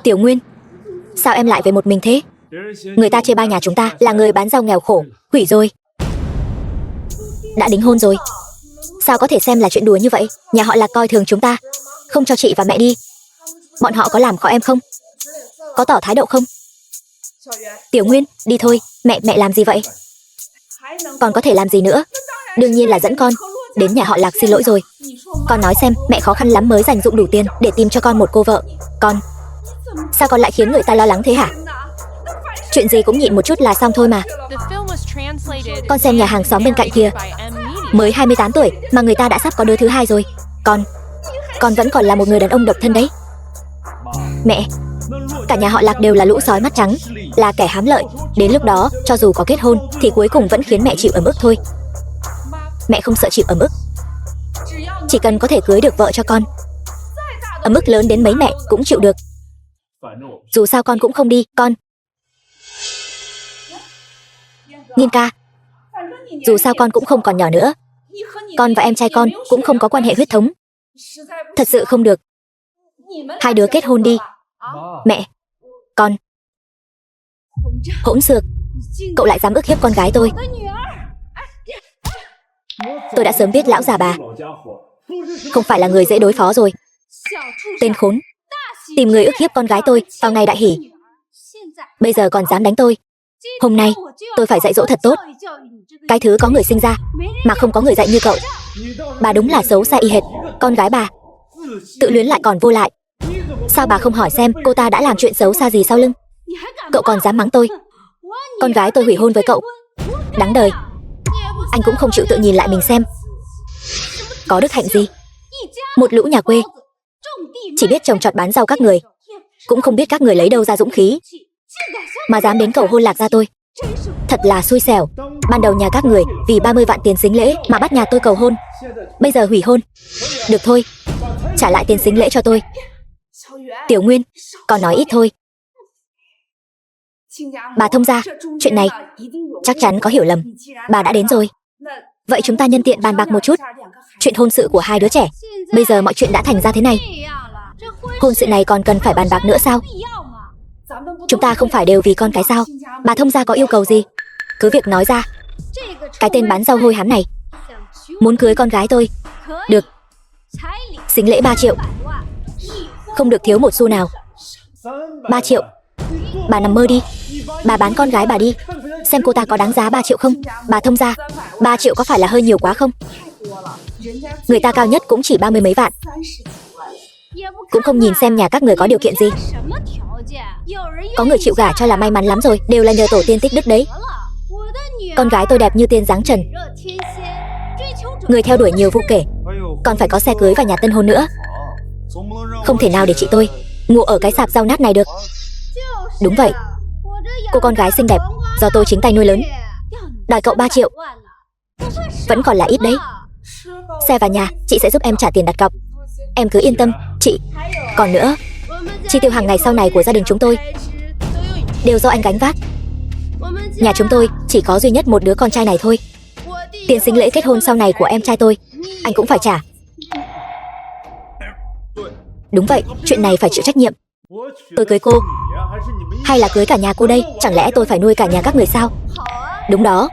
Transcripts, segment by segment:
Tiểu Nguyên, sao em lại về một mình thế? Người ta chê bai nhà chúng ta là người bán rau nghèo khổ, hủy rồi. Đã đính hôn rồi, sao có thể xem là chuyện đùa như vậy? Nhà họ Lạc coi thường chúng ta, không cho chị và mẹ đi. Bọn họ có làm khó em không? Có tỏ thái độ không? Tiểu Nguyên, đi thôi. Mẹ làm gì vậy? Còn có thể làm gì nữa? Đương nhiên là dẫn con đến nhà họ Lạc xin lỗi rồi. Con nói xem, mẹ khó khăn lắm mới dành dụm đủ tiền để tìm cho con một cô vợ. Con, sao con lại khiến người ta lo lắng thế hả? Chuyện gì cũng nhịn một chút là xong thôi mà. Con xem nhà hàng xóm bên cạnh kia, mới 28 tuổi mà người ta đã sắp có đứa thứ hai rồi. Con vẫn còn là một người đàn ông độc thân đấy. Mẹ, cả nhà họ Lạc đều là lũ sói mắt trắng, là kẻ hám lợi. Đến lúc đó, cho dù có kết hôn thì cuối cùng vẫn khiến mẹ chịu ấm ức thôi. Mẹ không sợ chịu ấm ức, chỉ cần có thể cưới được vợ cho con. Ấm ức lớn đến mấy mẹ cũng chịu được. Dù sao con cũng không đi. Con Nhiên ca, dù sao con cũng không còn nhỏ nữa. Con và em trai con cũng không có quan hệ huyết thống. Thật sự không được. Hai đứa kết hôn đi. Mẹ, con. Hỗn xược, cậu lại dám ức hiếp con gái tôi. Tôi đã sớm biết lão già bà không phải là người dễ đối phó rồi. Tên khốn, tìm người ức hiếp con gái tôi vào ngày đại hỷ, bây giờ còn dám đánh tôi. Hôm nay tôi phải dạy dỗ thật tốt. Cái thứ có người sinh ra mà không có người dạy như cậu. Bà đúng là xấu xa y hệt. Con gái bà tự luyến lại còn vô lại. Sao bà không hỏi xem cô ta đã làm chuyện xấu xa gì sau lưng? Cậu còn dám mắng tôi. Con gái tôi hủy hôn với cậu. Đáng đời. Anh cũng không chịu tự nhìn lại mình xem có đức hạnh gì. Một lũ nhà quê chỉ biết trồng trọt bán rau các người, cũng không biết các người lấy đâu ra dũng khí mà dám đến cầu hôn Lạc gia tôi. Thật là xui xẻo. Ban đầu nhà các người vì 30 vạn tiền sính lễ mà bắt nhà tôi cầu hôn, bây giờ hủy hôn. Được thôi, trả lại tiền sính lễ cho tôi. Tiểu Nguyên, còn nói ít thôi. Bà thông gia, chuyện này chắc chắn có hiểu lầm. Bà đã đến rồi, vậy chúng ta nhân tiện bàn bạc một chút chuyện hôn sự của hai đứa trẻ. Bây giờ mọi chuyện đã thành ra thế này, hôn sự này còn cần phải bàn bạc nữa sao? Chúng ta không phải đều vì con cái sao? Bà thông gia có yêu cầu gì cứ việc nói ra. Cái tên bán rau hôi hám này muốn cưới con gái tôi. Được, sính lễ 3 triệu, không được thiếu một xu nào. 3 triệu, bà nằm mơ đi. Bà bán con gái bà đi, xem cô ta có đáng giá 3 triệu không. Bà thông gia, 3 triệu có phải là hơi nhiều quá không? Người ta cao nhất cũng chỉ 30 mấy vạn. Cũng không nhìn xem nhà các người có điều kiện gì. Có người chịu gả cho là may mắn lắm rồi, đều là nhờ tổ tiên tích đức đấy. Con gái tôi đẹp như tiên dáng trần, người theo đuổi nhiều vô kể, còn phải có xe cưới và nhà tân hôn nữa. Không thể nào để chị tôi ngủ ở cái sạp rau nát này được. Đúng vậy, cô con gái xinh đẹp do tôi chính tay nuôi lớn, đòi cậu 3 triệu vẫn còn là ít đấy. Xe và nhà chị sẽ giúp em trả tiền đặt cọc, em cứ yên tâm chị. Còn nữa, chi tiêu hàng ngày sau này của gia đình chúng tôi đều do anh gánh vác. Nhà chúng tôi chỉ có duy nhất một đứa con trai này thôi. Tiền sính lễ kết hôn sau này của em trai tôi anh cũng phải trả. Đúng vậy, chuyện này phải chịu trách nhiệm. Tôi cưới cô hay là cưới cả nhà cô đây? Chẳng lẽ tôi phải nuôi cả nhà các người sao? Đúng đó,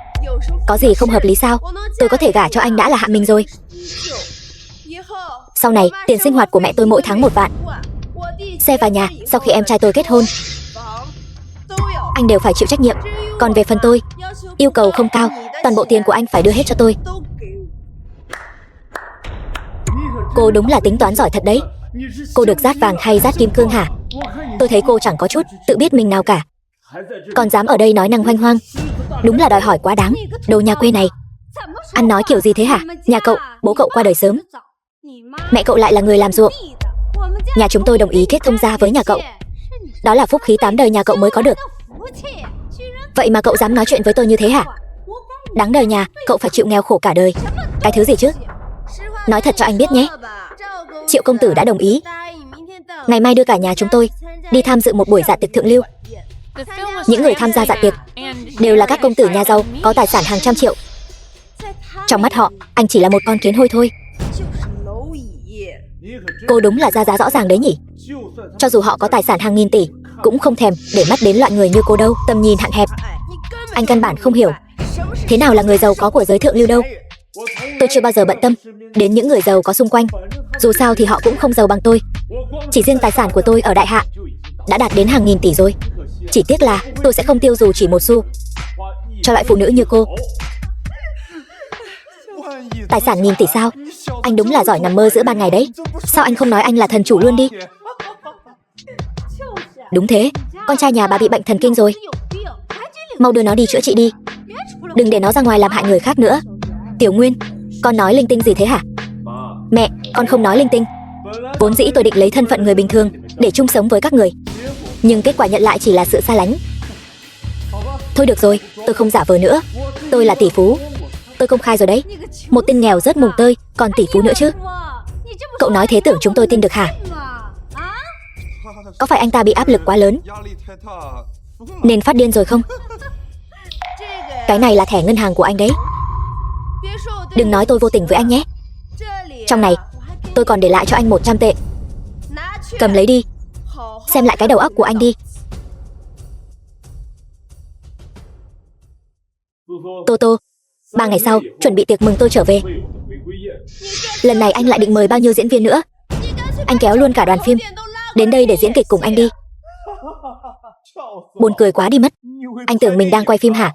có gì không hợp lý sao? Tôi có thể gả cho anh đã là hạ mình rồi. Sau này tiền sinh hoạt của mẹ tôi mỗi tháng 1 vạn. Xe và nhà sau khi em trai tôi kết hôn anh đều phải chịu trách nhiệm. Còn về phần tôi, yêu cầu không cao, toàn bộ tiền của anh phải đưa hết cho tôi. Cô đúng là tính toán giỏi thật đấy. Cô được dát vàng hay dát kim cương hả? Tôi thấy cô chẳng có chút tự biết mình nào cả, còn dám ở đây nói năng hoanh hoang. Đúng là đòi hỏi quá đáng. Đồ nhà quê này ăn nói kiểu gì thế hả? Nhà cậu, bố cậu qua đời sớm, mẹ cậu lại là người làm ruộng. Nhà chúng tôi đồng ý kết thông gia với nhà cậu, đó là phúc khí 8 đời nhà cậu mới có được. Vậy mà cậu dám nói chuyện với tôi như thế hả? Đáng đời nhà cậu phải chịu nghèo khổ cả đời. Cái thứ gì chứ? Nói thật cho anh biết nhé, Triệu công tử đã đồng ý ngày mai đưa cả nhà chúng tôi đi tham dự một buổi dạ tiệc thượng lưu. Những người tham gia dạ tiệc đều là các công tử nhà giàu có tài sản hàng trăm triệu. Trong mắt họ, anh chỉ là một con kiến hôi thôi. Cô đúng là ra giá rõ ràng đấy nhỉ. Cho dù họ có tài sản hàng nghìn tỷ, cũng không thèm để mắt đến loại người như cô đâu. Tầm nhìn hạn hẹp. Anh căn bản không hiểu thế nào là người giàu có của giới thượng lưu đâu. Tôi chưa bao giờ bận tâm đến những người giàu có xung quanh. Dù sao thì họ cũng không giàu bằng tôi. Chỉ riêng tài sản của tôi ở Đại Hạ đã đạt đến hàng nghìn tỷ rồi. Chỉ tiếc là tôi sẽ không tiêu dù chỉ một xu cho loại phụ nữ như cô. Tài sản nghìn tỷ sao? Anh đúng là giỏi nằm mơ giữa ban ngày đấy. Sao anh không nói anh là thần chủ luôn đi? Đúng thế, con trai nhà bà bị bệnh thần kinh rồi. Mau đưa nó đi chữa trị đi. Đừng để nó ra ngoài làm hại người khác nữa. Tiểu Nguyên, con nói linh tinh gì thế hả? Mẹ, con không nói linh tinh. Vốn dĩ tôi định lấy thân phận người bình thường để chung sống với các người, nhưng kết quả nhận lại chỉ là sự xa lánh. Thôi được rồi, tôi không giả vờ nữa. Tôi là tỷ phú. Tôi công khai rồi đấy. Một tên nghèo rớt mùng tơi, còn tỷ phú nữa chứ. Cậu nói thế tưởng chúng tôi tin được hả? Có phải anh ta bị áp lực quá lớn nên phát điên rồi không? Cái này là thẻ ngân hàng của anh đấy. Đừng nói tôi vô tình với anh nhé. Trong này tôi còn để lại cho anh 100 tệ. Cầm lấy đi. Xem lại cái đầu óc của anh đi. Tô Tô, 3 ngày sau chuẩn bị tiệc mừng tôi trở về. Lần này anh lại định mời bao nhiêu diễn viên nữa? Anh kéo luôn cả đoàn phim đến đây để diễn kịch cùng anh đi. Buồn cười quá đi mất. Anh tưởng mình đang quay phim hả?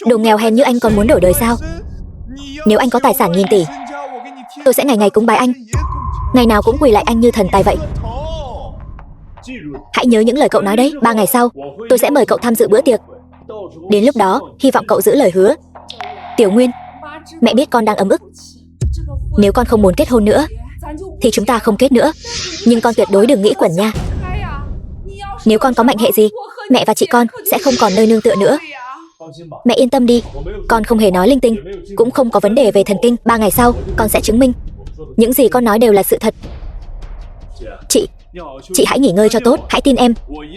Đồ nghèo hèn như anh còn muốn đổi đời sao? Nếu anh có tài sản nghìn tỷ, tôi sẽ ngày ngày cúng bái anh, ngày nào cũng quỳ lại anh như thần tài vậy. Hãy nhớ những lời cậu nói đấy. 3 ngày sau tôi sẽ mời cậu tham dự bữa tiệc. Đến lúc đó hy vọng cậu giữ lời hứa. Tiểu Nguyên, mẹ biết con đang ấm ức. Nếu con không muốn kết hôn nữa thì chúng ta không kết nữa. Nhưng con tuyệt đối đừng nghĩ quẩn nha. Nếu con có mệnh hệ gì, mẹ và chị con sẽ không còn nơi nương tựa nữa. Mẹ yên tâm đi, con không hề nói linh tinh, cũng không có vấn đề về thần kinh. 3 ngày sau con sẽ chứng minh những gì con nói đều là sự thật. Chị hãy nghỉ ngơi cho tốt. Hãy tin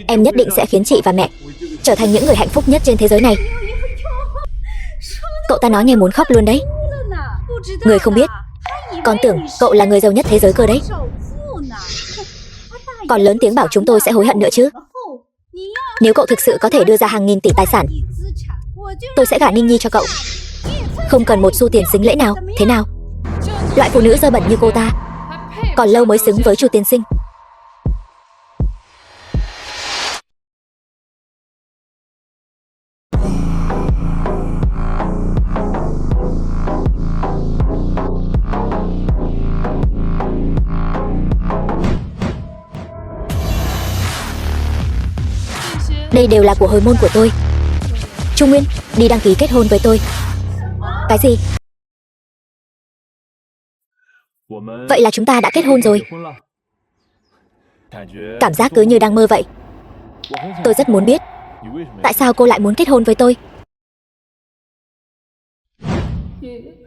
em nhất định sẽ khiến chị và mẹ trở thành những người hạnh phúc nhất trên thế giới này. Cậu ta nói nghe muốn khóc luôn đấy. Người không biết, con tưởng cậu là người giàu nhất thế giới cơ đấy. Còn lớn tiếng bảo chúng tôi sẽ hối hận nữa chứ. Nếu cậu thực sự có thể đưa ra hàng nghìn tỷ tài sản, tôi sẽ gả Ninh Nhi cho cậu. Không cần một xu tiền xính lễ nào. Thế nào? Loại phụ nữ dơ bẩn như cô ta còn lâu mới xứng với Chu tiên sinh. Đây đều là của hồi môn của tôi. Trung Nguyên, đi đăng ký kết hôn với tôi. Cái gì? Vậy là chúng ta đã kết hôn rồi. Cảm giác cứ như đang mơ vậy. Tôi rất muốn biết tại sao cô lại muốn kết hôn với tôi.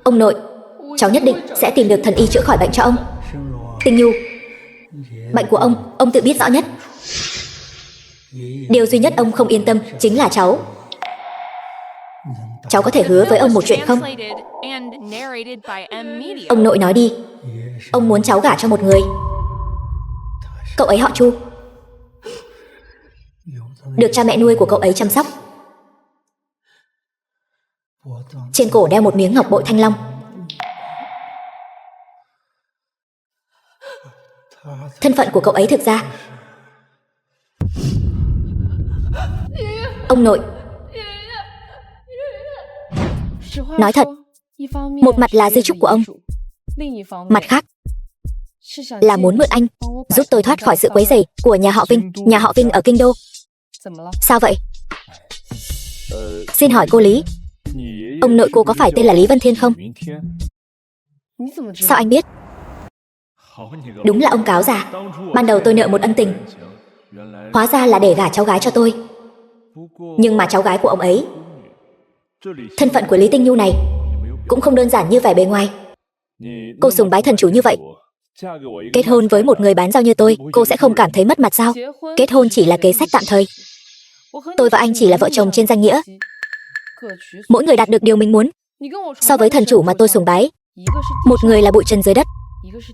Ông nội, cháu nhất định sẽ tìm được thần y chữa khỏi bệnh cho ông. Tinh Nhu, bệnh của ông tự biết rõ nhất. Điều duy nhất ông không yên tâm chính là cháu. Cháu có thể hứa với ông một chuyện không? Ông nội nói đi. Ông muốn cháu gả cho một người. Cậu ấy họ Chu, được cha mẹ nuôi của cậu ấy chăm sóc. Trên cổ đeo một miếng ngọc bội thanh long. Thân phận của cậu ấy thực ra... Ông nội, nói thật, một mặt là di chúc của ông, mặt khác là muốn mượn anh giúp tôi thoát khỏi sự quấy rầy của nhà họ Vinh. Nhà họ Vinh ở kinh đô. Sao vậy? Xin hỏi cô Lý, ông nội cô có phải tên là Lý Vân Thiên không? Sao anh biết? Đúng là ông cáo già. Ban đầu tôi nợ một ân tình, hóa ra là để gả cháu gái cho tôi. Nhưng mà cháu gái của ông ấy, thân phận của Lý Tinh Nhu này cũng không đơn giản như vẻ bề ngoài. Cô sùng bái thần chủ như vậy, kết hôn với một người bán rau như tôi, cô sẽ không cảm thấy mất mặt sao? Kết hôn chỉ là kế sách tạm thời. Tôi và anh chỉ là vợ chồng trên danh nghĩa. Mỗi người đạt được điều mình muốn. So với thần chủ mà tôi sùng bái, một người là bụi trần dưới đất,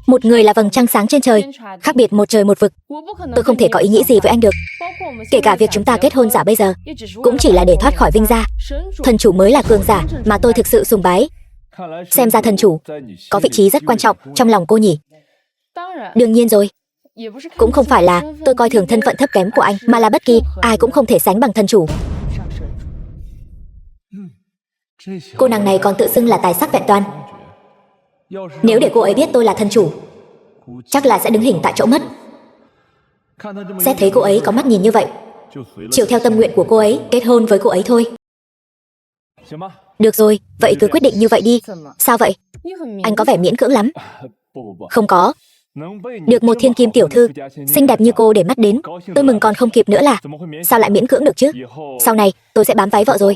Một người là vầng trăng sáng trên trời, khác biệt một trời một vực. Tôi không thể có ý nghĩ gì với anh được. Kể cả việc chúng ta kết hôn giả bây giờ cũng chỉ là để thoát khỏi Vinh gia. Thần chủ mới là cường giả mà tôi thực sự sùng bái. Xem ra thần chủ có vị trí rất quan trọng trong lòng cô nhỉ. Đương nhiên rồi. Cũng không phải là tôi coi thường thân phận thấp kém của anh, mà là bất kỳ ai cũng không thể sánh bằng thần chủ. Cô nàng này còn tự xưng là tài sắc vẹn toàn. Nếu để cô ấy biết tôi là thần chủ, chắc là sẽ đứng hình tại chỗ mất. Xét thấy cô ấy có mắt nhìn như vậy, chiều theo tâm nguyện của cô ấy, kết hôn với cô ấy thôi. Được rồi, vậy cứ quyết định như vậy đi. Sao vậy? Anh có vẻ miễn cưỡng lắm. Không có. Được một thiên kim tiểu thư xinh đẹp như cô để mắt đến, tôi mừng còn không kịp nữa là. Sao lại miễn cưỡng được chứ? Sau này tôi sẽ bám váy vợ rồi.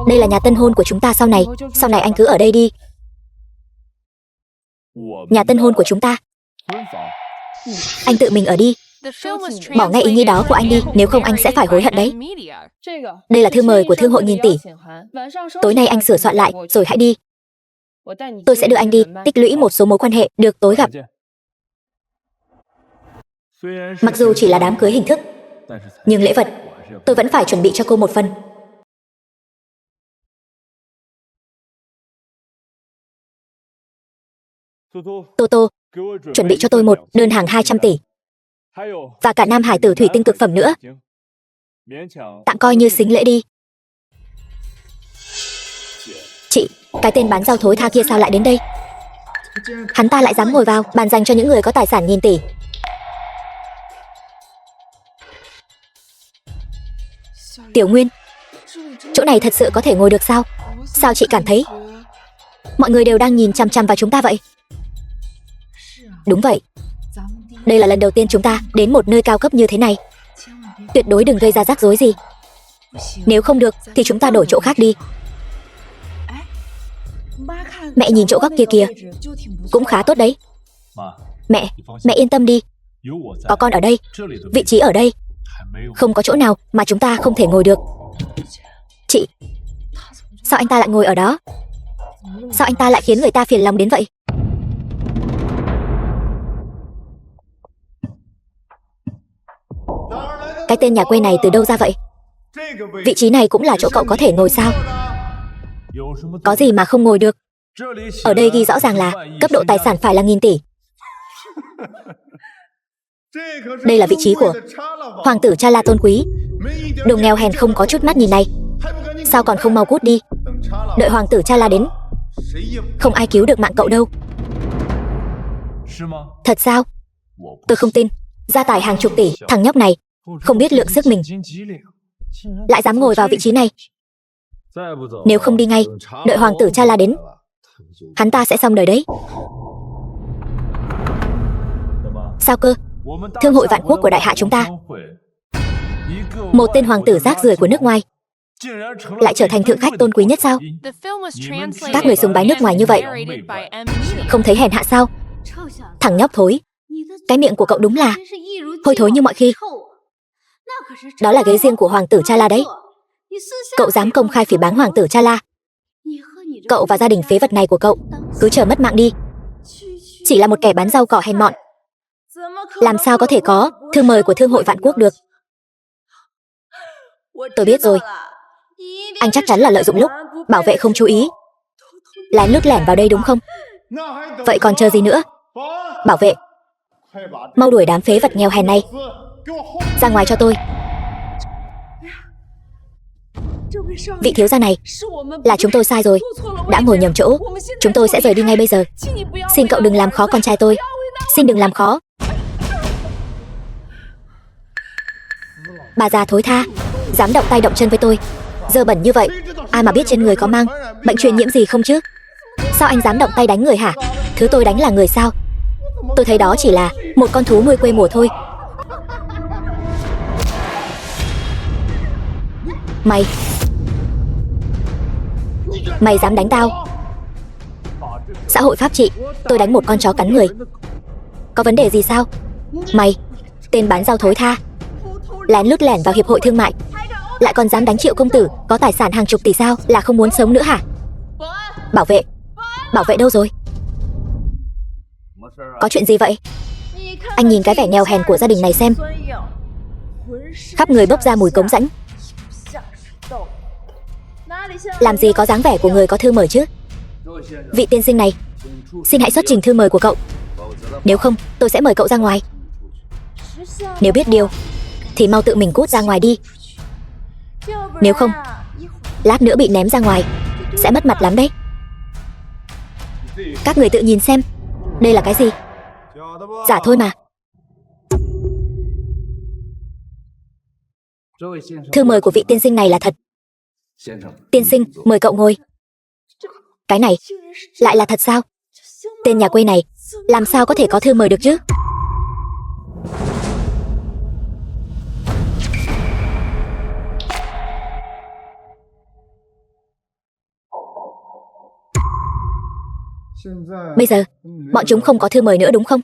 Đây là nhà tân hôn của chúng ta sau này. Sau này anh cứ ở đây đi. Nhà tân hôn của chúng ta. Anh tự mình ở đi. Bỏ ngay ý nghĩ đó của anh đi, nếu không anh sẽ phải hối hận đấy. Đây là thư mời của thương hội nghìn tỷ. Tối nay anh sửa soạn lại rồi hãy đi. Tôi sẽ đưa anh đi tích lũy một số mối quan hệ, được tối gặp. Mặc dù chỉ là đám cưới hình thức, nhưng lễ vật tôi vẫn phải chuẩn bị cho cô một phần. Tô Tô, chuẩn bị cho tôi một đơn hàng 200 tỷ. Và cả nam hải tử thủy tinh cực phẩm nữa. Tạm coi như xính lễ đi. Chị, cái tên bán rau thối tha kia sao lại đến đây? Hắn ta lại dám ngồi vào bàn dành cho những người có tài sản nghìn tỷ. Tiểu Nguyên, chỗ này thật sự có thể ngồi được sao? Sao chị cảm thấy mọi người đều đang nhìn chằm chằm vào chúng ta vậy? Đúng vậy. Đây là lần đầu tiên chúng ta đến một nơi cao cấp như thế này. Tuyệt đối đừng gây ra rắc rối gì. Nếu không được thì chúng ta đổi chỗ khác đi. Mẹ nhìn chỗ góc kia kìa, cũng khá tốt đấy. Mẹ yên tâm đi. Có con ở đây, vị trí ở đây, không có chỗ nào mà chúng ta không thể ngồi được. Chị, sao anh ta lại ngồi ở đó? Sao anh ta lại khiến người ta phiền lòng đến vậy? Cái tên nhà quê này từ đâu ra vậy? Vị trí này cũng là chỗ cậu có thể ngồi sao? Có gì mà không ngồi được? Ở đây ghi rõ ràng là cấp độ tài sản phải là nghìn tỷ. Đây là vị trí của hoàng tử Cha La tôn quý. Đồ nghèo hèn không có chút mắt nhìn này, sao còn không mau cút đi? Đợi hoàng tử Cha La đến, không ai cứu được mạng cậu đâu. Thật sao? Tôi không tin. Gia tài hàng chục tỷ, thằng nhóc này không biết lượng sức mình, lại dám ngồi vào vị trí này. Nếu không đi ngay, đợi hoàng tử Cha La đến, hắn ta sẽ xong đời đấy. Sao cơ? Thương hội vạn quốc của đại hạ chúng ta, một tên hoàng tử rác rưởi của nước ngoài lại trở thành thượng khách tôn quý nhất sao? Các người sùng bái nước ngoài như vậy, không thấy hèn hạ sao? Thằng nhóc thối, cái miệng của cậu đúng là hôi thối như mọi khi. Đó là ghế riêng của hoàng tử Cha La đấy. Cậu dám công khai phỉ báng hoàng tử Cha La? Cậu và gia đình phế vật này của cậu cứ chờ mất mạng đi. Chỉ là một kẻ bán rau cỏ hèn mọn, làm sao có thể có thư mời của thương hội vạn quốc được? Tôi biết rồi. Anh chắc chắn là lợi dụng lúc bảo vệ không chú ý, lén lút lẻn vào đây đúng không? Vậy còn chờ gì nữa? Bảo vệ, mau đuổi đám phế vật nghèo hèn này ra ngoài cho tôi. Vị thiếu gia này, là chúng tôi sai rồi, đã ngồi nhầm chỗ. Chúng tôi sẽ rời đi ngay bây giờ. Xin cậu đừng làm khó con trai tôi. Xin đừng làm khó. Bà già thối tha, dám động tay động chân với tôi, dơ bẩn như vậy. Ai mà biết trên người có mang bệnh truyền nhiễm gì không chứ? Sao anh dám động tay đánh người hả? Thứ tôi đánh là người sao? Tôi thấy đó chỉ là một con thú nuôi quê mùa thôi. Mày dám đánh tao? Xã hội pháp trị, tôi đánh một con chó cắn người, có vấn đề gì sao? Mày, tên bán rau thối tha, lén lút lẻn vào hiệp hội thương mại, lại còn dám đánh Triệu công tử, có tài sản hàng chục tỷ sao, là không muốn sống nữa hả? Bảo vệ, bảo vệ đâu rồi? Có chuyện gì vậy? Anh nhìn cái vẻ nghèo hèn của gia đình này xem, khắp người bốc ra mùi cống rãnh, làm gì có dáng vẻ của người có thư mời chứ. Vị tiên sinh này, xin hãy xuất trình thư mời của cậu, nếu không tôi sẽ mời cậu ra ngoài. Nếu biết điều thì mau tự mình cút ra ngoài đi, nếu không lát nữa bị ném ra ngoài sẽ mất mặt lắm đấy. Các người tự nhìn xem, đây là cái gì? Giả thôi mà. Thư mời của vị tiên sinh này là thật. Tiên sinh, mời cậu ngồi. Cái này lại là thật sao? Tên nhà quê này làm sao có thể có thư mời được chứ? Bây giờ bọn chúng không có thư mời nữa đúng không?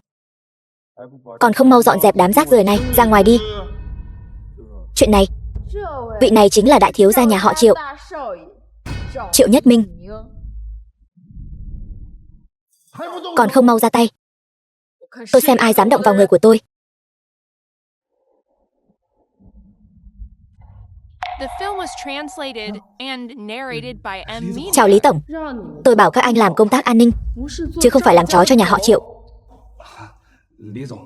Còn không mau dọn dẹp đám rác rưởi này ra ngoài đi. Chuyện này, vị này chính là đại thiếu gia nhà họ Triệu, Triệu Nhất Minh. Còn không mau ra tay, tôi xem ai dám động vào người của tôi. Chào Lý Tổng, tôi bảo các anh làm công tác an ninh, chứ không phải làm chó cho nhà họ Triệu.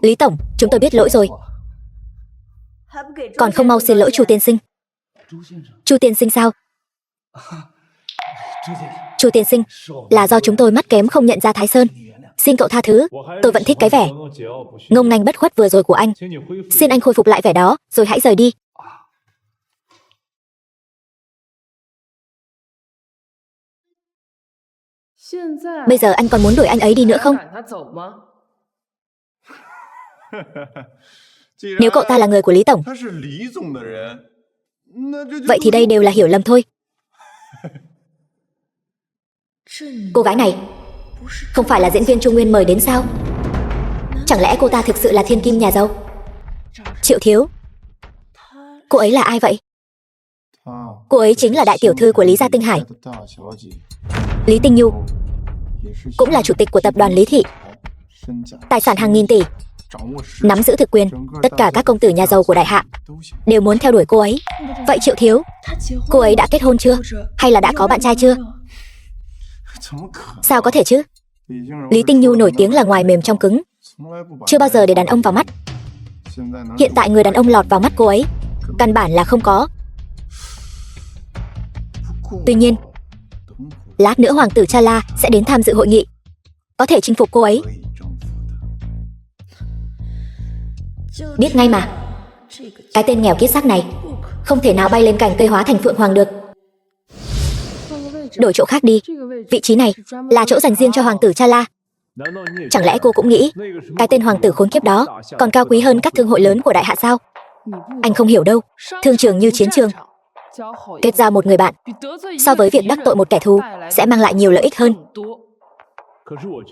Lý Tổng, chúng tôi biết lỗi rồi. Còn không mau xin lỗi Chu tiên sinh. Chu tiên sinh sao? Chu tiên sinh, là do chúng tôi mắt kém không nhận ra Thái Sơn, xin cậu tha thứ. Tôi vẫn thích cái vẻ ngông nghênh bất khuất vừa rồi của anh. Xin anh khôi phục lại vẻ đó rồi hãy rời đi. Bây giờ anh còn muốn đuổi anh ấy đi nữa không? Nếu cậu ta là người của Lý Tổng, vậy thì đây đều là hiểu lầm thôi. Cô gái này không phải là diễn viên Trung Nguyên mời đến sao? Chẳng lẽ cô ta thực sự là thiên kim nhà giàu? Triệu thiếu, cô ấy là ai vậy? Cô ấy chính là đại tiểu thư của Lý Gia Tinh Hải, Lý Tinh Nhu, cũng là chủ tịch của tập đoàn Lý Thị, tài sản hàng nghìn tỷ, nắm giữ thực quyền. Tất cả các công tử nhà giàu của đại hạ đều muốn theo đuổi cô ấy. Vậy Triệu thiếu, cô ấy đã kết hôn chưa? Hay là đã có bạn trai chưa? Sao có thể chứ? Lý Tinh Nhu nổi tiếng là ngoài mềm trong cứng, chưa bao giờ để đàn ông vào mắt. Hiện tại người đàn ông lọt vào mắt cô ấy căn bản là không có. Tuy nhiên, lát nữa hoàng tử Chala sẽ đến tham dự hội nghị, có thể chinh phục cô ấy. Biết ngay mà, cái tên nghèo kiết xác này không thể nào bay lên cành cây hóa thành phượng hoàng được. Đổi chỗ khác đi, vị trí này là chỗ dành riêng cho hoàng tử Chala. Chẳng lẽ cô cũng nghĩ cái tên hoàng tử khốn kiếp đó còn cao quý hơn các thương hội lớn của đại hạ sao? Anh không hiểu đâu, thương trường như chiến trường, kết giao một người bạn so với việc đắc tội một kẻ thù sẽ mang lại nhiều lợi ích hơn.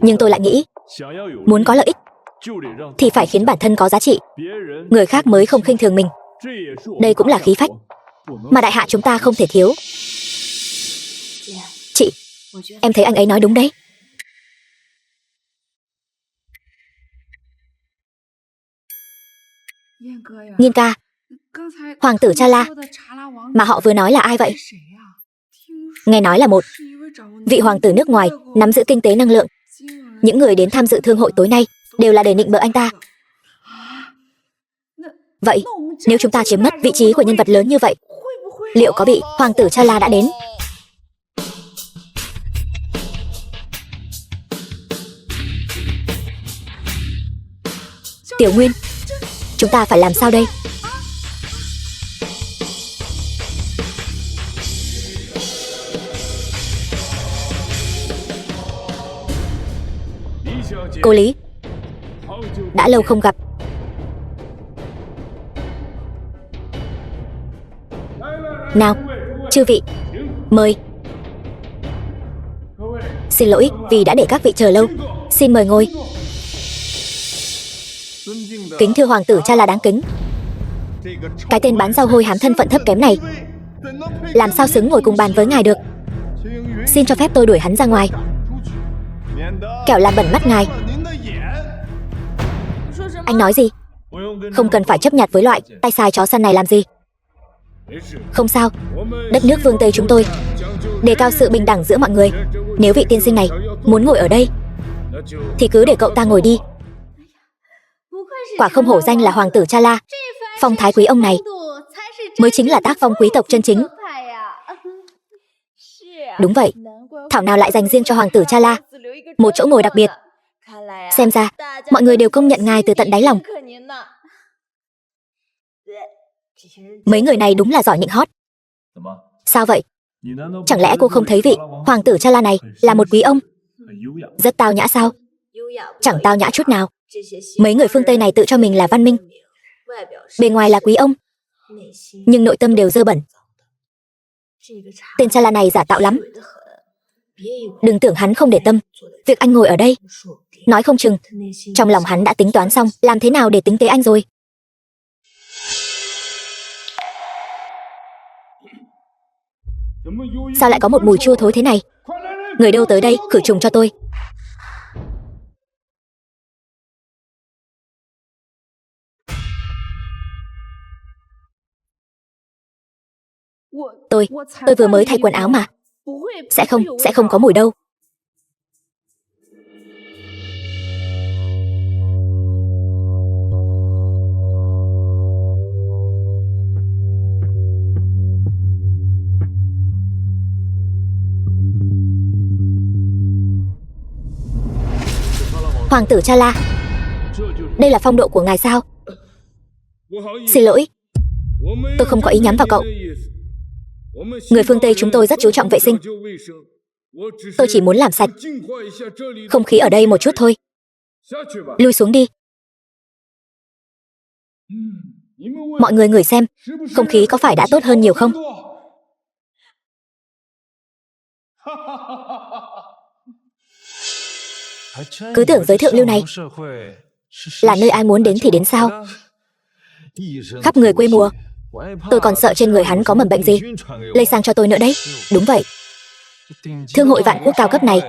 Nhưng tôi lại nghĩ, muốn có lợi ích thì phải khiến bản thân có giá trị, người khác mới không khinh thường mình. Đây cũng là khí phách mà đại hạ chúng ta không thể thiếu. Chị, em thấy anh ấy nói đúng đấy. Nghiên ca, hoàng tử Chala mà họ vừa nói là ai vậy? Nghe nói là một vị hoàng tử nước ngoài nắm giữ kinh tế năng lượng. Những người đến tham dự thương hội tối nay đều là để nịnh bợ anh ta. Vậy nếu chúng ta chiếm mất vị trí của nhân vật lớn như vậy, liệu có bị hoàng tử Chala đã đến? Tiểu Nguyên, chúng ta phải làm sao đây? Cô Lý, đã lâu không gặp. Nào, chư vị, mời. Xin lỗi vì đã để các vị chờ lâu. Xin mời ngồi. Kính thưa hoàng tử Chala đáng kính, cái tên bán rau hôi hám thân phận thấp kém này làm sao xứng ngồi cùng bàn với ngài được. Xin cho phép tôi đuổi hắn ra ngoài, kẻo làm bẩn mắt ngài. Anh nói gì? Không cần phải chấp nhặt với loại tay sai chó săn này làm gì. Không sao, đất nước phương Tây chúng tôi đề cao sự bình đẳng giữa mọi người. Nếu vị tiên sinh này muốn ngồi ở đây thì cứ để cậu ta ngồi đi. Quả không hổ danh là hoàng tử Cha La. Phong thái quý ông này mới chính là tác phong quý tộc chân chính. Đúng vậy, thảo nào lại dành riêng cho hoàng tử Cha La một chỗ ngồi đặc biệt. Xem ra mọi người đều công nhận ngài từ tận đáy lòng. Mấy người này đúng là giỏi nịnh hót. Sao vậy? Chẳng lẽ cô không thấy vị hoàng tử Cha La này là một quý ông rất tao nhã sao? Chẳng tao nhã chút nào. Mấy người phương Tây này tự cho mình là văn minh, bề ngoài là quý ông, nhưng nội tâm đều dơ bẩn. Tên Cha La này giả tạo lắm. Đừng tưởng hắn không để tâm việc anh ngồi ở đây. Nói không chừng trong lòng hắn đã tính toán xong làm thế nào để tính kế anh rồi. Sao lại có một mùi chua thối thế này? Người đâu tới đây khử trùng cho tôi. Tôi vừa mới thay quần áo mà. Sẽ không có mùi đâu. Hoàng tử Cha La, đây là phong độ của ngài sao? Xin lỗi, tôi không có ý nhắm vào cậu. Người phương Tây chúng tôi rất chú trọng vệ sinh. Tôi chỉ muốn làm sạch không khí ở đây một chút thôi. Lui xuống đi. Mọi người ngửi xem, không khí có phải đã tốt hơn nhiều không? Cứ tưởng giới thượng lưu này là nơi ai muốn đến thì đến sao? Khắp người quê mùa. Tôi còn sợ trên người hắn có mầm bệnh gì lây sang cho tôi nữa đấy. Đúng vậy, thương hội vạn quốc cao cấp này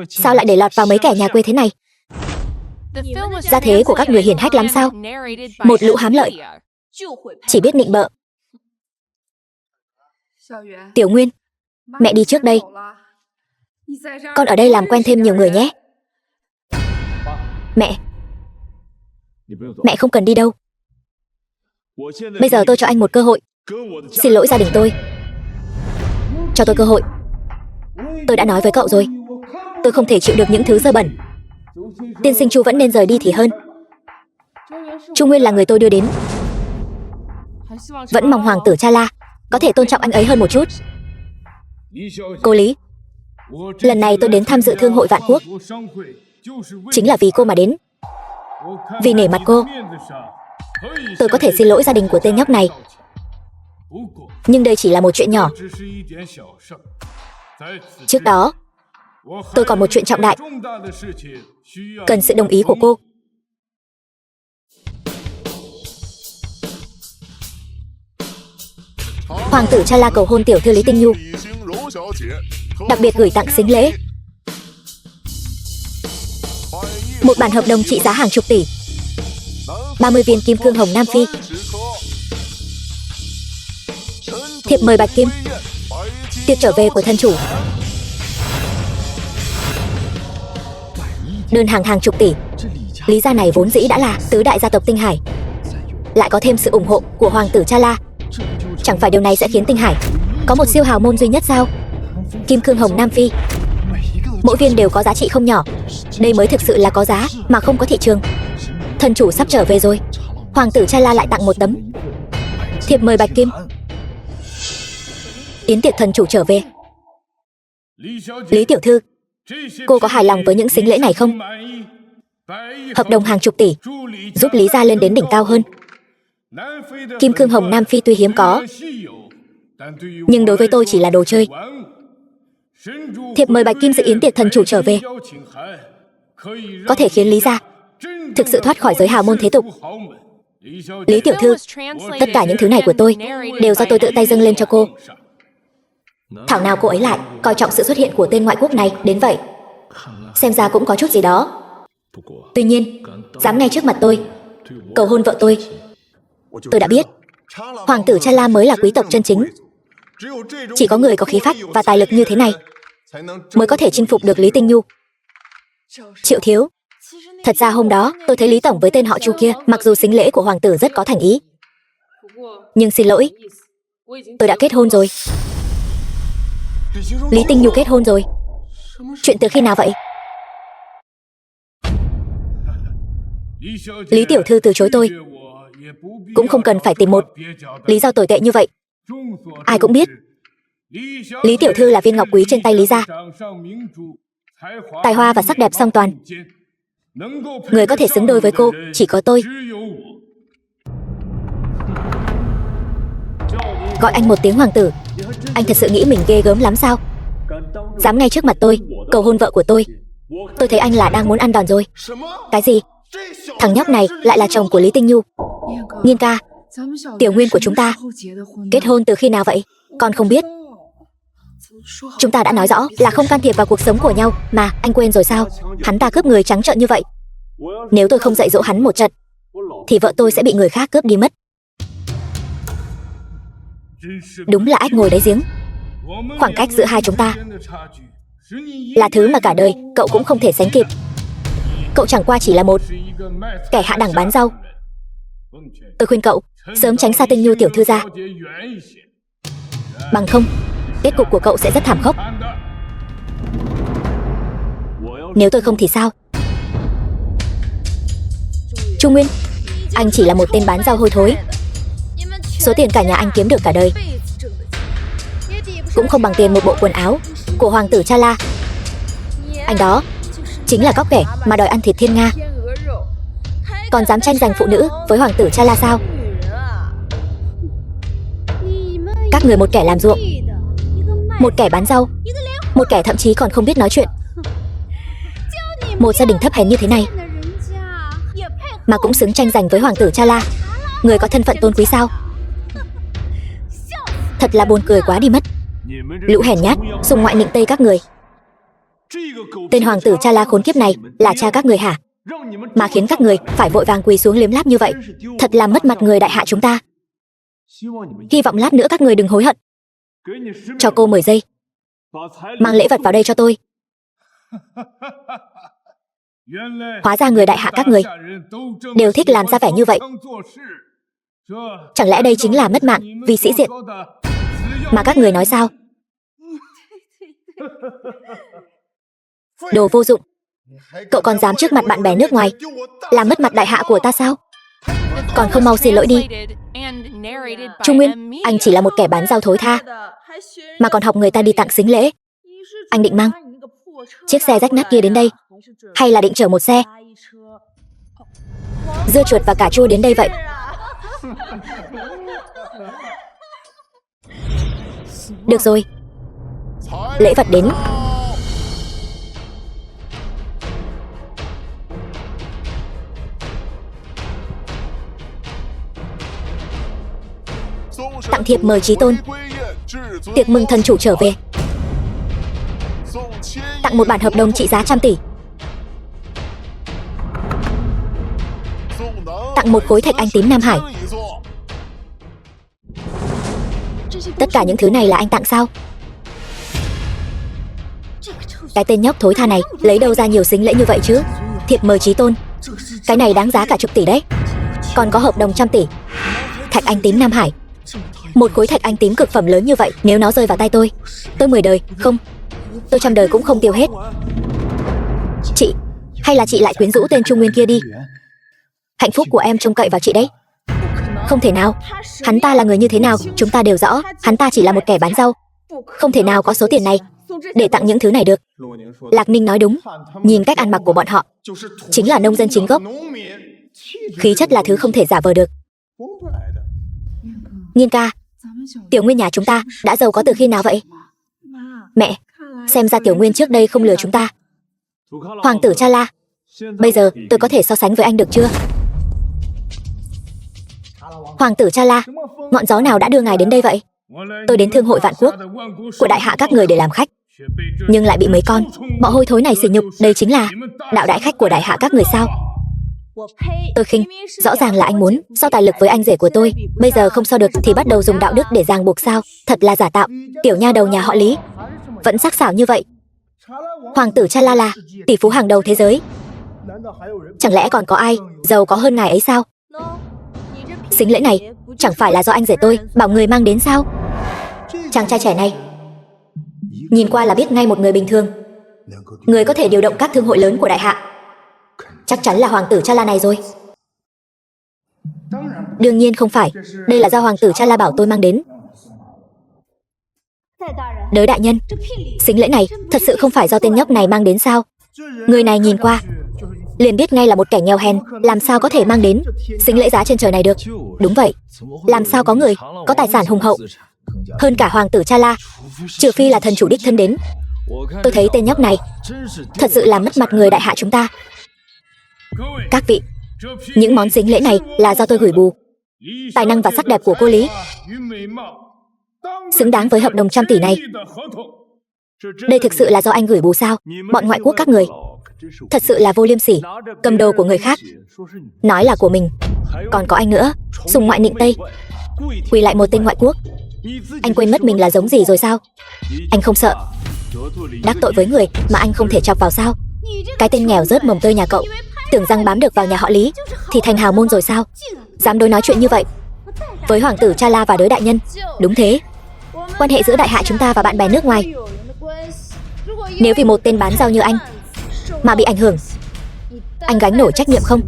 sao lại để lọt vào mấy kẻ nhà quê thế này? Gia thế của các người hiển hách lắm sao? Một lũ hám lợi, chỉ biết nịnh bợ. Tiểu Nguyên, mẹ đi trước đây. Con ở đây làm quen thêm nhiều người nhé. Mẹ không cần đi đâu. Bây giờ tôi cho anh một cơ hội. Xin lỗi gia đình tôi. Cho tôi cơ hội. Tôi đã nói với cậu rồi, tôi không thể chịu được những thứ dơ bẩn. Tiên sinh Chu vẫn nên rời đi thì hơn. Chu Nguyên là người tôi đưa đến. Vẫn mong hoàng tử Cha La có thể tôn trọng anh ấy hơn một chút. Cô Lý, lần này tôi đến tham dự thương hội vạn quốc chính là vì cô mà đến. Vì nể mặt cô, tôi có thể xin lỗi gia đình của tên nhóc này. Nhưng đây chỉ là một chuyện nhỏ. Trước đó, tôi còn một chuyện trọng đại cần sự đồng ý của cô. Hoàng tử Cha La cầu hôn tiểu thư Lý Tinh Nhu, đặc biệt gửi tặng sính lễ một bản hợp đồng trị giá hàng chục tỷ, 30 viên kim cương hồng Nam Phi, thiệp mời bạch kim, tiệc trở về của thân chủ, đơn hàng hàng chục tỷ. Lý gia này vốn dĩ đã là tứ đại gia tộc Tinh Hải, lại có thêm sự ủng hộ của hoàng tử Cha La. Chẳng phải điều này sẽ khiến Tinh Hải có một siêu hào môn duy nhất sao? Kim cương hồng Nam Phi, mỗi viên đều có giá trị không nhỏ. Đây mới thực sự là có giá mà không có thị trường. Thân chủ sắp trở về rồi, hoàng tử Cha La lại tặng một tấm thiệp mời bạch kim. Yến tiệc thần chủ trở về. Lý tiểu thư, cô có hài lòng với những sính lễ này không? Hợp đồng hàng chục tỷ giúp Lý gia lên đến đỉnh cao hơn. Kim cương hồng Nam Phi tuy hiếm có, nhưng đối với tôi chỉ là đồ chơi. Thiệp mời bạch kim dự yến tiệc thần chủ trở về có thể khiến Lý gia thực sự thoát khỏi giới hào môn thế tục. Lý tiểu thư, tất cả những thứ này của tôi đều do tôi tự tay dâng lên cho cô. Thảo nào cô ấy lại coi trọng sự xuất hiện của tên ngoại quốc này đến vậy. Xem ra cũng có chút gì đó. Tuy nhiên, dám ngay trước mặt tôi cầu hôn vợ tôi đã biết hoàng tử Cha La mới là quý tộc chân chính. Chỉ có người có khí phách và tài lực như thế này mới có thể chinh phục được Lý Tinh Nhu. Triệu thiếu, thật ra hôm đó tôi thấy Lý tổng với tên họ Chu kia, mặc dù sính lễ của hoàng tử rất có thành ý, nhưng xin lỗi, tôi đã kết hôn rồi. Lý Tinh Nhu kết hôn rồi? Chuyện từ khi nào vậy? Lý tiểu thư từ chối tôi cũng không cần phải tìm một lý do tồi tệ như vậy. Ai cũng biết Lý tiểu thư là viên ngọc quý trên tay Lý gia, tài hoa và sắc đẹp song toàn. Người có thể xứng đôi với cô chỉ có tôi. Gọi anh một tiếng hoàng tử, anh thật sự nghĩ mình ghê gớm lắm sao? Dám ngay trước mặt tôi cầu hôn vợ của tôi. Tôi thấy anh là đang muốn ăn đòn rồi. Cái gì? Thằng nhóc này lại là chồng của Lý Tinh Nhu. Nghiên ca, Tiểu Nguyên của chúng ta kết hôn từ khi nào vậy? Con không biết. Chúng ta đã nói rõ là không can thiệp vào cuộc sống của nhau mà, anh quên rồi sao? Hắn ta cướp người trắng trợn như vậy. Nếu tôi không dạy dỗ hắn một trận thì vợ tôi sẽ bị người khác cướp đi mất. Đúng là ếch ngồi đáy giếng. Khoảng cách giữa hai chúng ta là thứ mà cả đời cậu cũng không thể sánh kịp. Cậu chẳng qua chỉ là một kẻ hạ đẳng bán rau. Tôi khuyên cậu sớm tránh xa Tinh Nhu tiểu thư ra, bằng không kết cục của cậu sẽ rất thảm khốc. Nếu tôi không thì sao? Chu Nguyên, anh chỉ là một tên bán rau hôi thối. Số tiền cả nhà anh kiếm được cả đời cũng không bằng tiền một bộ quần áo của hoàng tử Cha La. Anh đó chính là cóc ghẻ mà đòi ăn thịt thiên nga, còn dám tranh giành phụ nữ với hoàng tử Cha La sao? Các người một kẻ làm ruộng, một kẻ bán rau, một kẻ thậm chí còn không biết nói chuyện. Một gia đình thấp hèn như thế này mà cũng xứng tranh giành với hoàng tử Cha La. Người có thân phận tôn quý sao? Thật là buồn cười quá đi mất. Lũ hèn nhát, xung ngoại nịnh tây các người. Tên hoàng tử Cha La khốn kiếp này là cha các người hả? Mà khiến các người phải vội vàng quỳ xuống liếm láp như vậy, thật là mất mặt người đại hạ chúng ta. Hy vọng lát nữa các người đừng hối hận. Cho cô 10 giây. Mang lễ vật vào đây cho tôi. Hóa ra người đại hạ các người đều thích làm ra vẻ như vậy. Chẳng lẽ đây chính là mất mạng vì sĩ diện mà các người nói sao? Đồ vô dụng. Cậu còn dám trước mặt bạn bè nước ngoài làm mất mặt đại hạ của ta sao? Còn không mau xin lỗi đi. Trung Nguyên, anh chỉ là một kẻ bán rau thối tha mà còn học người ta đi tặng sính lễ. Anh định mang chiếc xe rách nát kia đến đây, hay là định chở một xe dưa chuột và cà chua đến đây vậy? Được rồi, lễ vật đến. Tặng thiệp mời chí tôn. Tiệc mừng thần chủ trở về. Tặng một bản hợp đồng trị giá 100 tỷ. Tặng một khối thạch anh tím Nam Hải. Tất cả những thứ này là anh tặng sao? Cái tên nhóc thối tha này lấy đâu ra nhiều sính lễ như vậy chứ? Thiệp mời chí tôn, cái này đáng giá cả chục tỷ đấy. Còn có hợp đồng 100 tỷ. Thạch anh tím Nam Hải. Một khối thạch anh tím cực phẩm lớn như vậy, nếu nó rơi vào tay tôi 10 đời, không, tôi 100 đời cũng không tiêu hết. Chị, hay là chị lại quyến rũ tên Trung Nguyên kia đi. Hạnh phúc của em trông cậy vào chị đấy. Không thể nào. Hắn ta là người như thế nào chúng ta đều rõ. Hắn ta chỉ là một kẻ bán rau, không thể nào có số tiền này để tặng những thứ này được. Lạc Ninh nói đúng. Nhìn cách ăn mặc của bọn họ chính là nông dân chính gốc. Khí chất là thứ không thể giả vờ được. Nghiên ca, Tiểu Nguyên nhà chúng ta đã giàu có từ khi nào vậy? Mẹ, xem ra Tiểu Nguyên trước đây không lừa chúng ta. Hoàng tử Cha La, bây giờ tôi có thể so sánh với anh được chưa? Hoàng tử Cha La, ngọn gió nào đã đưa ngài đến đây vậy? Tôi đến thương hội vạn quốc của đại hạ các người để làm khách, nhưng lại bị mấy con bọ hôi thối này sỉ nhục. Đây chính là đạo đại khách của đại hạ các người sao? Tôi khinh, rõ ràng là anh muốn so tài lực với anh rể của tôi, bây giờ không so được thì bắt đầu dùng đạo đức để ràng buộc sao? Thật là giả tạo, tiểu nha đầu nhà họ Lý vẫn sắc sảo như vậy. Hoàng tử Cha La là tỷ phú hàng đầu thế giới, chẳng lẽ còn có ai giàu có hơn ngài ấy sao? Sính lễ này chẳng phải là do anh rể tôi bảo người mang đến sao? Chàng trai trẻ này nhìn qua là biết ngay một người bình thường, người có thể điều động các thương hội lớn của đại hạ, chắc chắn là hoàng tử Cha La này rồi. Đương nhiên không phải, đây là do hoàng tử Cha La bảo tôi mang đến. Đới đại nhân, sính lễ này thật sự không phải do tên nhóc này mang đến sao? Người này nhìn qua liền biết ngay là một kẻ nghèo hèn, làm sao có thể mang đến sính lễ giá trên trời này được? Đúng vậy, làm sao có người có tài sản hùng hậu hơn cả hoàng tử Cha La, trừ phi là thần chủ đích thân đến. Tôi thấy tên nhóc này thật sự làm mất mặt người đại hạ chúng ta. Các vị, những món sính lễ này là do tôi gửi bù. Tài năng và sắc đẹp của cô Lý xứng đáng với hợp đồng 100 tỷ này. Đây thực sự là do anh gửi bù sao? Bọn ngoại quốc các người thật sự là vô liêm sỉ, cầm đồ của người khác nói là của mình. Còn có anh nữa, sùng ngoại nịnh Tây, quỳ lại một tên ngoại quốc. Anh quên mất mình là giống gì rồi sao? Anh không sợ đắc tội với người mà anh không thể chọc vào sao? Cái tên nghèo rớt mồng tơi nhà cậu tưởng rằng bám được vào nhà họ Lý thì thành hào môn rồi sao? Dám đối nói chuyện như vậy với hoàng tử Cha La và đới đại nhân? Đúng thế, quan hệ giữa đại hạ chúng ta và bạn bè nước ngoài, nếu vì một tên bán rau như anh mà bị ảnh hưởng, anh gánh nổi trách nhiệm không?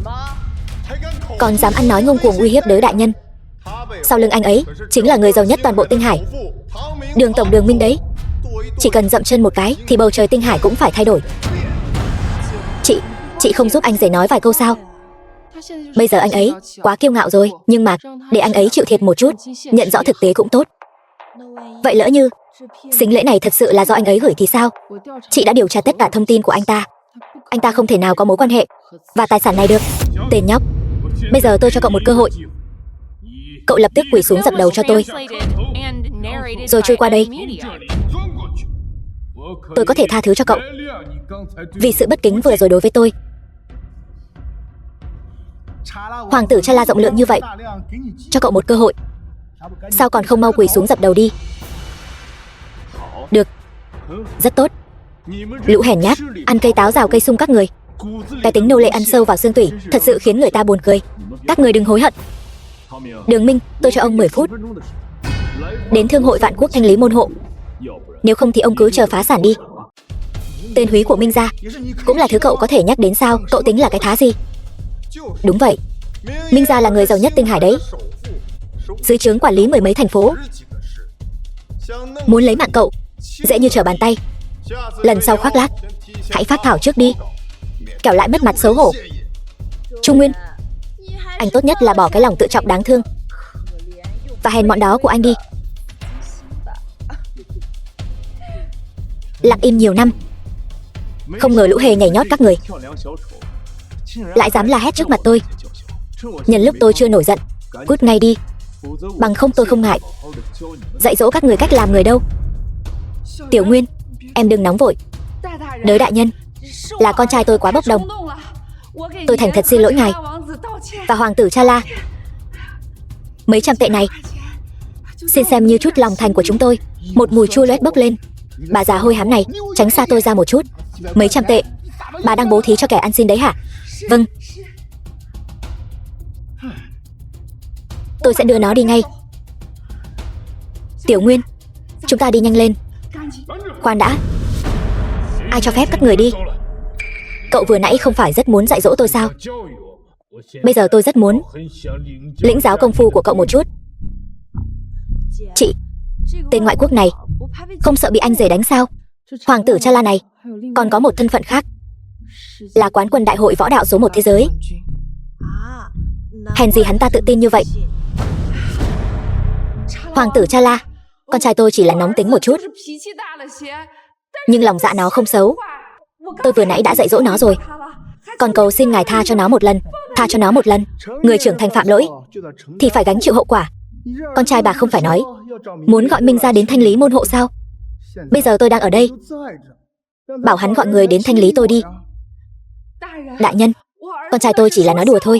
Còn dám ăn nói ngông cuồng uy hiếp đới đại nhân, sau lưng anh ấy chính là người giàu nhất toàn bộ Tinh Hải, Đường tổng Đường Minh đấy. Chỉ cần dậm chân một cái thì bầu trời Tinh Hải cũng phải thay đổi. Chị không giúp anh rể nói vài câu sao? Bây giờ anh ấy quá kiêu ngạo rồi, nhưng mà để anh ấy chịu thiệt một chút, nhận rõ thực tế cũng tốt. Vậy lỡ như sính lễ này thật sự là do anh ấy gửi thì sao? Chị đã điều tra tất cả thông tin của anh ta không thể nào có mối quan hệ và tài sản này được. Tên nhóc, bây giờ tôi cho cậu một cơ hội. Cậu lập tức quỳ xuống dập đầu cho tôi, rồi chui qua đây. Tôi có thể tha thứ cho cậu vì sự bất kính vừa rồi đối với tôi. Hoàng tử Cha La rộng lượng như vậy, cho cậu một cơ hội, sao còn không mau quỳ xuống dập đầu đi? Được, rất tốt. Lũ hèn nhát, ăn cây táo rào cây sung các người. Cái tính nô lệ ăn sâu vào xương tủy thật sự khiến người ta buồn cười. Các người đừng hối hận. Đường Minh, tôi cho ông 10 phút đến thương hội vạn quốc thanh lý môn hộ, nếu không thì ông cứ chờ phá sản đi. Tên húy của Minh gia cũng là thứ cậu có thể nhắc đến sao? Cậu tính là cái thá gì? Đúng vậy, Minh gia là người giàu nhất Tinh Hải đấy, dưới trướng quản lý 10 mấy thành phố. Muốn lấy mạng cậu dễ như trở bàn tay. Lần sau khoác lác hãy phát thảo trước đi, kẻo lại mất mặt xấu hổ. Trung Nguyên, anh tốt nhất là bỏ cái lòng tự trọng đáng thương và hèn mọn đó của anh đi. Lặng im nhiều năm, không ngờ lũ hề nhảy nhót các người lại dám la hét trước mặt tôi. Nhân lúc tôi chưa nổi giận, cút ngay đi, bằng không tôi không ngại dạy dỗ các người cách làm người đâu. Tiểu Nguyên, em đừng nóng vội. Đới đại nhân, là con trai tôi quá bốc đồng, tôi thành thật xin lỗi ngài và hoàng tử Cha La. Mấy trăm tệ này xin xem như chút lòng thành của chúng tôi. Một mùi chua loét bốc lên. Bà già hôi hám này, tránh xa tôi ra một chút. Mấy trăm tệ, bà đang bố thí cho kẻ ăn xin đấy hả? Vâng, tôi sẽ đưa nó đi ngay. Tiểu Nguyên, chúng ta đi nhanh lên. Khoan đã, ai cho phép các người đi? Cậu vừa nãy không phải rất muốn dạy dỗ tôi sao? Bây giờ tôi rất muốn lĩnh giáo công phu của cậu một chút. Chị, tên ngoại quốc này không sợ bị anh rể đánh sao? Hoàng tử Cha La này còn có một thân phận khác, là quán quân đại hội võ đạo số 1 thế giới. Hèn gì hắn ta tự tin như vậy? Hoàng tử Cha La, con trai tôi chỉ là nóng tính một chút, nhưng lòng dạ nó không xấu. Tôi vừa nãy đã dạy dỗ nó rồi, còn cầu xin ngài tha cho nó một lần. Tha cho nó một lần. Người trưởng thành phạm lỗi thì phải gánh chịu hậu quả. Con trai bà không phải nói muốn gọi Minh gia đến thanh lý môn hộ sao? Bây giờ tôi đang ở đây, bảo hắn gọi người đến thanh lý tôi đi. Đại nhân, con trai tôi chỉ là nói đùa thôi,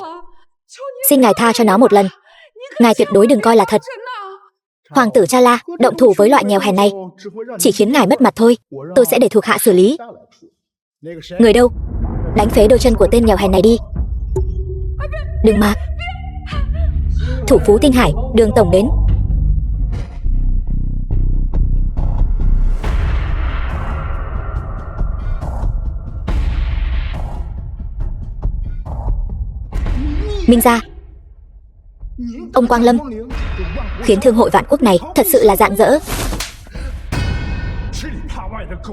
xin ngài tha cho nó một lần. Ngài tuyệt đối đừng coi là thật. Hoàng tử Cha La động thủ với loại nghèo hèn này chỉ khiến ngài mất mặt thôi. Tôi sẽ để thuộc hạ xử lý. Người đâu? Đánh phế đôi chân của tên nghèo hèn này đi. Đừng mà. Thủ phú Tinh Hải, Đường tổng đến. Minh gia, ông Quang Lâm khiến thương hội Vạn Quốc này thật sự là rạng rỡ.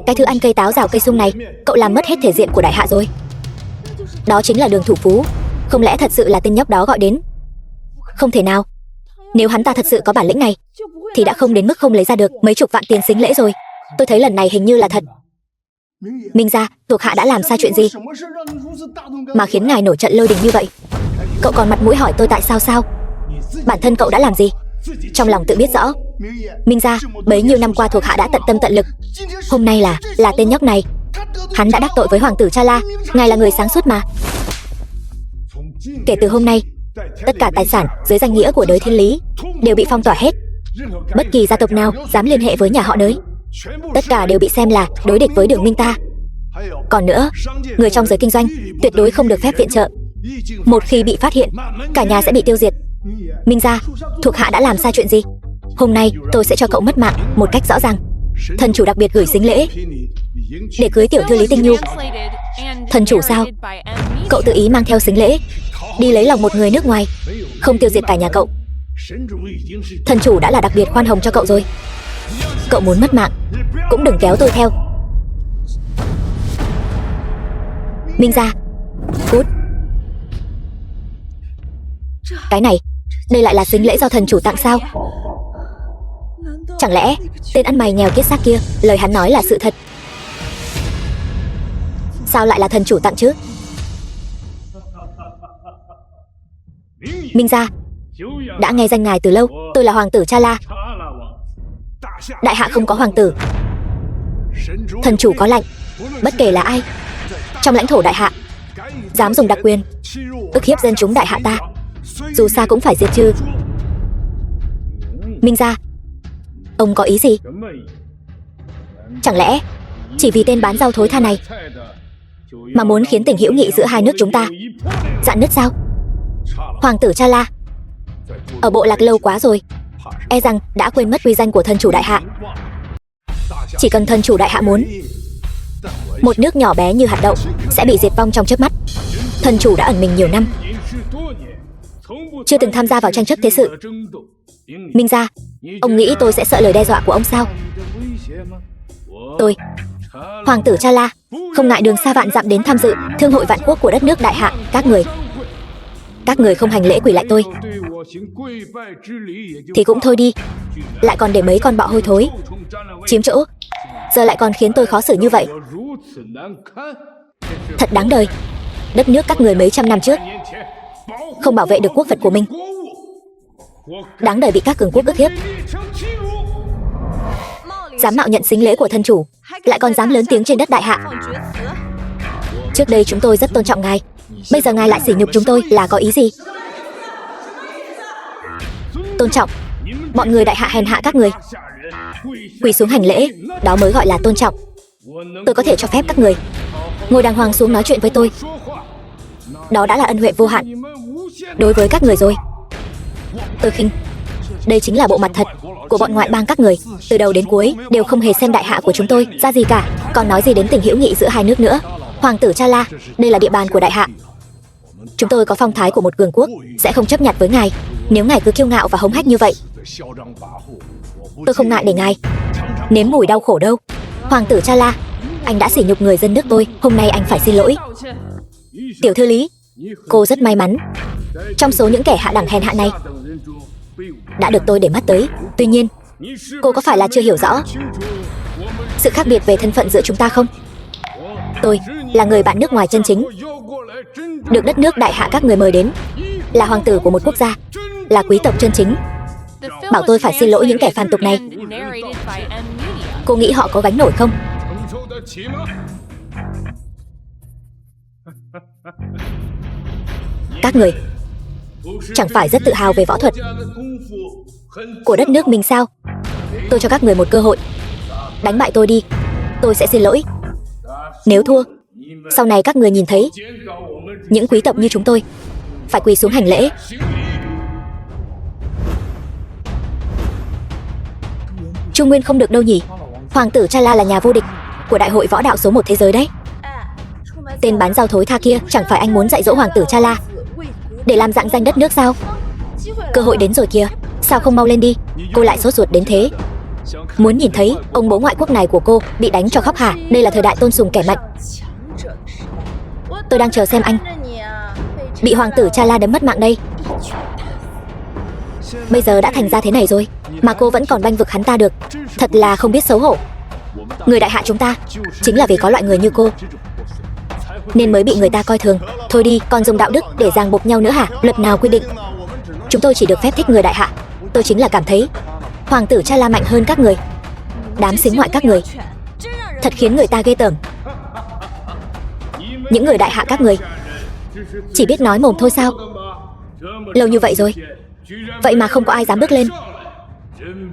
Cái thứ ăn cây táo rào cây sung này, cậu làm mất hết thể diện của đại hạ rồi. Đó chính là Đường thủ phú. Không lẽ thật sự là tên nhóc đó gọi đến? Không thể nào. Nếu hắn ta thật sự có bản lĩnh này thì đã không đến mức không lấy ra được mấy chục vạn tiền sính lễ rồi. Tôi thấy lần này hình như là thật. Minh gia, thuộc hạ đã làm sai chuyện gì mà khiến ngài nổi trận lôi đình như vậy? Cậu còn mặt mũi hỏi tôi tại sao sao? Bản thân cậu đã làm gì? Trong lòng tự biết rõ. Minh gia, bấy nhiêu năm qua thuộc hạ đã tận tâm tận lực. Hôm nay là tên nhóc này. Hắn đã đắc tội với Hoàng tử Cha La. Ngài là người sáng suốt mà. Kể từ hôm nay, tất cả tài sản dưới danh nghĩa của Đới Thiên Lý đều bị phong tỏa hết. Bất kỳ gia tộc nào dám liên hệ với nhà họ Đới, tất cả đều bị xem là đối địch với Đường Minh ta. Còn nữa, người trong giới kinh doanh tuyệt đối không được phép viện trợ. Một khi bị phát hiện, cả nhà sẽ bị tiêu diệt. Minh gia, thuộc hạ đã làm sai chuyện gì? Hôm nay tôi sẽ cho cậu mất mạng một cách rõ ràng. Thần chủ đặc biệt gửi sính lễ để cưới tiểu thư Lý Tinh Nhu. Thần chủ sao? Cậu tự ý mang theo sính lễ đi lấy lòng một người nước ngoài, không tiêu diệt cả nhà cậu. Thần chủ đã là đặc biệt khoan hồng cho cậu rồi. Cậu muốn mất mạng cũng đừng kéo tôi theo. Minh gia, cút. Cái này, đây lại là sính lễ do thần chủ tặng sao? Chẳng lẽ tên ăn mày nghèo kiết xác kia lời hắn nói là sự thật? Sao lại là thần chủ tặng chứ? Minh gia, đã nghe danh ngài từ lâu. Tôi là Hoàng tử Cha La. Đại hạ không có hoàng tử. Thần chủ có lệnh, bất kể là ai trong lãnh thổ đại hạ dám dùng đặc quyền ức hiếp dân chúng đại hạ ta, dù sao cũng phải diệt trừ. Minh gia, ông có ý gì? Chẳng lẽ chỉ vì tên bán rau thối tha này mà muốn khiến tình hữu nghị giữa hai nước chúng ta rạn nứt sao? Hoàng tử Cha La ở bộ lạc lâu quá rồi, e rằng đã quên mất uy danh của thần chủ đại hạ. Chỉ cần thần chủ đại hạ muốn, một nước nhỏ bé như hạt đậu sẽ bị diệt vong trong chớp mắt. Thần chủ đã ẩn mình nhiều năm, chưa từng tham gia vào tranh chấp thế sự. Minh gia, ông nghĩ tôi sẽ sợ lời đe dọa của ông sao? Tôi, Hoàng tử Cha La, không ngại đường xa vạn dặm đến tham dự thương hội vạn quốc của đất nước đại hạ. Các người không hành lễ quỳ lại tôi thì cũng thôi đi, lại còn để mấy con bọ hôi thối chiếm chỗ, giờ lại còn khiến tôi khó xử như vậy. Thật đáng đời. Đất nước các người mấy trăm năm trước không bảo vệ được quốc vật của mình, đáng đời bị các cường quốc ức hiếp. Dám mạo nhận sính lễ của thân chủ, lại còn dám lớn tiếng trên đất đại hạ. Trước đây chúng tôi rất tôn trọng ngài, bây giờ ngài lại sỉ nhục chúng tôi là có ý gì? Tôn trọng? Bọn người đại hạ hèn hạ các người quỳ xuống hành lễ, đó mới gọi là tôn trọng. Tôi có thể cho phép các người ngồi đàng hoàng xuống nói chuyện với tôi, đó đã là ân huệ vô hạn đối với các người rồi. Tôi khinh. Đây chính là bộ mặt thật của bọn ngoại bang các người, từ đầu đến cuối đều không hề xem đại hạ của chúng tôi ra gì cả, còn nói gì đến tình hữu nghị giữa hai nước nữa. Hoàng tử Cha La, đây là địa bàn của đại hạ. Chúng tôi có phong thái của một cường quốc, sẽ không chấp nhặt với ngài. Nếu ngài cứ kiêu ngạo và hống hách như vậy, tôi không ngại để ngài nếm mùi đau khổ đâu. Hoàng tử Cha La, anh đã sỉ nhục người dân nước tôi, hôm nay anh phải xin lỗi. Tiểu thư Lý, cô rất may mắn trong số những kẻ hạ đẳng hèn hạ này đã được tôi để mắt tới. Tuy nhiên, cô có phải là chưa hiểu rõ sự khác biệt về thân phận giữa chúng ta không? Tôi là người bạn nước ngoài chân chính, được đất nước đại hạ các người mời đến, là hoàng tử của một quốc gia là quý tộc chân chính. Bảo tôi phải xin lỗi những kẻ phản tục này. Cô nghĩ họ có gánh nổi không? Các người chẳng phải rất tự hào về võ thuật của đất nước mình sao? Tôi cho các người một cơ hội. Đánh bại tôi đi, tôi sẽ xin lỗi. Nếu thua, sau này các người nhìn thấy những quý tộc như chúng tôi phải quỳ xuống hành lễ. Trung Nguyên không được đâu nhỉ? Hoàng tử Chala là nhà vô địch của đại hội võ đạo số 1 thế giới đấy. Tên bán rau thối tha kia, chẳng phải anh muốn dạy dỗ hoàng tử Chala để làm rạng danh đất nước sao? Cơ hội đến rồi kìa, sao không mau lên đi? Cô lại sốt ruột đến thế. Muốn nhìn thấy ông bố ngoại quốc này của cô bị đánh cho khóc hả? Đây là thời đại tôn sùng kẻ mạnh. Tôi đang chờ xem anh bị hoàng tử Chala đấm mất mạng đây. Bây giờ đã thành ra thế này rồi mà cô vẫn còn bênh vực hắn ta được. Thật là không biết xấu hổ. Người đại hạ chúng ta chính là vì có loại người như cô nên mới bị người ta coi thường. Thôi đi, còn dùng đạo đức để ràng buộc nhau nữa hả? Luật nào quy định chúng tôi chỉ được phép thích người đại hạ? Tôi chính là cảm thấy hoàng tử Chala mạnh hơn các người. Đám xính ngoại các người thật khiến người ta ghê tởm. Những người đại hạ các người chỉ biết nói mồm thôi sao? Lâu như vậy rồi, vậy mà không có ai dám bước lên.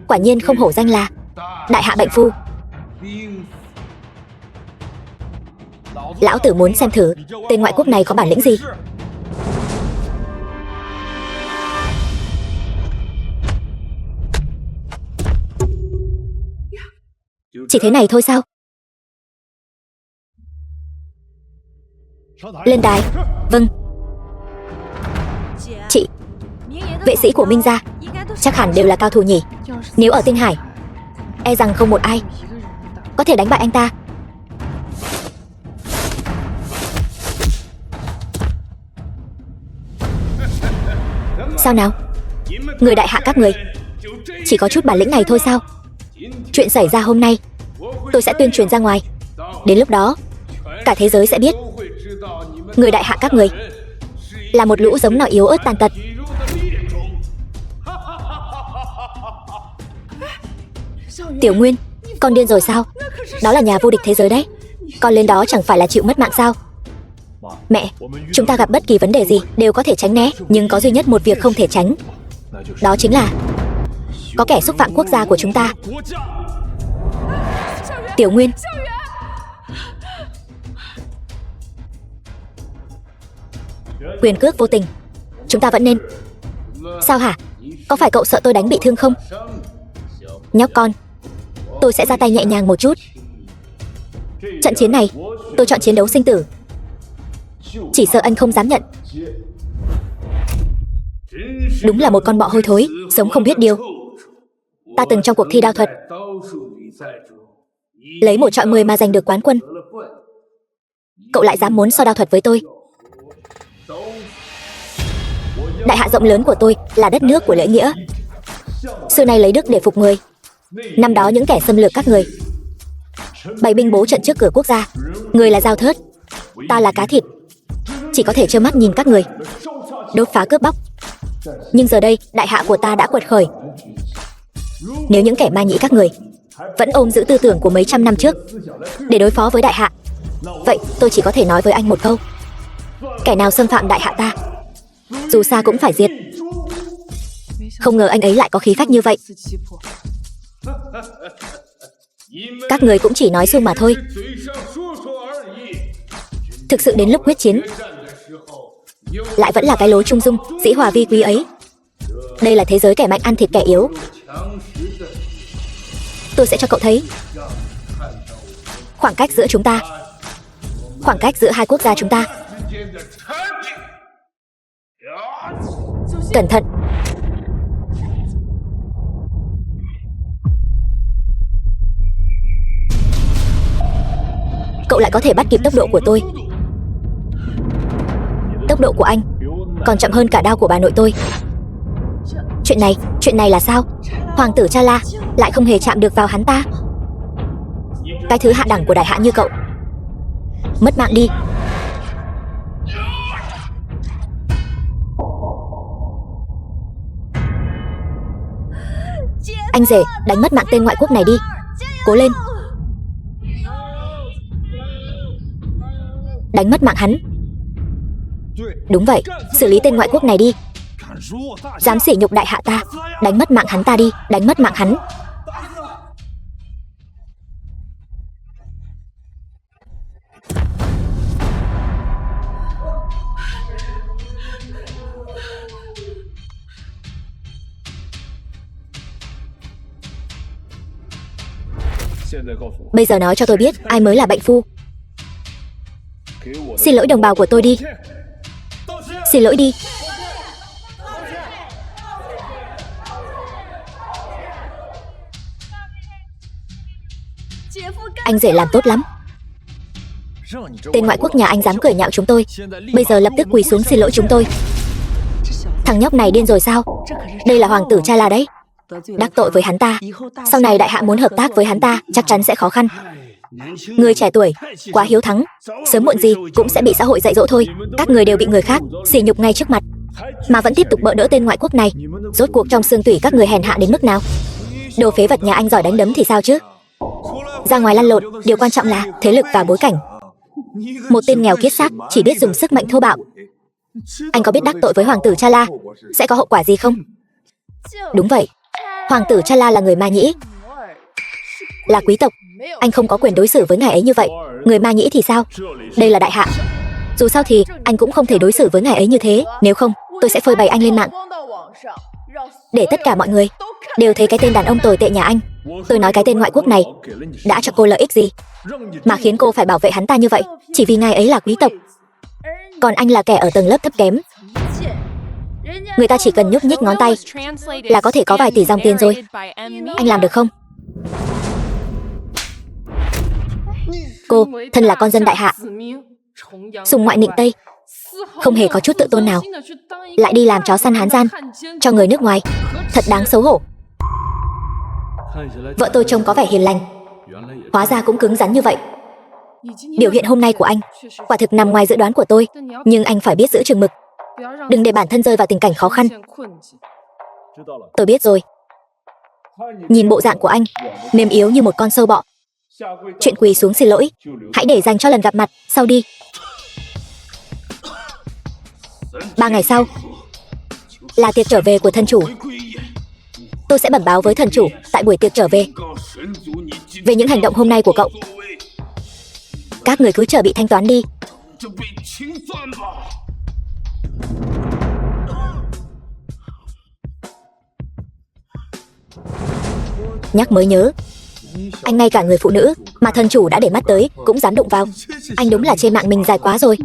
Quả nhiên không hổ danh là đại hạ bệnh phu. Lão tử muốn xem thử tên ngoại quốc này có bản lĩnh gì. Chỉ thế này thôi sao? Lên đài. Vâng. Chị, vệ sĩ của Minh gia chắc hẳn đều là cao thủ nhỉ? Nếu ở Tinh Hải, e rằng không một ai có thể đánh bại anh ta. Sao nào? Người đại hạ các người chỉ có chút bản lĩnh này thôi sao? Chuyện xảy ra hôm nay tôi sẽ tuyên truyền ra ngoài. Đến lúc đó cả thế giới sẽ biết người đại hạ các người là một lũ giống nọ yếu ớt tàn tật. Tiểu Nguyên, con điên rồi sao? Đó là nhà vô địch thế giới đấy. Con lên đó chẳng phải là chịu mất mạng sao? Mẹ, chúng ta gặp bất kỳ vấn đề gì đều có thể tránh né, nhưng có duy nhất một việc không thể tránh. Đó chính là có kẻ xúc phạm quốc gia của chúng ta. Tiểu Nguyên, quyền cước vô tình, chúng ta vẫn nên. Sao hả? Có phải cậu sợ tôi đánh bị thương không? Nhóc con, tôi sẽ ra tay nhẹ nhàng một chút. Trận chiến này tôi chọn chiến đấu sinh tử. Chỉ sợ anh không dám nhận. Đúng là một con bọ hôi thối, sống không biết điều. Ta từng trong cuộc thi đao thuật lấy 1-10 mà giành được quán quân. Cậu lại dám muốn so đao thuật với tôi? Đại hạ rộng lớn của tôi là đất nước của lễ nghĩa. Xưa nay lấy đức để phục người. Năm đó những kẻ xâm lược các người bày binh bố trận trước cửa quốc gia. Người là dao thớt, ta là cá thịt, chỉ có thể trơ mắt nhìn các người đốt phá cướp bóc. Nhưng giờ đây đại hạ của ta đã quật khởi. Nếu những kẻ ma nhĩ các người vẫn ôm giữ tư tưởng của mấy trăm năm trước để đối phó với đại hạ, vậy tôi chỉ có thể nói với anh một câu: kẻ nào xâm phạm đại hạ ta, dù xa cũng phải diệt. Không ngờ anh ấy lại có khí phách như vậy. Các người cũng chỉ nói suông mà thôi. Thực sự đến lúc quyết chiến lại vẫn là cái lối trung dung, dĩ hòa vi quý ấy. Đây là thế giới kẻ mạnh ăn thịt kẻ yếu. Tôi sẽ cho cậu thấy khoảng cách giữa chúng ta, khoảng cách giữa hai quốc gia chúng ta. Cẩn thận. Cậu lại có thể bắt kịp tốc độ của tôi. Tốc độ của anh còn chậm hơn cả đao của bà nội tôi. Chuyện này là sao? Hoàng tử Chala lại không hề chạm được vào hắn ta. Cái thứ hạ đẳng của đại hạ như cậu mất mạng đi. Anh rể, đánh mất mạng tên ngoại quốc này đi. Cố lên. Đánh mất mạng hắn. Đúng vậy, xử lý tên ngoại quốc này đi. Dám sỉ nhục đại hạ ta, đánh mất mạng hắn ta đi, đánh mất mạng hắn. Bây giờ nói cho tôi biết ai mới là bệnh phu. Xin lỗi đồng bào của tôi đi. Xin lỗi đi. Anh rể làm tốt lắm. Tên ngoại quốc nhà anh dám cười nhạo chúng tôi, bây giờ lập tức quỳ xuống xin lỗi chúng tôi. Thằng nhóc này điên rồi sao? Đây là hoàng tử Chala đấy. Đắc tội với hắn ta, sau này đại hạ muốn hợp tác với hắn ta chắc chắn sẽ khó khăn. Người trẻ tuổi quá hiếu thắng, sớm muộn gì cũng sẽ bị xã hội dạy dỗ thôi. Các người đều bị người khác sỉ nhục ngay trước mặt, mà vẫn tiếp tục bợ đỡ tên ngoại quốc này. Rốt cuộc trong xương tủy các người hèn hạ đến mức nào? Đồ phế vật nhà anh giỏi đánh đấm thì sao chứ? Ra ngoài lăn lộn, điều quan trọng là thế lực và bối cảnh. Một tên nghèo kiết xác chỉ biết dùng sức mạnh thô bạo. Anh có biết đắc tội với hoàng tử Chala sẽ có hậu quả gì không? Đúng vậy, hoàng tử Chala là người Ma Nhĩ, là quý tộc. Anh không có quyền đối xử với ngài ấy như vậy. Người Ma Nhĩ thì sao? Đây là đại hạ. Dù sao thì anh cũng không thể đối xử với ngài ấy như thế. Nếu không, tôi sẽ phơi bày anh lên mạng, để tất cả mọi người đều thấy cái tên đàn ông tồi tệ nhà anh. Tôi nói cái tên ngoại quốc này đã cho cô lợi ích gì mà khiến cô phải bảo vệ hắn ta như vậy, chỉ vì ngài ấy là quý tộc, còn anh là kẻ ở tầng lớp thấp kém. Người ta chỉ cần nhúc nhích ngón tay là có thể có vài tỷ dòng tiền rồi. Anh làm được không? Cô, thân là con dân đại hạ, sùng ngoại nịnh Tây, không hề có chút tự tôn nào, lại đi làm chó săn hán gian cho người nước ngoài, thật đáng xấu hổ. Vợ tôi trông có vẻ hiền lành, hóa ra cũng cứng rắn như vậy. Biểu hiện hôm nay của anh quả thực nằm ngoài dự đoán của tôi, nhưng anh phải biết giữ chừng mực, đừng để bản thân rơi vào tình cảnh khó khăn. Tôi biết rồi. Nhìn bộ dạng của anh mềm yếu như một con sâu bọ. Chuyện quỳ xuống xin lỗi hãy để dành cho lần gặp mặt sau đi. 3 ngày sau là tiệc trở về của thân chủ. Tôi sẽ bẩm báo với thần chủ tại buổi tiệc trở về về những hành động hôm nay của cậu. Các người cứ chờ bị thanh toán đi. Nhắc mới nhớ, anh ngay cả người phụ nữ mà thần chủ đã để mắt tới cũng dám đụng vào. Anh đúng là trên mạng mình dài quá rồi.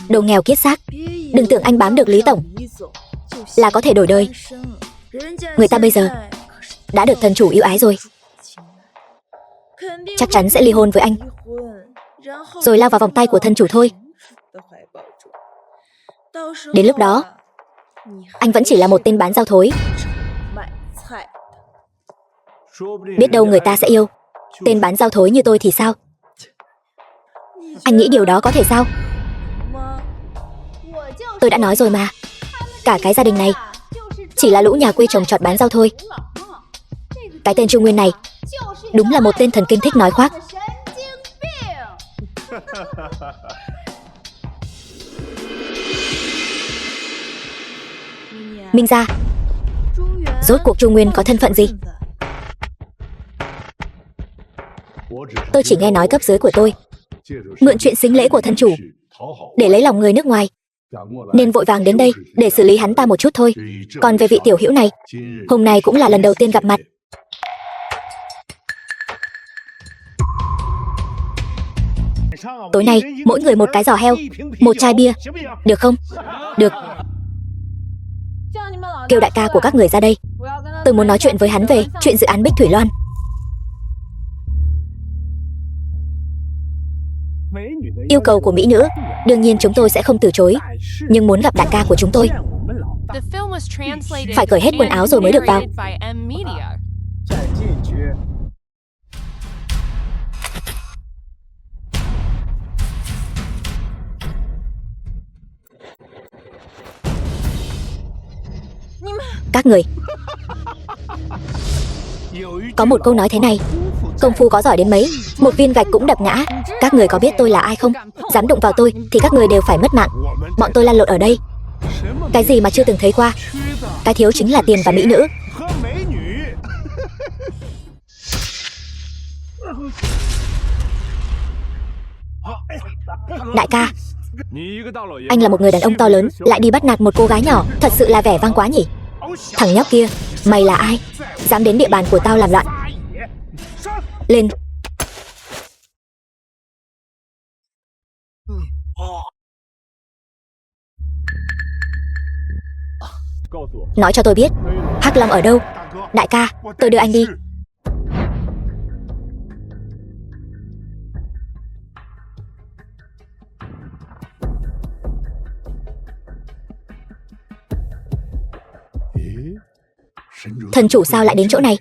Đồ nghèo kiết xác, đừng tưởng anh bám được Lý Tổng là có thể đổi đời. Người ta bây giờ đã được thần chủ yêu ái rồi, chắc chắn sẽ ly hôn với anh, rồi lao vào vòng tay của thần chủ thôi. Đến lúc đó, anh vẫn chỉ là một tên bán rau thối. Biết đâu người ta sẽ yêu tên bán rau thối như tôi thì sao? Anh nghĩ điều đó có thể sao? Tôi đã nói rồi mà, cả cái gia đình này chỉ là lũ nhà quê trồng trọt bán rau thôi. Cái tên Trung Nguyên này đúng là một tên thần kinh thích nói khoác. Minh gia, rốt cuộc Trung Nguyên có thân phận gì? Tôi chỉ nghe nói cấp dưới của tôi mượn chuyện sính lễ của thân chủ để lấy lòng người nước ngoài, nên vội vàng đến đây để xử lý hắn ta một chút thôi. Còn về vị tiểu hữu này, hôm nay cũng là lần đầu tiên gặp mặt. Tối nay mỗi người một cái giò heo, một chai bia, được không? Được. Kêu đại ca của các người ra đây, tôi muốn nói chuyện với hắn về chuyện dự án Bích Thủy Loan. Yêu cầu của mỹ nữ đương nhiên chúng tôi sẽ không từ chối, nhưng muốn gặp đại ca của chúng tôi phải cởi hết quần áo rồi mới được vào. Các người Có một câu nói thế này: công phu có giỏi đến mấy, một viên gạch cũng đập ngã. Các người có biết tôi là ai không? Dám đụng vào tôi thì các người đều phải mất mạng. Bọn tôi lăn lộn ở đây, cái gì mà chưa từng thấy qua. Cái thiếu chính là tiền và mỹ nữ. Đại ca, anh là một người đàn ông to lớn, lại đi bắt nạt một cô gái nhỏ, thật sự là vẻ vang quá nhỉ. Thằng nhóc kia, mày là ai? Dám đến địa bàn của tao làm loạn. Lên. Nói cho tôi biết, Hắc Long ở đâu? Đại ca, tôi đưa anh đi. Thần chủ sao lại đến chỗ này?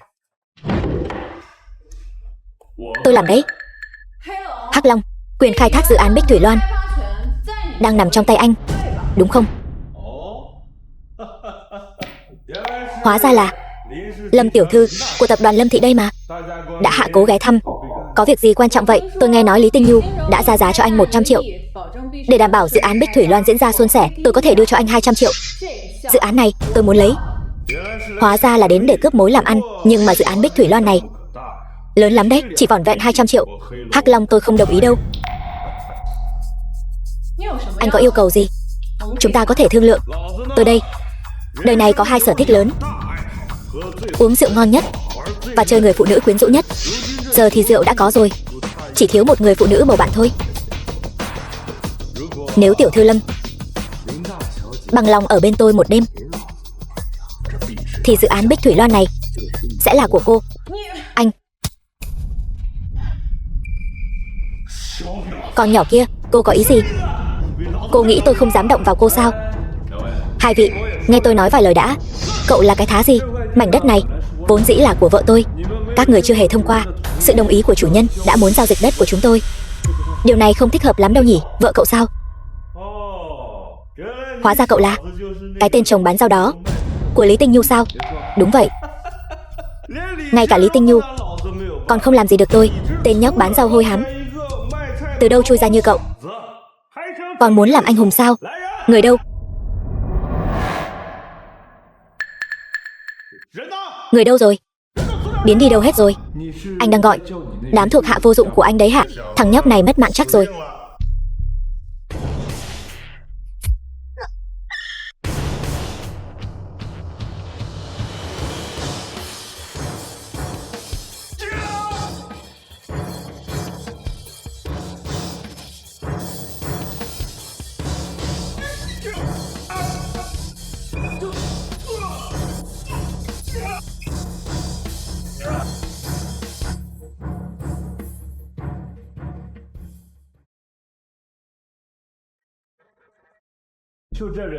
Tôi làm đấy. Hắc Long, quyền khai thác dự án Bích Thủy Loan đang nằm trong tay anh, đúng không? Hóa ra là Lâm tiểu thư của tập đoàn Lâm Thị đây mà. Đã hạ cố ghé thăm. Có việc gì quan trọng vậy? Tôi nghe nói Lý Tinh Nhu đã ra giá cho anh 100 triệu. Để đảm bảo dự án Bích Thủy Loan diễn ra suôn sẻ, tôi có thể đưa cho anh 200 triệu. Dự án này tôi muốn lấy. Hóa ra là đến để cướp mối làm ăn. Nhưng mà dự án Bích Thủy Loan này lớn lắm đấy, chỉ vỏn vẹn 200 triệu. Hắc Long tôi không đồng ý đâu. Anh có yêu cầu gì? Chúng ta có thể thương lượng. Tôi đây, đời này có 2 sở thích lớn: uống rượu ngon nhất và chơi người phụ nữ quyến rũ nhất. Giờ thì rượu đã có rồi, chỉ thiếu một người phụ nữ bầu bạn thôi. Nếu tiểu thư Lâm bằng lòng ở bên tôi một đêm, thì dự án Bích Thủy Loan này sẽ là của cô. Anh, con nhỏ kia, cô có ý gì? Cô nghĩ tôi không dám động vào cô sao? Hai vị, nghe tôi nói vài lời đã. Cậu là cái thá gì? Mảnh đất này vốn dĩ là của vợ tôi. Các người chưa hề thông qua sự đồng ý của chủ nhân đã muốn giao dịch đất của chúng tôi. Điều này không thích hợp lắm đâu nhỉ? Vợ cậu sao? Hóa ra cậu là cái tên chồng bán rau đó của Lý Tinh Nhu sao? Đúng vậy. Ngay cả Lý Tinh Nhu còn không làm gì được tôi. Tên nhóc bán rau hôi hám từ đâu chui ra như cậu? Còn muốn làm anh hùng sao? Người đâu? Người đâu rồi? Biến đi đâu hết rồi? Anh đang gọi đám thuộc hạ vô dụng của anh đấy hả? Thằng nhóc này mất mạng chắc rồi.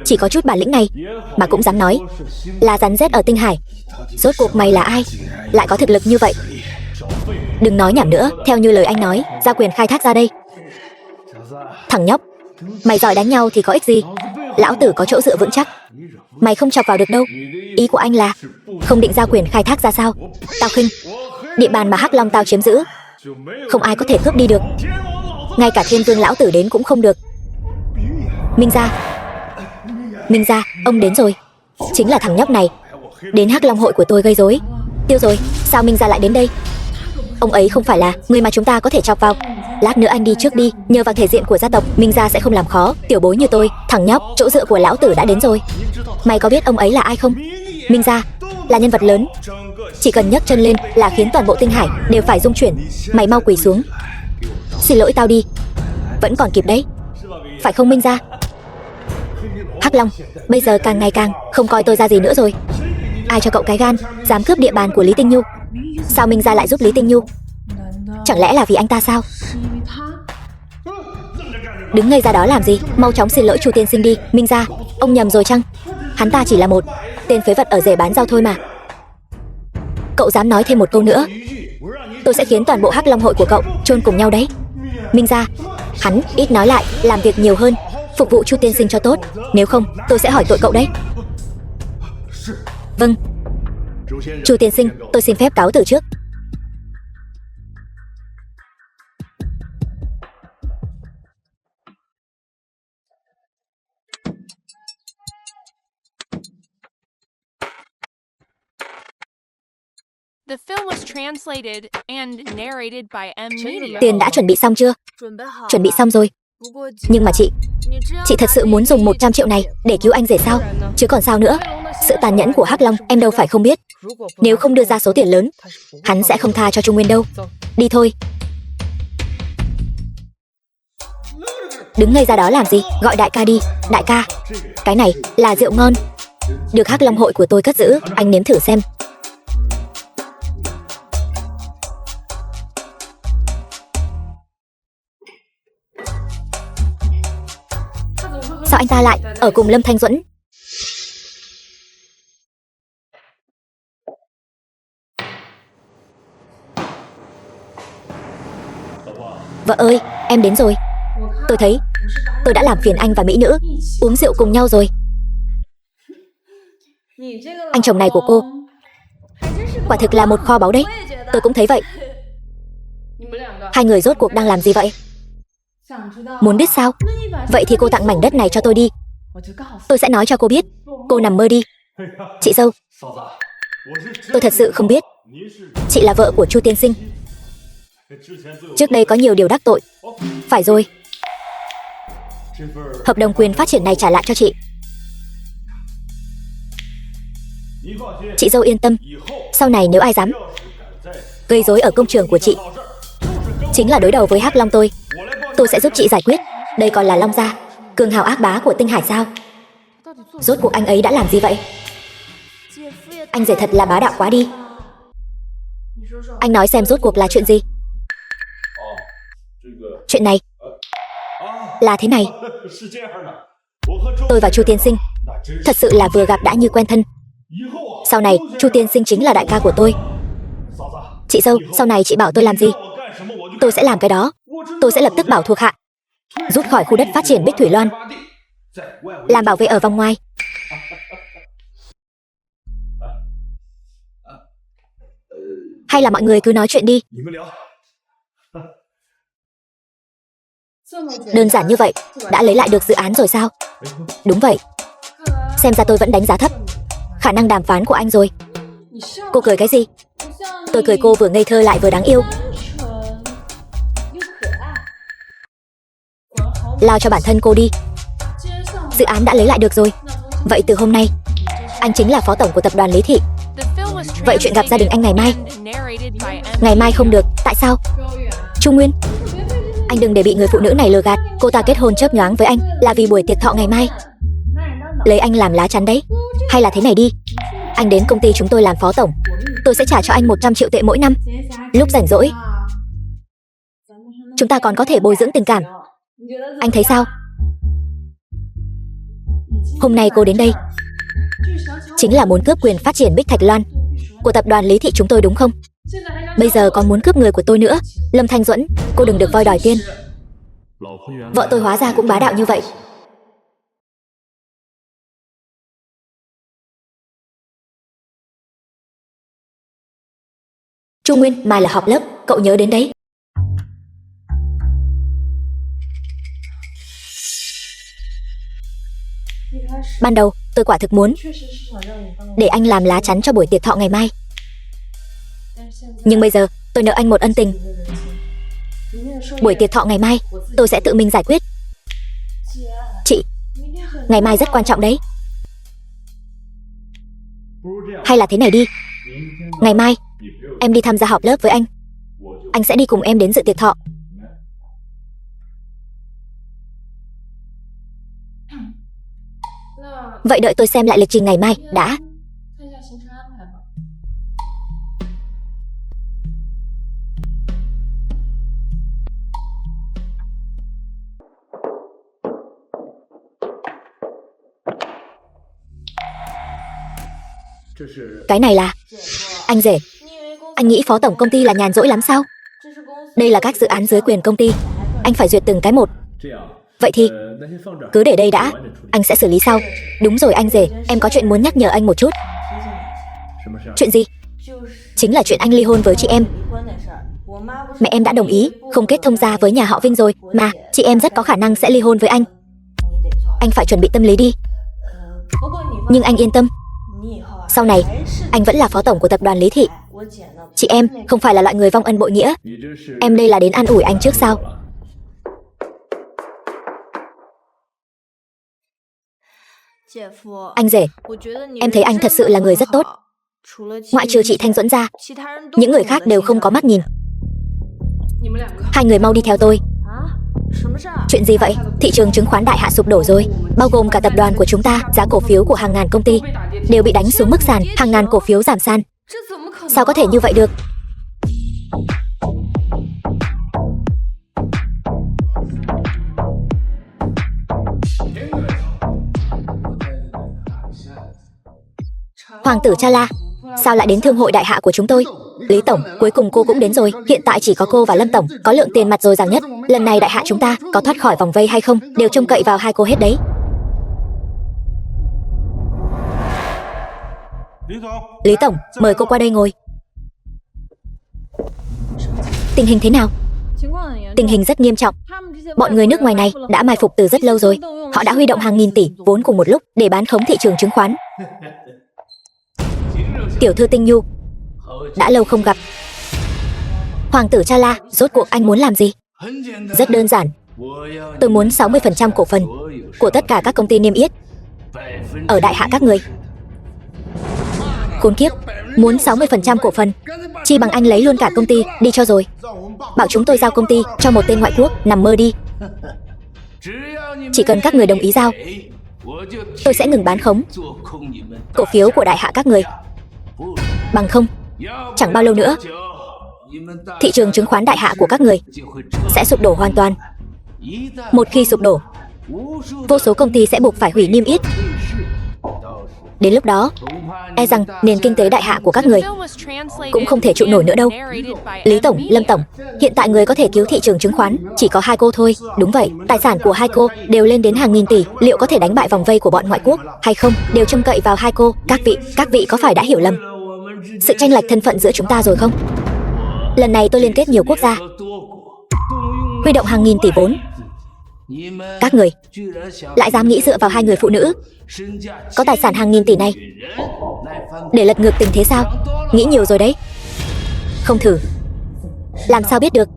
Chỉ có chút bản lĩnh này mà cũng dám nói là rắn rết ở Tinh Hải. Rốt cuộc mày là ai, lại có thực lực như vậy? Đừng nói nhảm nữa, theo như lời anh nói, giao quyền khai thác ra đây. Thằng nhóc, mày giỏi đánh nhau thì có ích gì? Lão tử có chỗ dựa vững chắc, mày không chọc vào được đâu. Ý của anh là không định giao quyền khai thác ra sao? Tao khinh. Địa bàn mà Hắc Long tao chiếm giữ, không ai có thể cướp đi được. Ngay cả Thiên Vương lão tử đến cũng không được. Minh Gia, Minh Gia, ông đến rồi. Chính là thằng nhóc này đến Hắc Long hội của tôi gây rối. Tiêu rồi, sao Minh Gia lại đến đây? Ông ấy không phải là người mà chúng ta có thể chọc vào. Lát nữa anh đi trước đi, nhờ vào thể diện của gia tộc, Minh Gia sẽ không làm khó tiểu bối như tôi. Thằng nhóc, chỗ dựa của lão tử đã đến rồi. Mày có biết ông ấy là ai không? Minh Gia là nhân vật lớn, chỉ cần nhấc chân lên là khiến toàn bộ Tinh Hải đều phải rung chuyển. Mày mau quỳ xuống, xin lỗi tao đi, vẫn còn kịp đấy, phải không Minh Gia? Hắc Long bây giờ càng ngày càng không coi tôi ra gì nữa rồi. Ai cho cậu cái gan dám cướp địa bàn của Lý Tinh Nhu? Sao Minh Gia lại giúp Lý Tinh Nhu? Chẳng lẽ là vì anh ta sao? Đứng ngây ra đó làm gì? Mau chóng xin lỗi Chu tiên sinh đi. Minh Gia, ông nhầm rồi chăng? Hắn ta chỉ là một tên phế vật ở rể bán rau thôi mà. Cậu dám nói thêm một câu nữa, tôi sẽ khiến toàn bộ Hắc Long hội của cậu chôn cùng nhau đấy. Minh Gia, hắn ít nói lại, làm việc nhiều hơn, phục vụ Chu tiên sinh cho tốt, nếu không tôi sẽ hỏi tội cậu đấy. Vâng. Chu tiên sinh, tôi xin phép cáo từ trước. The film was translated and narrated by M. Media. Tiền đã chuẩn bị xong chưa? Chuẩn bị xong rồi. Nhưng mà chị thật sự muốn dùng 100 triệu này để cứu anh rể sao? Chứ còn sao nữa? Sự tàn nhẫn của Hắc Long em đâu phải không biết. Nếu không đưa ra số tiền lớn, hắn sẽ không tha cho Trung Nguyên đâu. Đi thôi. Đứng ngây ra đó làm gì? Gọi đại ca đi. Đại ca, cái này là rượu ngon, được Hắc Long hội của tôi cất giữ, anh nếm thử xem. Sao anh ta lại ở cùng Lâm Thanh Duẫn? Vợ ơi, em đến rồi. Tôi thấy tôi đã làm phiền anh và mỹ nữ uống rượu cùng nhau rồi. Anh chồng này của cô quả thực là một kho báu đấy. Tôi cũng thấy vậy. Hai người rốt cuộc đang làm gì vậy? Muốn biết sao? Vậy thì cô tặng mảnh đất này cho tôi đi. Tôi sẽ nói cho cô biết. Cô nằm mơ đi. Chị dâu, tôi thật sự không biết chị là vợ của Chu tiên sinh. Trước đây có nhiều điều đắc tội. Phải rồi, hợp đồng quyền phát triển này trả lại cho chị. Chị dâu yên tâm, sau này nếu ai dám gây rối ở công trường của chị, chính là đối đầu với Hắc Long tôi sẽ giúp chị giải quyết. Đây còn là Long gia, cường hào ác bá của Tinh Hải sao? Rốt cuộc anh ấy đã làm gì vậy? Anh rể thật là bá đạo quá đi. Anh nói xem rốt cuộc là chuyện gì? Chuyện này là thế này. Tôi và Chu tiên sinh thật sự là vừa gặp đã như quen thân. Sau này Chu tiên sinh chính là đại ca của tôi. Chị dâu, sau này chị bảo tôi làm gì, tôi sẽ làm cái đó. Tôi sẽ lập tức bảo thuộc hạ rút khỏi khu đất phát triển Bích Thủy Loan, làm bảo vệ ở vòng ngoài. Hay là mọi người cứ nói chuyện đi. Đơn giản như vậy đã lấy lại được dự án rồi sao? Đúng vậy. Xem ra tôi vẫn đánh giá thấp khả năng đàm phán của anh rồi. Cô cười cái gì? Tôi cười cô vừa ngây thơ lại vừa đáng yêu. Lao cho bản thân cô đi. Dự án đã lấy lại được rồi. Vậy từ hôm nay anh chính là phó tổng của tập đoàn Lý Thị. Vậy chuyện gặp gia đình anh ngày mai? Ngày mai không được. Tại sao? Trung Nguyên, anh đừng để bị người phụ nữ này lừa gạt. Cô ta kết hôn chớp nhoáng với anh là vì buổi tiệc thọ ngày mai. Lấy anh làm lá chắn đấy. Hay là thế này đi, anh đến công ty chúng tôi làm phó tổng, tôi sẽ trả cho anh 100 triệu tệ mỗi năm. Lúc rảnh rỗi chúng ta còn có thể bồi dưỡng tình cảm. Anh thấy sao? Hôm nay cô đến đây chính là muốn cướp quyền phát triển Bích Thạch Loan của tập đoàn Lý Thị chúng tôi đúng không? Bây giờ còn muốn cướp người của tôi nữa. Lâm Thanh Duẫn, cô đừng được voi đòi tiên. Vợ tôi hóa ra cũng bá đạo như vậy. Trung Nguyên, mai là họp lớp, cậu nhớ đến đấy. Ban đầu tôi quả thực muốn để anh làm lá chắn cho buổi tiệc thọ ngày mai. Nhưng bây giờ tôi nợ anh một ân tình. Buổi tiệc thọ ngày mai tôi sẽ tự mình giải quyết. Chị, ngày mai rất quan trọng đấy. Hay là thế này đi, ngày mai em đi tham gia họp lớp với anh sẽ đi cùng em đến dự tiệc thọ. Vậy đợi tôi xem lại lịch trình ngày mai đã. Cái này là... Anh rể, anh nghĩ phó tổng công ty là nhàn rỗi lắm sao? Đây là các dự án dưới quyền công ty, anh phải duyệt từng cái một. Vậy thì cứ để đây đã, anh sẽ xử lý sau. Đúng rồi anh rể, em có chuyện muốn nhắc nhở anh một chút. Chuyện gì? Chính là chuyện anh ly hôn với chị em. Mẹ em đã đồng ý không kết thông gia với nhà họ Vinh rồi, mà chị em rất có khả năng sẽ ly hôn với anh. Anh phải chuẩn bị tâm lý đi. Nhưng anh yên tâm, sau này anh vẫn là phó tổng của tập đoàn Lý Thị. Chị em không phải là loại người vong ân bội nghĩa. Em đây là đến an ủi anh trước sao? Anh rể, em thấy anh thật sự là người rất tốt. Ngoại trừ chị Thanh Duẫn ra, những người khác đều không có mắt nhìn. Hai người mau đi theo tôi. Chuyện gì vậy? Thị trường chứng khoán đại hạ sụp đổ rồi, bao gồm cả tập đoàn của chúng ta. Giá cổ phiếu của hàng ngàn công ty đều bị đánh xuống mức sàn, hàng ngàn cổ phiếu giảm san. Sao có thể như vậy được? Hoàng tử Cha La, sao lại đến thương hội đại hạ của chúng tôi? Lý tổng, cuối cùng cô cũng đến rồi. Hiện tại chỉ có cô và Lâm tổng có lượng tiền mặt dồi dào nhất. Lần này đại hạ chúng ta có thoát khỏi vòng vây hay không đều trông cậy vào hai cô hết đấy. Lý tổng, mời cô qua đây ngồi. Tình hình thế nào? Tình hình rất nghiêm trọng. Bọn người nước ngoài này đã mai phục từ rất lâu rồi. Họ đã huy động hàng nghìn tỷ vốn cùng một lúc để bán khống thị trường chứng khoán. Tiểu thư Tinh Nhu, đã lâu không gặp. Hoàng tử Cha La, rốt cuộc anh muốn làm gì? Rất đơn giản. Tôi muốn 60% cổ phần của tất cả các công ty niêm yết ở đại hạ các người. Khốn kiếp, muốn 60% cổ phần, chi bằng anh lấy luôn cả công ty đi cho rồi. Bảo chúng tôi giao công ty cho một tên ngoại quốc, nằm mơ đi. Chỉ cần các người đồng ý giao, tôi sẽ ngừng bán khống cổ phiếu của đại hạ các người. Bằng không, chẳng bao lâu nữa, thị trường chứng khoán đại hạ của các người sẽ sụp đổ hoàn toàn. Một khi sụp đổ, vô số công ty sẽ buộc phải hủy niêm yết. Đến lúc đó, e rằng nền kinh tế đại hạ của các người cũng không thể trụ nổi nữa đâu. Lý tổng, Lâm tổng, hiện tại người có thể cứu thị trường chứng khoán chỉ có hai cô thôi. Đúng vậy, tài sản của hai cô đều lên đến hàng nghìn tỷ. Liệu có thể đánh bại vòng vây của bọn ngoại quốc hay không đều trông cậy vào hai cô. Các vị có phải đã hiểu lầm sự chênh lệch thân phận giữa chúng ta rồi không? Lần này tôi liên kết nhiều quốc gia, huy động hàng nghìn tỷ vốn. Các người lại dám nghĩ dựa vào hai người phụ nữ có tài sản hàng nghìn tỷ này để lật ngược tình thế sao? Nghĩ nhiều rồi đấy. Không thử, làm sao biết được.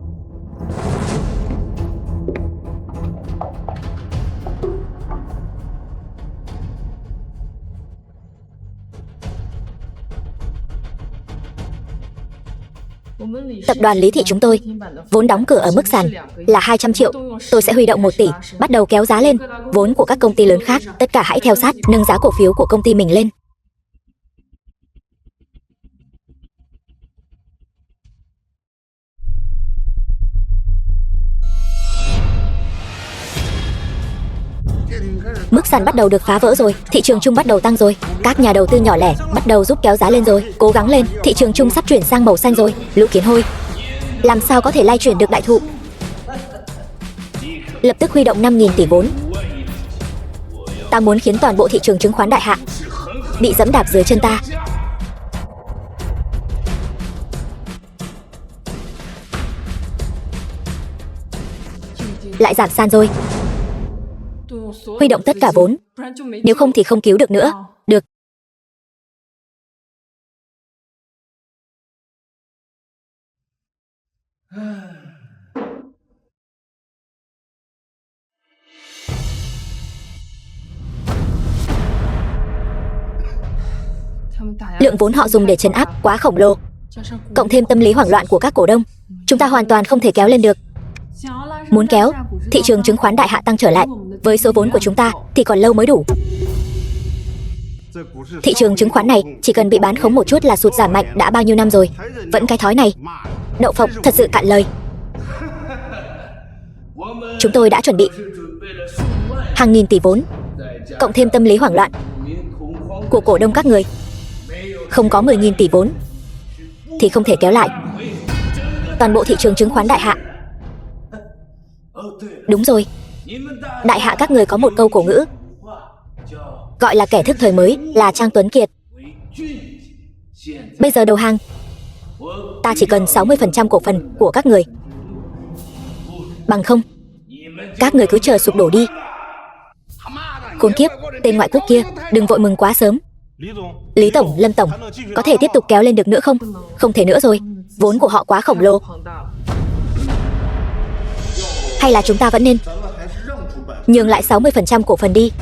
Tập đoàn Lý Thị chúng tôi vốn đóng cửa ở mức sàn là 200 triệu. Tôi sẽ huy động 1 tỷ, bắt đầu kéo giá lên. Vốn của các công ty lớn khác, tất cả hãy theo sát, nâng giá cổ phiếu của công ty mình lên. Mức sàn bắt đầu được phá vỡ rồi, thị trường chung bắt đầu tăng rồi. Các nhà đầu tư nhỏ lẻ bắt đầu giúp kéo giá lên rồi. Cố gắng lên, thị trường chung sắp chuyển sang màu xanh rồi. Lũ kiến hôi, làm sao có thể lay chuyển được đại thụ? Lập tức huy động 5.000 tỷ vốn. Ta muốn khiến toàn bộ thị trường chứng khoán đại hạ bị dẫm đạp dưới chân ta. Lại giảm san rồi. Huy động tất cả vốn, nếu không thì không cứu được nữa. Được. Lượng vốn họ dùng để trấn áp quá khổng lồ, cộng thêm tâm lý hoảng loạn của các cổ đông, chúng ta hoàn toàn không thể kéo lên được. Muốn kéo thị trường chứng khoán đại hạ tăng trở lại với số vốn của chúng ta thì còn lâu mới đủ. Thị trường chứng khoán này chỉ cần bị bán khống một chút là sụt giảm mạnh đã bao nhiêu năm rồi. Vẫn cái thói này. Đậu phộng thật sự cạn lời. Chúng tôi đã chuẩn bị hàng nghìn tỷ vốn, cộng thêm tâm lý hoảng loạn của cổ đông các người. Không có 10.000 tỷ vốn thì không thể kéo lại toàn bộ thị trường chứng khoán đại hạ. Đúng rồi, đại hạ các người có một câu cổ ngữ gọi là kẻ thức thời mới là Trang Tuấn Kiệt. Bây giờ đầu hàng. Ta chỉ cần 60% cổ phần của các người. Bằng không, các người cứ chờ sụp đổ đi. Khốn kiếp, tên ngoại quốc kia, đừng vội mừng quá sớm. Lý Tổng, Lâm Tổng, có thể tiếp tục kéo lên được nữa không? Không thể nữa rồi, vốn của họ quá khổng lồ. Hay là chúng ta vẫn nên nhường lại 60% cổ phần đi.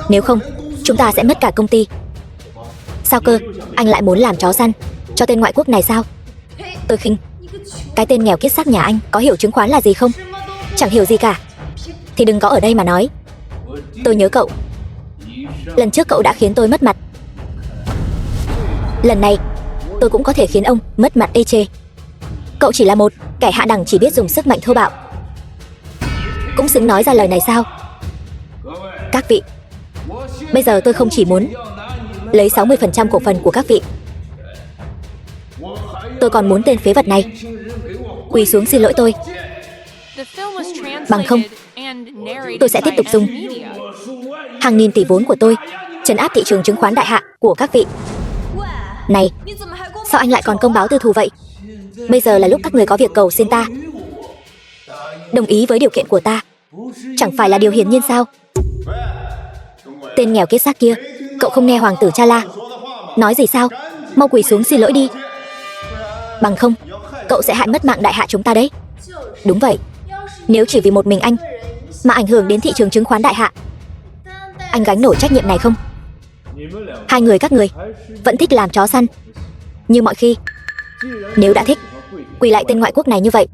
Nếu không, chúng ta sẽ mất cả công ty. Sao cơ, anh lại muốn làm chó săn cho tên ngoại quốc này sao? Tôi khinh. Cái tên nghèo kiết xác nhà anh có hiểu chứng khoán là gì không? Chẳng hiểu gì cả. Thì đừng có ở đây mà nói. Tôi nhớ cậu. Lần trước cậu đã khiến tôi mất mặt. Lần này tôi cũng có thể khiến ông mất mặt ê chê. Cậu chỉ là một kẻ hạ đẳng chỉ biết dùng sức mạnh thô bạo. Cũng xứng nói ra lời này sao? Các vị, bây giờ tôi không chỉ muốn lấy 60% cổ phần của các vị, tôi còn muốn tên phế vật này quỳ xuống xin lỗi tôi. Bằng không, tôi sẽ tiếp tục dùng hàng nghìn tỷ vốn của tôi trấn áp thị trường chứng khoán đại hạ của các vị. Này, sao anh lại còn công báo tư thù vậy? Bây giờ là lúc các người có việc cầu xin ta đồng ý với điều kiện của ta. Chẳng phải là điều hiển nhiên sao? Tên nghèo kiết xác kia, cậu không nghe hoàng tử Cha La nói gì sao? Mau quỳ xuống xin lỗi đi. Bằng không, cậu sẽ hại mất mạng đại hạ chúng ta đấy. Đúng vậy, nếu chỉ vì một mình anh mà ảnh hưởng đến thị trường chứng khoán đại hạ, anh gánh nổi trách nhiệm này không? Hai người các người vẫn thích làm chó săn như mọi khi. Nếu đã thích quỳ lại tên ngoại quốc này như vậy,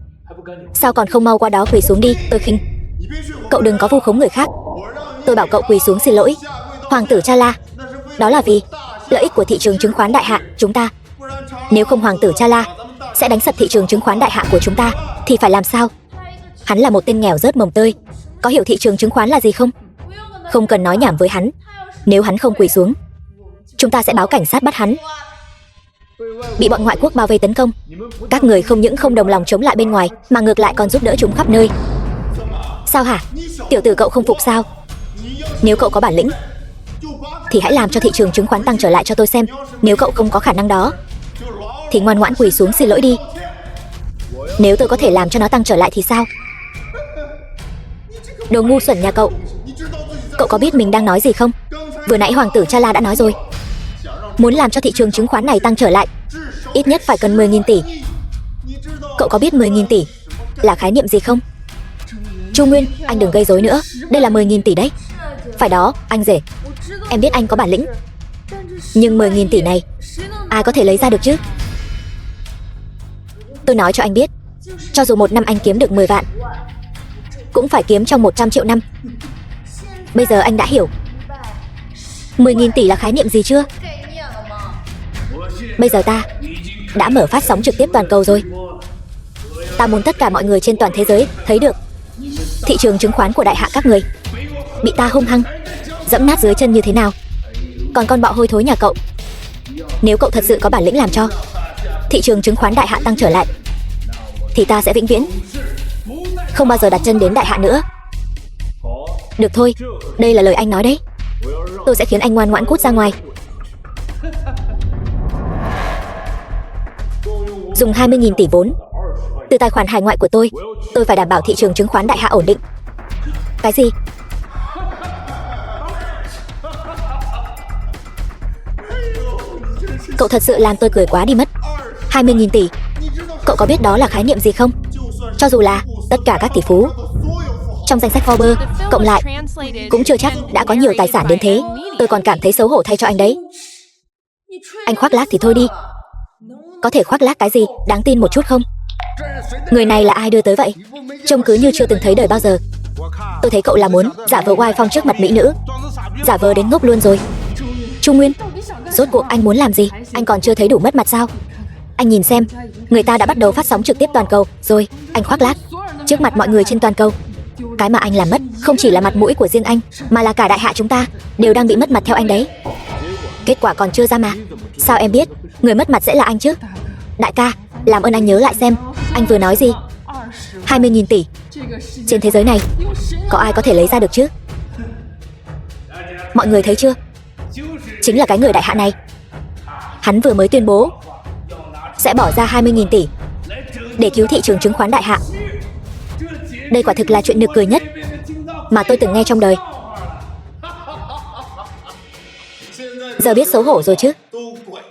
sao còn không mau qua đó quỳ xuống đi? Tôi khinh. Cậu đừng có vu khống người khác. Tôi bảo cậu quỳ xuống xin lỗi hoàng tử Cha La, đó là vì lợi ích của thị trường chứng khoán đại hạ chúng ta. Nếu không hoàng tử Cha La sẽ đánh sập thị trường chứng khoán đại hạ của chúng ta thì phải làm sao? Hắn là một tên nghèo rớt mồng tơi, có hiểu thị trường chứng khoán là gì không? Không cần nói nhảm với hắn. Nếu hắn không quỳ xuống, chúng ta sẽ báo cảnh sát bắt hắn. Bị bọn ngoại quốc bao vây tấn công, các người không những không đồng lòng chống lại bên ngoài mà ngược lại còn giúp đỡ chúng khắp nơi. Sao hả? Tiểu tử cậu không phục sao? Nếu cậu có bản lĩnh thì hãy làm cho thị trường chứng khoán tăng trở lại cho tôi xem. Nếu cậu không có khả năng đó thì ngoan ngoãn quỳ xuống xin lỗi đi. Nếu tôi có thể làm cho nó tăng trở lại thì sao? Đồ ngu xuẩn nhà cậu. Cậu có biết mình đang nói gì không? Vừa nãy hoàng tử Cha La đã nói rồi, muốn làm cho thị trường chứng khoán này tăng trở lại, ít nhất phải cần 10.000 tỷ. Cậu có biết 10.000 tỷ là khái niệm gì không? Chu Nguyên, anh đừng gây rối nữa. Đây là 10.000 tỷ đấy. Phải đó, anh rể. Em biết anh có bản lĩnh, nhưng 10.000 tỷ này ai có thể lấy ra được chứ? Tôi nói cho anh biết, cho dù một năm anh kiếm được 10 vạn, cũng phải kiếm trong 100 triệu năm. Bây giờ anh đã hiểu 10.000 tỷ là khái niệm gì chưa? Bây giờ ta đã mở phát sóng trực tiếp toàn cầu rồi. Ta muốn tất cả mọi người trên toàn thế giới thấy được thị trường chứng khoán của đại hạ các người bị ta hung hăng dẫm nát dưới chân như thế nào. Còn con bọ hôi thối nhà cậu, nếu cậu thật sự có bản lĩnh làm cho thị trường chứng khoán đại hạ tăng trở lại, thì ta sẽ vĩnh viễn không bao giờ đặt chân đến đại hạ nữa. Được thôi, đây là lời anh nói đấy. Tôi sẽ khiến anh ngoan ngoãn cút ra ngoài. Dùng 20.000 tỷ vốn từ tài khoản hải ngoại của tôi phải đảm bảo thị trường chứng khoán đại hạ ổn định. Cái gì? Cậu thật sự làm tôi cười quá đi mất. 20.000 tỷ, cậu có biết đó là khái niệm gì không? Cho dù là tất cả các tỷ phú trong danh sách Forbes cộng lại cũng chưa chắc đã có nhiều tài sản đến thế. Tôi còn cảm thấy xấu hổ thay cho anh đấy. Anh khoác lác thì thôi đi. Có thể khoác lác cái gì đáng tin một chút không? Người này là ai đưa tới vậy? Trông cứ như chưa từng thấy đời bao giờ. Tôi thấy cậu là muốn giả vờ oai phong trước mặt mỹ nữ, giả vờ đến ngốc luôn rồi. Chu Nguyên, rốt cuộc anh muốn làm gì? Anh còn chưa thấy đủ mất mặt sao? Anh nhìn xem, người ta đã bắt đầu phát sóng trực tiếp toàn cầu rồi. Anh khoác lác trước mặt mọi người trên toàn cầu. Cái mà anh làm mất không chỉ là mặt mũi của riêng anh, mà là cả đại hạ chúng ta đều đang bị mất mặt theo anh đấy. Kết quả còn chưa ra mà. Sao em biết người mất mặt sẽ là anh chứ? Đại ca, làm ơn anh nhớ lại xem anh vừa nói gì. 20.000 tỷ trên thế giới này có ai có thể lấy ra được chứ? Mọi người thấy chưa? Chính là cái người đại hạ này. Hắn vừa mới tuyên bố sẽ bỏ ra 20.000 tỷ để cứu thị trường chứng khoán Đại Hạ. Đây quả thực là chuyện nực cười nhất mà tôi từng nghe trong đời. Giờ biết xấu hổ rồi chứ?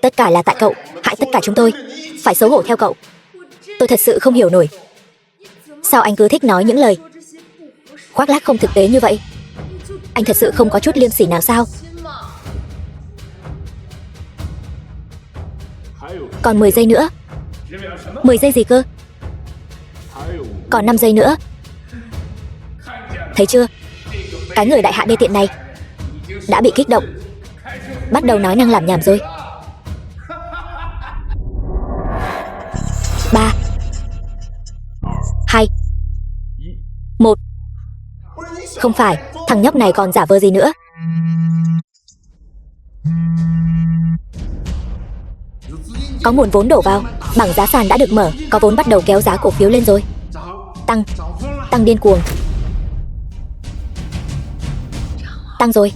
Tất cả là tại cậu, hại tất cả chúng tôi. Phải xấu hổ theo cậu. Tôi thật sự không hiểu nổi. Sao anh cứ thích nói những lời khoác lác không thực tế như vậy? Anh thật sự không có chút liêm sỉ nào sao? Còn 10 giây nữa. 10 giây gì cơ? Còn 5 giây nữa. Thấy chưa? Cái người Đại Hạ đê tiện này đã bị kích động, bắt đầu nói năng làm nhảm rồi. 3 2 1. Không phải, thằng nhóc này còn giả vờ gì nữa? Có nguồn vốn đổ vào, bảng giá sàn đã được mở, có vốn bắt đầu kéo giá cổ phiếu lên rồi. Tăng điên cuồng. Tăng rồi.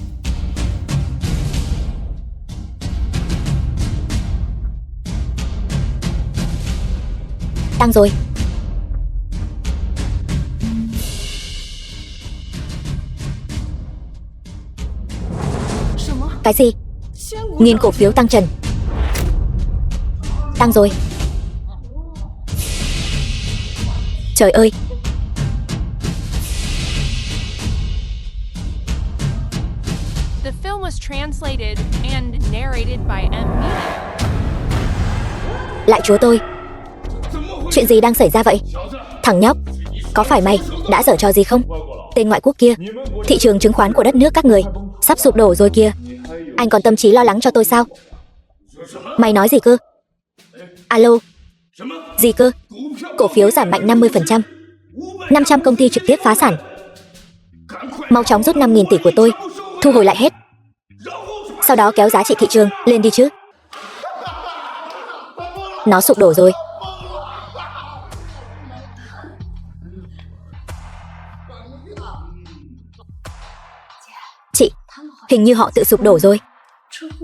Tăng rồi. Cái gì? Nghìn cổ phiếu tăng trần. Tăng rồi. Trời ơi. The film was translated and narrated by M. Lại chúa tôi. Chuyện gì đang xảy ra vậy? Thằng nhóc, có phải mày đã giở trò gì không? Tên ngoại quốc kia, thị trường chứng khoán của đất nước các người sắp sụp đổ rồi kìa. Anh còn tâm trí lo lắng cho tôi sao? Mày nói gì cơ? Alo? Gì cơ? Cổ phiếu giảm mạnh 50%. 500 công ty trực tiếp phá sản. Mau chóng rút 5.000 tỷ của tôi, thu hồi lại hết. Sau đó kéo giá trị thị trường lên đi chứ. Nó sụp đổ rồi. Chị, hình như họ tự sụp đổ rồi.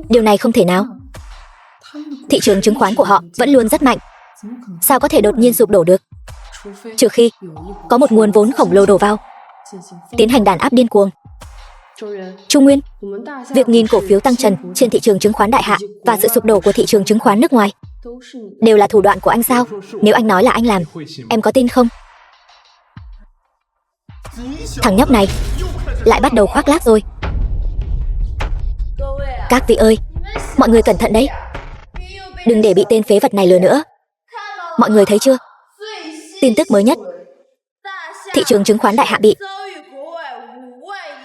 Điều này không thể nào. Thị trường chứng khoán của họ vẫn luôn rất mạnh. Sao có thể đột nhiên sụp đổ được? Trừ khi có một nguồn vốn khổng lồ đổ vào, tiến hành đàn áp điên cuồng. Trung Nguyên, việc nghìn cổ phiếu tăng trần trên thị trường chứng khoán Đại Hạ và sự sụp đổ của thị trường chứng khoán nước ngoài đều là thủ đoạn của anh sao? Nếu anh nói là anh làm, em có tin không? Thằng nhóc này lại bắt đầu khoác lác rồi. Các vị ơi, mọi người cẩn thận đấy. Đừng để bị tên phế vật này lừa nữa. Mọi người thấy chưa? Tin tức mới nhất. Thị trường chứng khoán Đại Hạ bị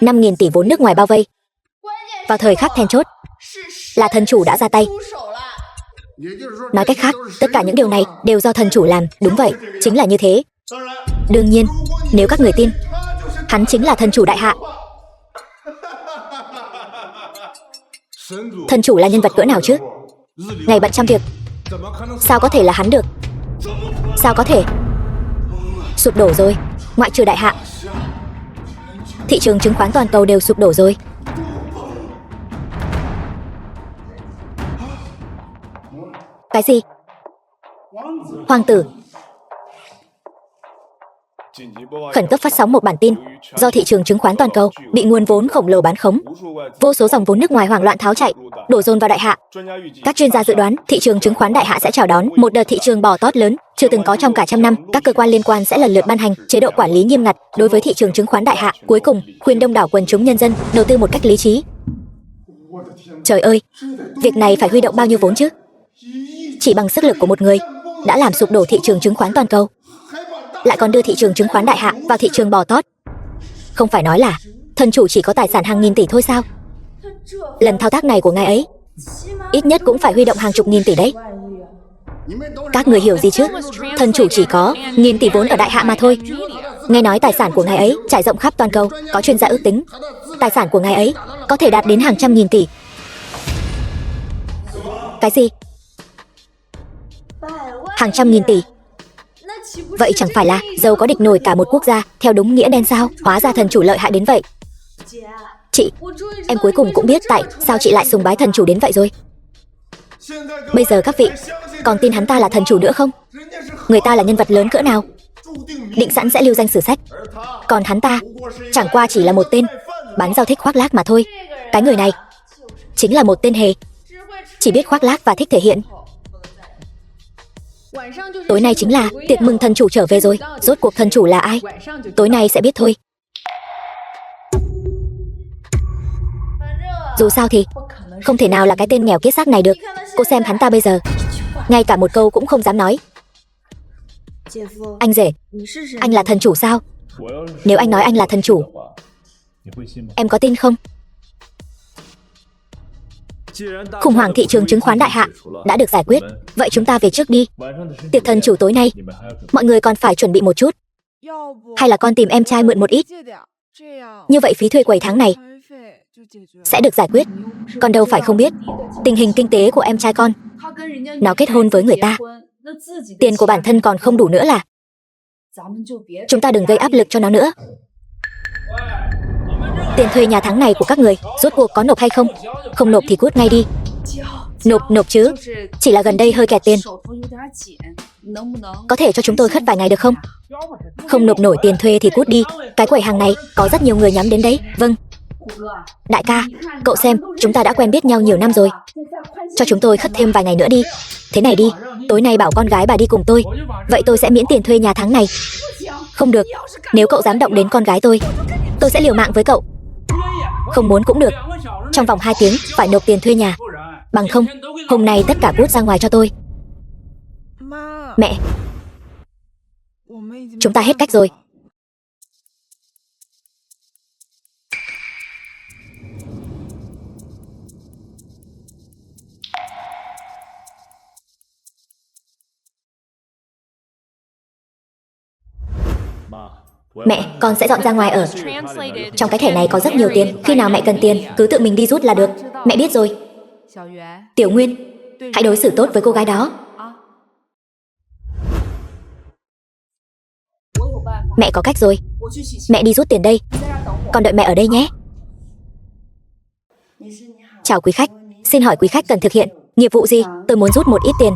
5.000 tỷ vốn nước ngoài bao vây. Vào thời khắc then chốt là thần chủ đã ra tay. Nói cách khác, tất cả những điều này đều do thần chủ làm. Đúng vậy, chính là như thế. Đương nhiên, nếu các người tin, hắn chính là thần chủ Đại Hạ. Thần chủ là nhân vật cỡ nào chứ? Ngày bận trăm việc, sao có thể là hắn được? Sao có thể? Sụp đổ rồi, ngoại trừ Đại Hạ. Thị trường chứng khoán toàn cầu đều sụp đổ rồi. Cái gì? Hoàng tử. Khẩn cấp phát sóng một bản tin. Do thị trường chứng khoán toàn cầu bị nguồn vốn khổng lồ bán khống, vô số dòng vốn nước ngoài hoảng loạn tháo chạy, đổ dồn vào Đại Hạ. Các chuyên gia dự đoán thị trường chứng khoán Đại Hạ sẽ chào đón một đợt thị trường bò tót lớn chưa từng có trong cả trăm năm. Các cơ quan liên quan sẽ lần lượt ban hành chế độ quản lý nghiêm ngặt đối với thị trường chứng khoán Đại Hạ. Cuối cùng, khuyên đông đảo quần chúng nhân dân đầu tư một cách lý trí. Trời ơi, việc này phải huy động bao nhiêu vốn chứ? Chỉ bằng sức lực của một người đã làm sụp đổ thị trường chứng khoán toàn cầu, lại còn đưa thị trường chứng khoán Đại Hạ vào thị trường bò tót. Không phải nói là thần chủ chỉ có tài sản hàng nghìn tỷ thôi sao? Lần thao tác này của ngài ấy ít nhất cũng phải huy động hàng chục nghìn tỷ đấy. Các người hiểu gì chứ? Thần chủ chỉ có nghìn tỷ vốn ở Đại Hạ mà thôi. Nghe nói tài sản của ngài ấy trải rộng khắp toàn cầu. Có chuyên gia ước tính tài sản của ngài ấy có thể đạt đến hàng trăm nghìn tỷ. Cái gì? Hàng trăm nghìn tỷ? Vậy chẳng phải là giàu có địch nổi cả một quốc gia theo đúng nghĩa đen sao? Hóa ra thần chủ lợi hại đến vậy. Chị, em cuối cùng cũng biết tại sao chị lại sùng bái thần chủ đến vậy rồi. Bây giờ các vị còn tin hắn ta là thần chủ nữa không? Người ta là nhân vật lớn cỡ nào, định sẵn sẽ lưu danh sử sách. Còn hắn ta chẳng qua chỉ là một tên bán rau thích khoác lác mà thôi. Cái người này chính là một tên hề, chỉ biết khoác lác và thích thể hiện. Tối nay chính là tiệc mừng thần chủ trở về rồi. Rốt cuộc thần chủ là ai? Tối nay sẽ biết thôi. Dù sao thì không thể nào là cái tên nghèo kiết xác này được. Cô xem hắn ta bây giờ, ngay cả một câu cũng không dám nói. Anh rể, anh là thần chủ sao? Nếu anh nói anh là thần chủ, em có tin không? Khủng hoảng thị trường chứng khoán đại hạ đã được giải quyết. Vậy chúng ta về trước đi. Tiệc thần chủ tối nay, mọi người còn phải chuẩn bị một chút. Hay là con tìm em trai mượn một ít. Như vậy phí thuê quầy tháng này sẽ được giải quyết. Con đâu phải không biết tình hình kinh tế của em trai con. Nó kết hôn với người ta, tiền của bản thân còn không đủ nữa là. Chúng ta đừng gây áp lực cho nó nữa. Tiền thuê nhà tháng này của các người rốt cuộc có nộp hay không? Không nộp thì cút ngay đi. Nộp chứ. Chỉ là gần đây hơi kẹt tiền. Có thể cho chúng tôi khất vài ngày được không? Không nộp nổi tiền thuê thì cút đi. Cái quầy hàng này có rất nhiều người nhắm đến đấy. Vâng. Đại ca, cậu xem, chúng ta đã quen biết nhau nhiều năm rồi. Cho chúng tôi khất thêm vài ngày nữa đi. Thế này đi, tối nay bảo con gái bà đi cùng tôi. Vậy tôi sẽ miễn tiền thuê nhà tháng này. Không được. Nếu cậu dám động đến con gái tôi sẽ liều mạng với cậu. Không muốn cũng được. Trong vòng 2 tiếng phải nộp tiền thuê nhà. Bằng không, hôm nay tất cả cút ra ngoài cho tôi. Mẹ, chúng ta hết cách rồi. Mẹ, con sẽ dọn ra ngoài ở. Trong cái thẻ này có rất nhiều tiền. Khi nào mẹ cần tiền, cứ tự mình đi rút là được. Mẹ biết rồi. Tiểu Nguyên, hãy đối xử tốt với cô gái đó. Mẹ có cách rồi. Mẹ đi rút tiền đây. Con đợi mẹ ở đây nhé. Chào quý khách. Xin hỏi quý khách cần thực hiện nghiệp vụ gì? Tôi muốn rút một ít tiền.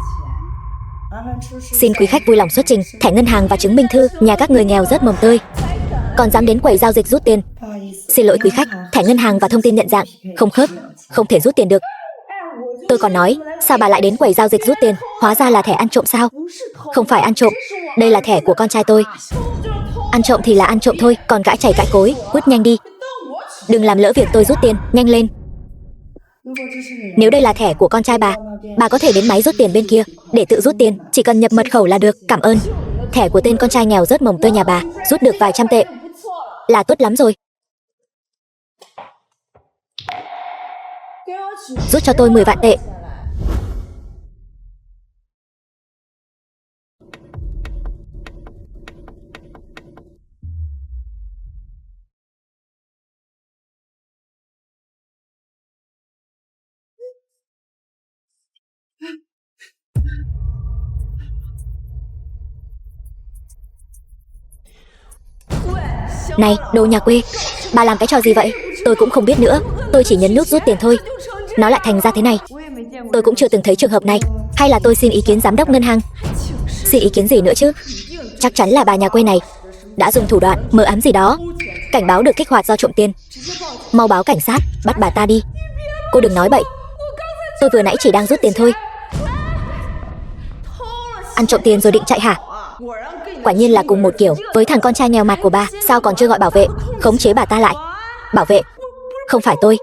Xin quý khách vui lòng xuất trình thẻ ngân hàng và chứng minh thư. Nhà các người nghèo rất mồng tơi, còn dám đến quầy giao dịch rút tiền. Xin lỗi quý khách, thẻ ngân hàng và thông tin nhận dạng không khớp, không thể rút tiền được. Tôi còn nói, sao bà lại đến quầy giao dịch rút tiền? Hóa ra là thẻ ăn trộm sao? Không phải ăn trộm, đây là thẻ của con trai tôi. Ăn trộm thì là ăn trộm thôi, còn cãi chảy cãi cối, cút nhanh đi. Đừng làm lỡ việc tôi rút tiền, nhanh lên. Nếu đây là thẻ của con trai bà có thể đến máy rút tiền bên kia để tự rút tiền, chỉ cần nhập mật khẩu là được. Cảm ơn. Thẻ của tên con trai nghèo rớt mồng tơi nhà bà, rút được vài trăm tệ là tốt lắm rồi. Rút cho tôi 10 vạn tệ. Này, đồ nhà quê, bà làm cái trò gì vậy? Tôi cũng không biết nữa, tôi chỉ nhấn nút rút tiền thôi, nó lại thành ra thế này. Tôi cũng chưa từng thấy trường hợp này. Hay là tôi xin ý kiến giám đốc ngân hàng? Xin ý kiến gì nữa chứ? Chắc chắn là bà nhà quê này đã dùng thủ đoạn mờ ám gì đó. Cảnh báo được kích hoạt do trộm tiền. Mau báo cảnh sát, bắt bà ta đi. Cô đừng nói bậy, tôi vừa nãy chỉ đang rút tiền thôi. Ăn trộm tiền rồi định chạy hả? Quả nhiên là cùng một kiểu với thằng con trai nghèo mặt của bà. Sao còn chưa gọi bảo vệ khống chế bà ta lại? Bảo vệ? Không phải tôi.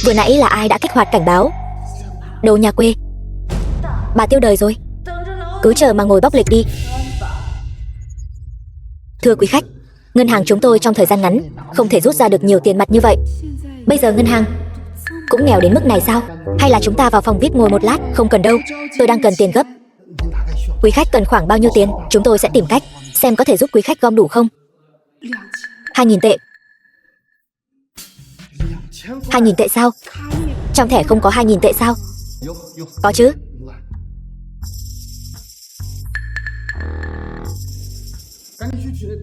Vừa nãy là ai đã kích hoạt cảnh báo? Đồ nhà quê, bà tiêu đời rồi. Cứ chờ mà ngồi bóc lịch đi. Thưa quý khách, ngân hàng chúng tôi trong thời gian ngắn không thể rút ra được nhiều tiền mặt như vậy. Bây giờ ngân hàng cũng nghèo đến mức này sao? Hay là chúng ta vào phòng VIP ngồi một lát? Không cần đâu, tôi đang cần tiền gấp. Quý khách cần khoảng bao nhiêu tiền? Chúng tôi sẽ tìm cách xem có thể giúp quý khách gom đủ không. 2.000 tệ. 2.000 tệ sao? Trong thẻ không có 2.000 tệ sao? Có chứ.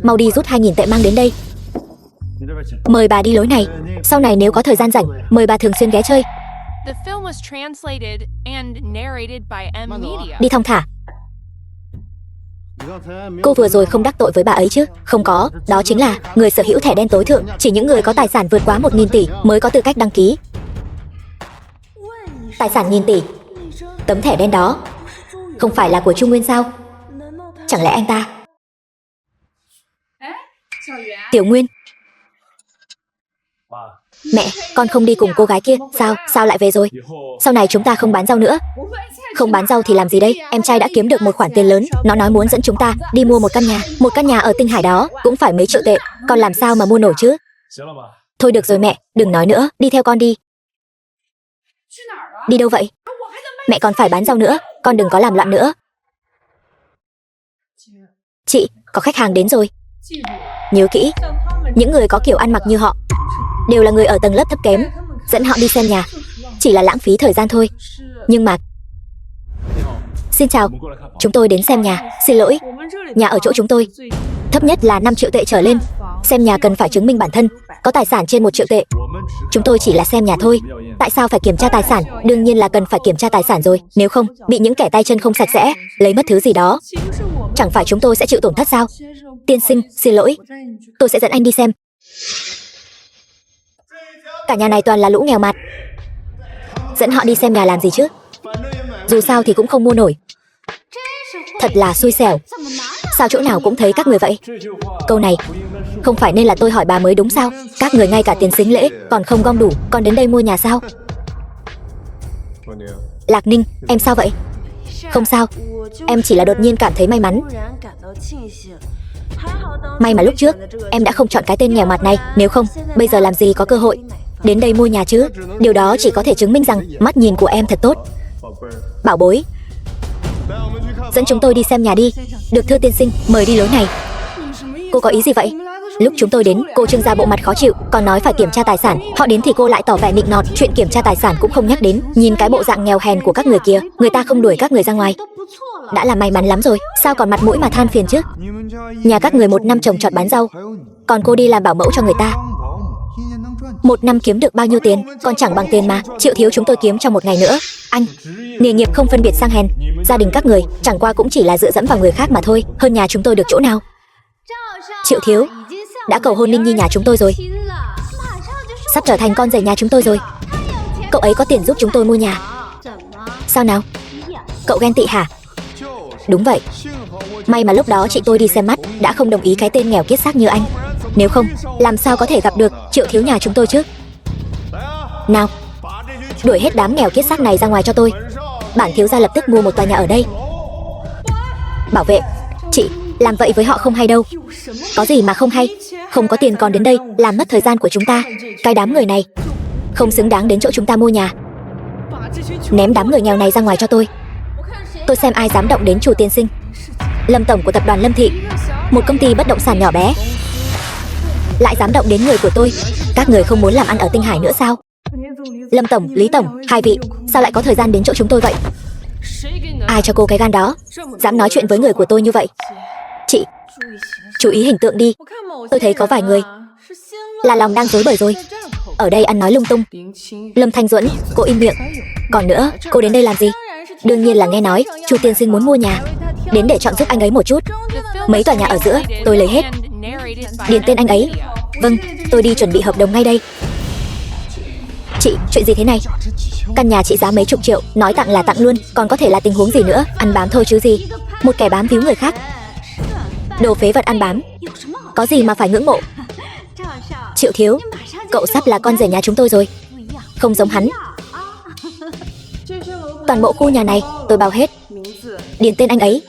Mau đi rút 2.000 tệ mang đến đây. Mời bà đi lối này. Sau này nếu có thời gian rảnh, mời bà thường xuyên ghé chơi. The film was translated and narrated by M Media. Đi thong thả. Cô vừa rồi không đắc tội với bà ấy chứ? Không có, đó chính là người sở hữu thẻ đen tối thượng. Chỉ những người có tài sản vượt quá 1.000 tỷ mới có tư cách đăng ký. Tài sản nghìn tỷ. Tấm thẻ đen đó không phải là của Trung Nguyên sao? Chẳng lẽ anh ta... Tiểu Nguyên. Mẹ, con không đi cùng cô gái kia. Sao lại về rồi? Sau này chúng ta không bán rau nữa. Không bán rau thì làm gì đây? Em trai đã kiếm được một khoản tiền lớn. Nó nói muốn dẫn chúng ta đi mua một căn nhà. Một căn nhà ở Tinh Hải đó cũng phải mấy triệu tệ. Con làm sao mà mua nổi chứ? Thôi được rồi mẹ, đừng nói nữa. Đi theo con đi. Đi đâu vậy? Mẹ còn phải bán rau nữa. Con đừng có làm loạn nữa. Chị, có khách hàng đến rồi. Nhớ kỹ, những người có kiểu ăn mặc như họ đều là người ở tầng lớp thấp kém. Dẫn họ đi xem nhà chỉ là lãng phí thời gian thôi. Nhưng mà... Xin chào, chúng tôi đến xem nhà. Xin lỗi, nhà ở chỗ chúng tôi thấp nhất là 5 triệu tệ trở lên. Xem nhà cần phải chứng minh bản thân có tài sản trên 1 triệu tệ. Chúng tôi chỉ là xem nhà thôi. Tại sao phải kiểm tra tài sản? Đương nhiên là cần phải kiểm tra tài sản rồi. Nếu không, bị những kẻ tay chân không sạch sẽ lấy mất thứ gì đó, chẳng phải chúng tôi sẽ chịu tổn thất sao? Tiên sinh, xin lỗi, tôi sẽ dẫn anh đi xem. Cả nhà này toàn là lũ nghèo mặt. Dẫn họ đi xem nhà làm gì chứ? Dù sao thì cũng không mua nổi. Thật là xui xẻo. Sao chỗ nào cũng thấy các người vậy? Câu này không phải nên là tôi hỏi bà mới đúng sao? Các người ngay cả tiền sính lễ còn không gom đủ, còn đến đây mua nhà sao? Lạc Ninh, em sao vậy? Không sao, em chỉ là đột nhiên cảm thấy may mắn. May mà lúc trước em đã không chọn cái tên nghèo mặt này. Nếu không, bây giờ làm gì có cơ hội đến đây mua nhà chứ? Điều đó chỉ có thể chứng minh rằng mắt nhìn của em thật tốt. Bảo bối, dẫn chúng tôi đi xem nhà đi. Được thưa tiên sinh, mời đi lối này. Cô có ý gì vậy? Lúc chúng tôi đến, cô trưng ra bộ mặt khó chịu, còn nói phải kiểm tra tài sản. Họ đến thì cô lại tỏ vẻ nịnh nọt, chuyện kiểm tra tài sản cũng không nhắc đến. Nhìn cái bộ dạng nghèo hèn của các người kia, người ta không đuổi các người ra ngoài đã là may mắn lắm rồi. Sao còn mặt mũi mà than phiền chứ? Nhà các người 1 năm trồng trọt bán rau, còn cô đi làm bảo mẫu cho người ta. 1 năm kiếm được bao nhiêu tiền? Còn chẳng bằng tiền mà Triệu thiếu chúng tôi kiếm trong 1 ngày nữa. Anh, nghề nghiệp không phân biệt sang hèn. Gia đình các người chẳng qua cũng chỉ là dựa dẫm vào người khác mà thôi. Hơn nhà chúng tôi được chỗ nào? Triệu thiếu đã cầu hôn Ninh Nhi nhà chúng tôi rồi, sắp trở thành con rể nhà chúng tôi rồi. Cậu ấy có tiền giúp chúng tôi mua nhà. Sao nào? Cậu ghen tị hả? Đúng vậy. May mà lúc đó chị tôi đi xem mắt đã không đồng ý cái tên nghèo kiết xác như anh. Nếu không, làm sao có thể gặp được Triệu thiếu nhà chúng tôi chứ? Nào, đuổi hết đám nghèo kiết xác này ra ngoài cho tôi. Bản thiếu gia lập tức mua một tòa nhà ở đây. Bảo vệ, chị làm vậy với họ không hay đâu. Có gì mà không hay? Không có tiền còn đến đây làm mất thời gian của chúng ta. Cái đám người này không xứng đáng đến chỗ chúng ta mua nhà. Ném đám người nghèo này ra ngoài cho tôi. Tôi xem ai dám động đến chủ tiên sinh. Lâm tổng của tập đoàn Lâm Thị, một công ty bất động sản nhỏ bé, lại dám động đến người của tôi. Các người không muốn làm ăn ở Tinh Hải nữa sao? Lâm tổng, Lý tổng, hai vị sao lại có thời gian đến chỗ chúng tôi vậy? Ai cho cô cái gan đó dám nói chuyện với người của tôi như vậy? Chị chú ý hình tượng đi. Tôi thấy có vài người là lòng đang rối bời rồi, ở đây ăn nói lung tung. Lâm Thanh Duẫn, cô im miệng. Còn nữa, cô đến đây làm gì? Đương nhiên là nghe nói Chu tiên sinh muốn mua nhà, đến để chọn giúp anh ấy một chút. Mấy tòa nhà ở giữa tôi lấy hết, điền tên anh ấy. Vâng, tôi đi chuẩn bị hợp đồng ngay đây. Chị, chuyện gì thế này? Căn nhà trị giá mấy chục triệu, nói tặng là tặng luôn, còn có thể là tình huống gì nữa? Ăn bám thôi chứ gì. Một kẻ bám víu người khác. Đồ phế vật ăn bám, có gì mà phải ngưỡng mộ? Triệu thiếu, cậu sắp là con rể nhà chúng tôi rồi. Không giống hắn. Toàn bộ khu nhà này tôi bao hết, điền tên anh ấy.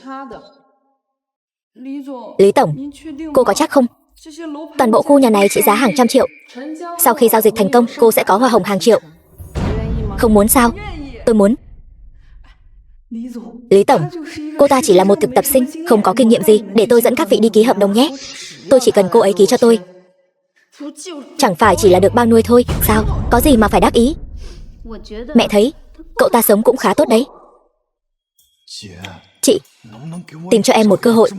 Lý tổng, cô có chắc không? Toàn bộ khu nhà này trị giá hàng trăm triệu. Sau khi giao dịch thành công, cô sẽ có hoa hồng hàng triệu. Không muốn sao? Tôi muốn. Lý tổng, cô ta chỉ là một thực tập sinh, không có kinh nghiệm gì. Để tôi dẫn các vị đi ký hợp đồng nhé. Tôi chỉ cần cô ấy ký cho tôi. Chẳng phải chỉ là được bao nuôi thôi sao? Có gì mà phải đắc ý? Mẹ thấy cậu ta sống cũng khá tốt đấy. Chị, tìm cho em một cơ hội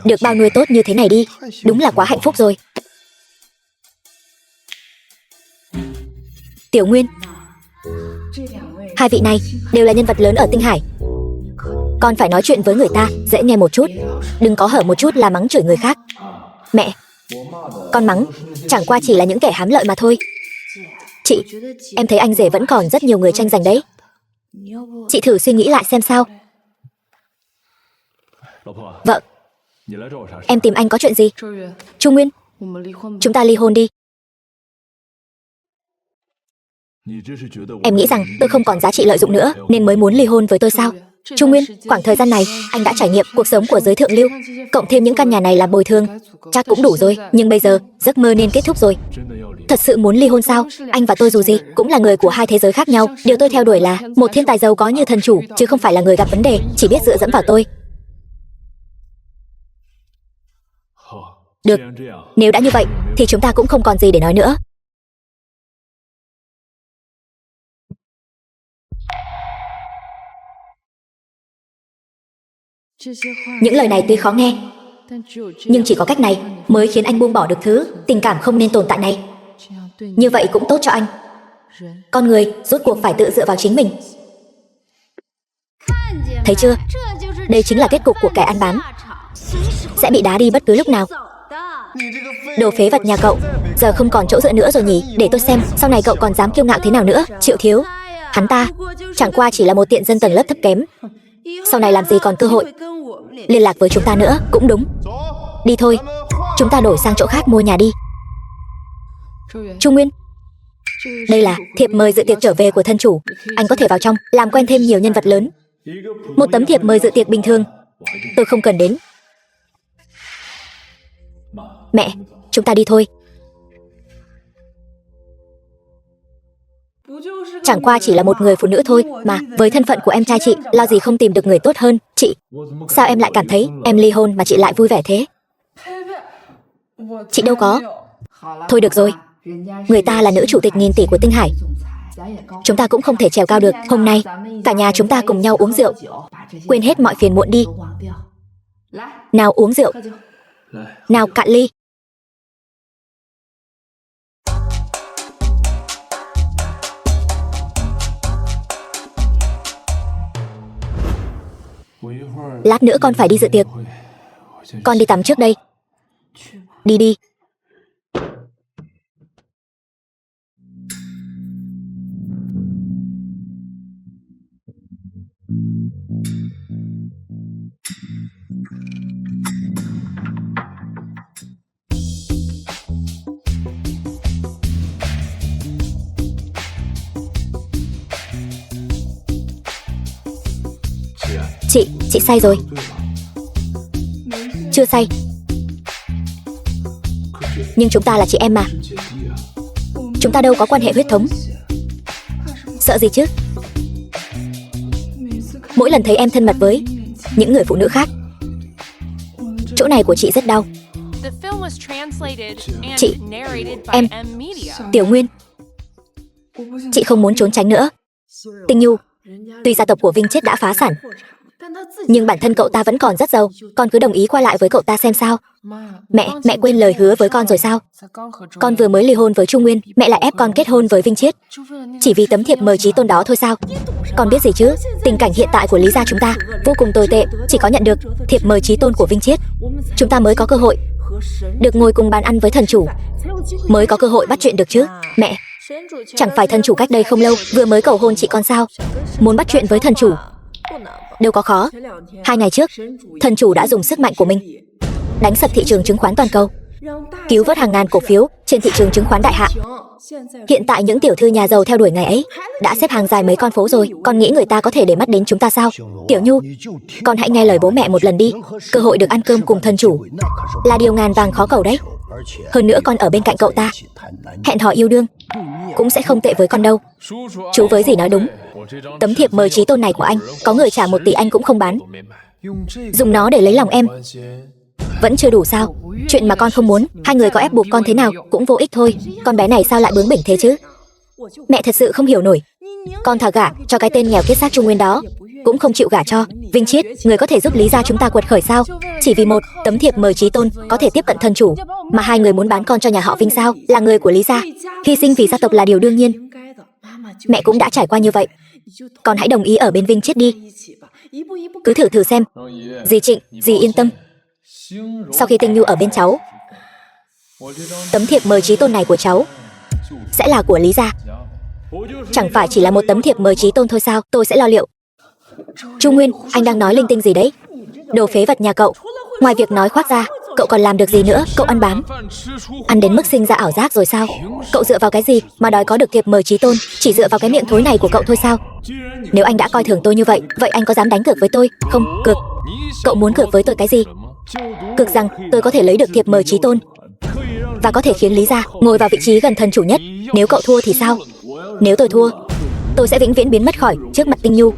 được bao nuôi tốt như thế này đi. Đúng là quá hạnh phúc rồi. Tiểu Nguyên, hai vị này đều là nhân vật lớn ở Tinh Hải. Con phải nói chuyện với người ta dễ nghe một chút, đừng có hở một chút là mắng chửi người khác. Mẹ, con mắng chẳng qua chỉ là những kẻ hám lợi mà thôi. Chị, em thấy anh rể vẫn còn rất nhiều người tranh giành đấy. Chị thử suy nghĩ lại xem sao. Vợ, em tìm anh có chuyện gì? Trung Nguyên, chúng ta ly hôn đi. Em nghĩ rằng tôi không còn giá trị lợi dụng nữa nên mới muốn ly hôn với tôi sao? Trung Nguyên, khoảng thời gian này anh đã trải nghiệm cuộc sống của giới thượng lưu, cộng thêm những căn nhà này làm bồi thường, chắc cũng đủ rồi. Nhưng bây giờ giấc mơ nên kết thúc rồi. Thật sự muốn ly hôn sao? Anh và tôi dù gì cũng là người của hai thế giới khác nhau. Điều tôi theo đuổi là một thiên tài giàu có như thần chủ, chứ không phải là người gặp vấn đề chỉ biết dựa dẫm vào tôi. Được, nếu đã như vậy thì chúng ta cũng không còn gì để nói nữa. Những lời này tuy khó nghe, nhưng chỉ có cách này mới khiến anh buông bỏ được thứ tình cảm không nên tồn tại này. Như vậy cũng tốt cho anh. Con người rốt cuộc phải tự dựa vào chính mình. Thấy chưa? Đây chính là kết cục của kẻ ăn bám. Sẽ bị đá đi bất cứ lúc nào. Đồ phế vật nhà cậu, giờ không còn chỗ dựa nữa rồi nhỉ? Để tôi xem sau này cậu còn dám kiêu ngạo thế nào nữa. Triệu Thiếu, hắn ta chẳng qua chỉ là một tiện dân tầng lớp thấp kém. Sau này làm gì còn cơ hội liên lạc với chúng ta nữa. Cũng đúng. Đi thôi, chúng ta đổi sang chỗ khác mua nhà đi. Trung Nguyên, đây là thiệp mời dự tiệc trở về của thân chủ. Anh có thể vào trong làm quen thêm nhiều nhân vật lớn. Một tấm thiệp mời dự tiệc bình thường tôi không cần đến. Mẹ, chúng ta đi thôi. Chẳng qua chỉ là một người phụ nữ thôi mà. Với thân phận của em trai chị, lo gì không tìm được người tốt hơn. Chị, sao em lại cảm thấy em ly hôn mà chị lại vui vẻ thế? Chị đâu có. Thôi được rồi, người ta là nữ chủ tịch nghìn tỷ của Tinh Hải, chúng ta cũng không thể trèo cao được. Hôm nay cả nhà chúng ta cùng nhau uống rượu, quên hết mọi phiền muộn đi. Nào uống rượu. Nào cạn ly. Lát nữa con phải đi dự tiệc. Con đi tắm trước đây. Đi đi. Chị say rồi. Chưa say. Nhưng chúng ta là chị em mà. Chúng ta đâu có quan hệ huyết thống. Sợ gì chứ? Mỗi lần thấy em thân mật với những người phụ nữ khác, chỗ này của chị rất đau. Chị, em, Tiểu Nguyên, chị không muốn trốn tránh nữa. Tinh Nhu, tuy gia tộc của Vinh Chết đã phá sản, nhưng bản thân cậu ta vẫn còn rất giàu. Con cứ đồng ý qua lại với cậu ta xem sao. Mẹ quên lời hứa với con rồi sao? Con vừa mới ly hôn với Trung Nguyên, mẹ lại ép con kết hôn với Vinh Chết chỉ vì tấm thiệp mời chí tôn đó thôi sao? Con biết gì chứ? Tình cảnh hiện tại của Lý gia chúng ta vô cùng tồi tệ. Chỉ có nhận được thiệp mời chí tôn của Vinh Chết, chúng ta mới có cơ hội được ngồi cùng bàn ăn với thần chủ, mới có cơ hội bắt chuyện được chứ. Mẹ, chẳng phải thần chủ cách đây không lâu vừa mới cầu hôn chị con sao? Muốn bắt chuyện với thần chủ đâu có khó. 2 ngày trước, thần chủ đã dùng sức mạnh của mình đánh sập thị trường chứng khoán toàn cầu, cứu vớt hàng ngàn cổ phiếu trên thị trường chứng khoán đại hạ. Hiện tại những tiểu thư nhà giàu theo đuổi ngày ấy đã xếp hàng dài mấy con phố rồi. Con nghĩ người ta có thể để mắt đến chúng ta sao? Tiểu Nhu, con hãy nghe lời bố mẹ một lần đi. Cơ hội được ăn cơm cùng thần chủ là điều ngàn vàng khó cầu đấy. Hơn nữa con ở bên cạnh cậu ta, hẹn hò yêu đương cũng sẽ không tệ với con đâu. Chú với gì nói đúng. Tấm thiệp mời chí tôn này của anh, có người trả 1 tỷ anh cũng không bán. Dùng nó để lấy lòng em vẫn chưa đủ sao? Chuyện mà con không muốn, hai người có ép buộc con thế nào cũng vô ích thôi. Con bé này sao lại bướng bỉnh thế chứ? Mẹ thật sự không hiểu nổi. Con thà gả cho cái tên nghèo kiết xác Trung Nguyên đó, cũng không chịu gả cho Vinh Chiết, người có thể giúp Lý gia chúng ta quật khởi sao? Chỉ vì một tấm thiệp mời chí tôn có thể tiếp cận thần chủ mà hai người muốn bán con cho nhà họ Vinh sao? Là người của Lý gia, hy sinh vì gia tộc là điều đương nhiên. Mẹ cũng đã trải qua như vậy. Con hãy đồng ý ở bên Vinh Chiết đi. Cứ thử xem. Dì Trịnh, dì yên tâm. Sau khi Tinh Nhu ở bên cháu, tấm thiệp mời chí tôn này của cháu sẽ là của Lý gia. Chẳng phải chỉ là một tấm thiệp mời chí tôn thôi sao? Tôi sẽ lo liệu. Chu Nguyên, anh đang nói linh tinh gì đấy? Đồ phế vật nhà cậu. Ngoài việc nói khoác ra, cậu còn làm được gì nữa? Cậu ăn bám, ăn đến mức sinh ra ảo giác rồi sao? Cậu dựa vào cái gì mà đòi có được thiệp mời chí tôn? Chỉ dựa vào cái miệng thối này của cậu thôi sao? Nếu anh đã coi thường tôi như vậy, vậy anh có dám đánh cược với tôi? Không, cược. Cậu muốn cược với tôi cái gì? Cược rằng tôi có thể lấy được thiệp mời chí tôn và có thể khiến Lý gia ngồi vào vị trí gần thần chủ nhất. Nếu cậu thua thì sao? Nếu tôi thua, tôi sẽ vĩnh viễn biến mất khỏi trước mặt Tinh Nhu.